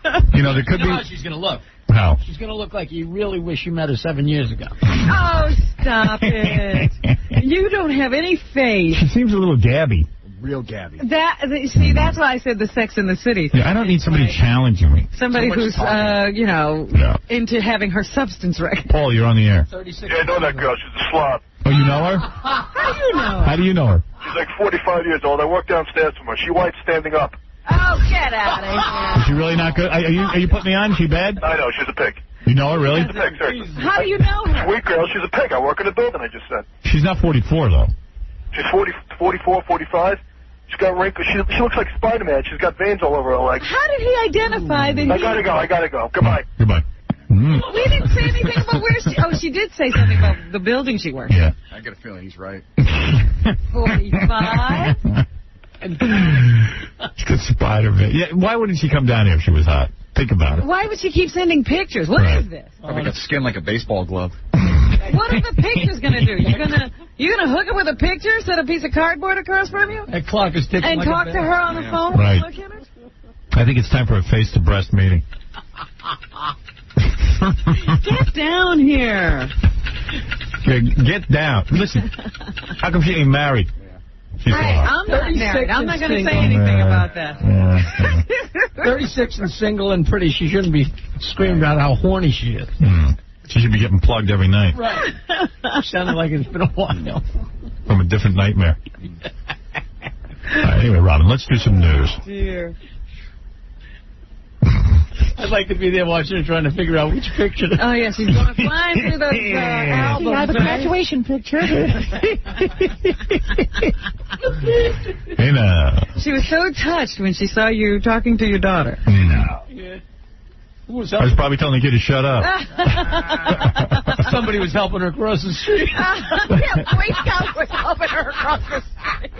There could be... how she's going to look. How? She's going to look like you really wish you met her 7 years ago. Oh, stop it. You don't have any faith. She seems a little gabby. Real gabby. See, that's why I said the Sex in the City. Yeah, I don't need somebody challenging me. Somebody who's, into having her substance wrecked. Paul, you're on the air. Yeah, I know that girl. She's a slob. Oh, you know her? How do you know her? How do you know her? She's like 45 years old. I work downstairs from her. She wipes standing up. Oh, get out of here. Is she really not good? Are you putting me on? Is she bad? I know. She's a pig. You know her, really? She's a pig, seriously. How do you know her? Sweet girl. She's a pig. I work in a building, I just said. She's not 44, though. She's 44, 45. She's got wrinkles. She looks like Spider-Man. She's got veins all over her legs. How did he identify that I gotta go. Goodbye. Goodbye. We didn't say anything about where she... Oh, she did say something about the building she worked in. Yeah. I got a feeling he's right. 45? She's got Spider-Man. Yeah, why wouldn't she come down here if she was hot? Think about it. Why would she keep sending pictures? What is this? Probably got skin like a baseball glove. What are the pictures going to do? You're gonna hook her with a picture, set a piece of cardboard across from you? That clock is ticking and like talk a to her on the phone right. when you look at her? I think it's time for a face-to-breast meeting. Get down here. Get down. Listen, how come she ain't married? She's I'm not married. I'm not going to say anything about that. 36 and single and pretty. She shouldn't be screaming about how horny she is. She should be getting plugged every night. Right. Sounded like it's been a while. From a different nightmare. Anyway, Robin, let's do some news. Dear. I'd like to be there watching her trying to figure out which picture. Oh, yeah, she's going to fly through the album. I have a graduation picture. Hey, now. She was so touched when she saw you talking to your daughter. Yeah. Who was I was probably telling the kid to shut up. Somebody was helping her across the street. Yeah, Boy Scout was helping her across the street.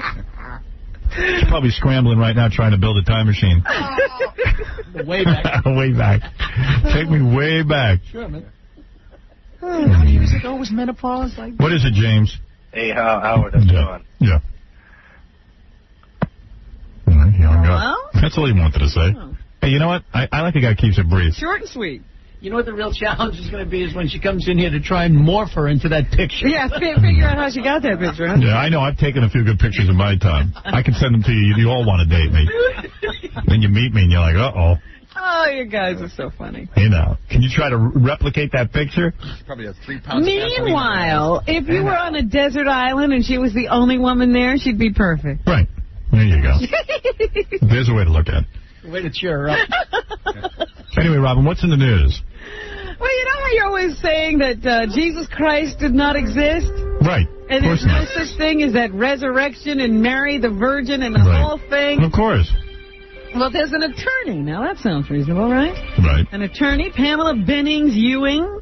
She's probably scrambling right now trying to build a time machine. Way back. Way back. Take me way back. Sure, man. How many years ago was menopause like? What is it, James? Hey, Howard, how's it going? Yeah. All right, he hung up. Well? That's all he wanted to say. Oh. Hey, you know what? I like a guy who keeps it brief. Short and sweet. You know what the real challenge is going to be is when she comes in here to try and morph her into that picture. Yeah, figure out how she got that picture, huh? Yeah, I know. I've taken a few good pictures in my time. I can send them to you. You all want to date me. Then you meet me and you're like, uh-oh. Oh, you guys are so funny. Hey, now, can you try to replicate that picture? She probably has 3 pounds Meanwhile, if you were on a desert island and she was the only woman there, she'd be perfect. Right. There you go. There's a way to look at it. Way to cheer her up. Anyway, Robin, what's in the news? Well, you know how you're always saying that Jesus Christ did not exist? Right. And there's no such thing as that resurrection and Mary the Virgin and the whole thing? Of course. Well, there's an attorney. Now, that sounds reasonable, right? Right. An attorney, Pamela Bennings Ewing,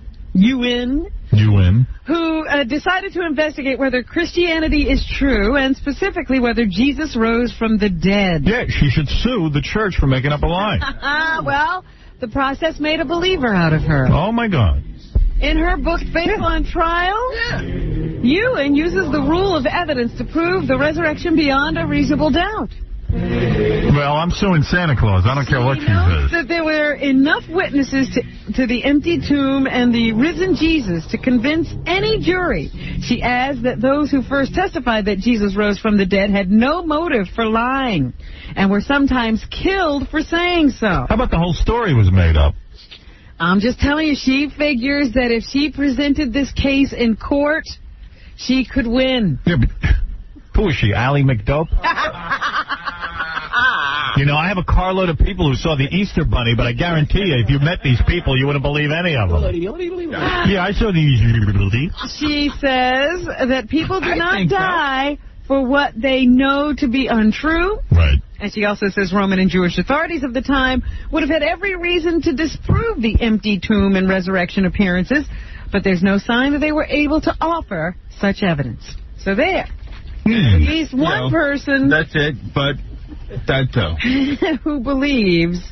who decided to investigate whether Christianity is true and specifically whether Jesus rose from the dead. Yeah, she should sue the church for making up a lie. Well, the process made a believer out of her. Oh, my God. In her book, Faithful on Trial, Ewing uses the rule of evidence to prove the resurrection beyond a reasonable doubt. Well, I'm suing Santa Claus. I don't care what she says. That there were enough witnesses to the empty tomb and the risen Jesus to convince any jury. She adds that those who first testified that Jesus rose from the dead had no motive for lying and were sometimes killed for saying so. How about the whole story was made up? I'm just telling you, she figures that if she presented this case in court, she could win. Yeah, but who is she, Ally McDope? You know, I have a carload of people who saw the Easter Bunny, but I guarantee you, if you met these people, you wouldn't believe any of them. Yeah, I saw the Easter Bunny. She says that people do not die for what they know to be untrue. Right. And she also says Roman and Jewish authorities of the time would have had every reason to disprove the empty tomb and resurrection appearances, but there's no sign that they were able to offer such evidence. So there. At least one person... That's it, but that's so. who believes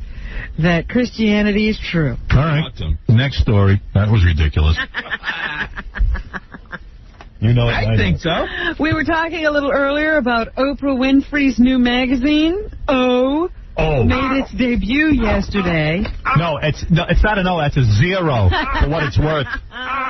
that Christianity is true. All right. Next story. That was ridiculous. You know it. I think so. We were talking a little earlier about Oprah Winfrey's new magazine, O. Made its debut yesterday. No, it's not an O. That's a 0 for what it's worth.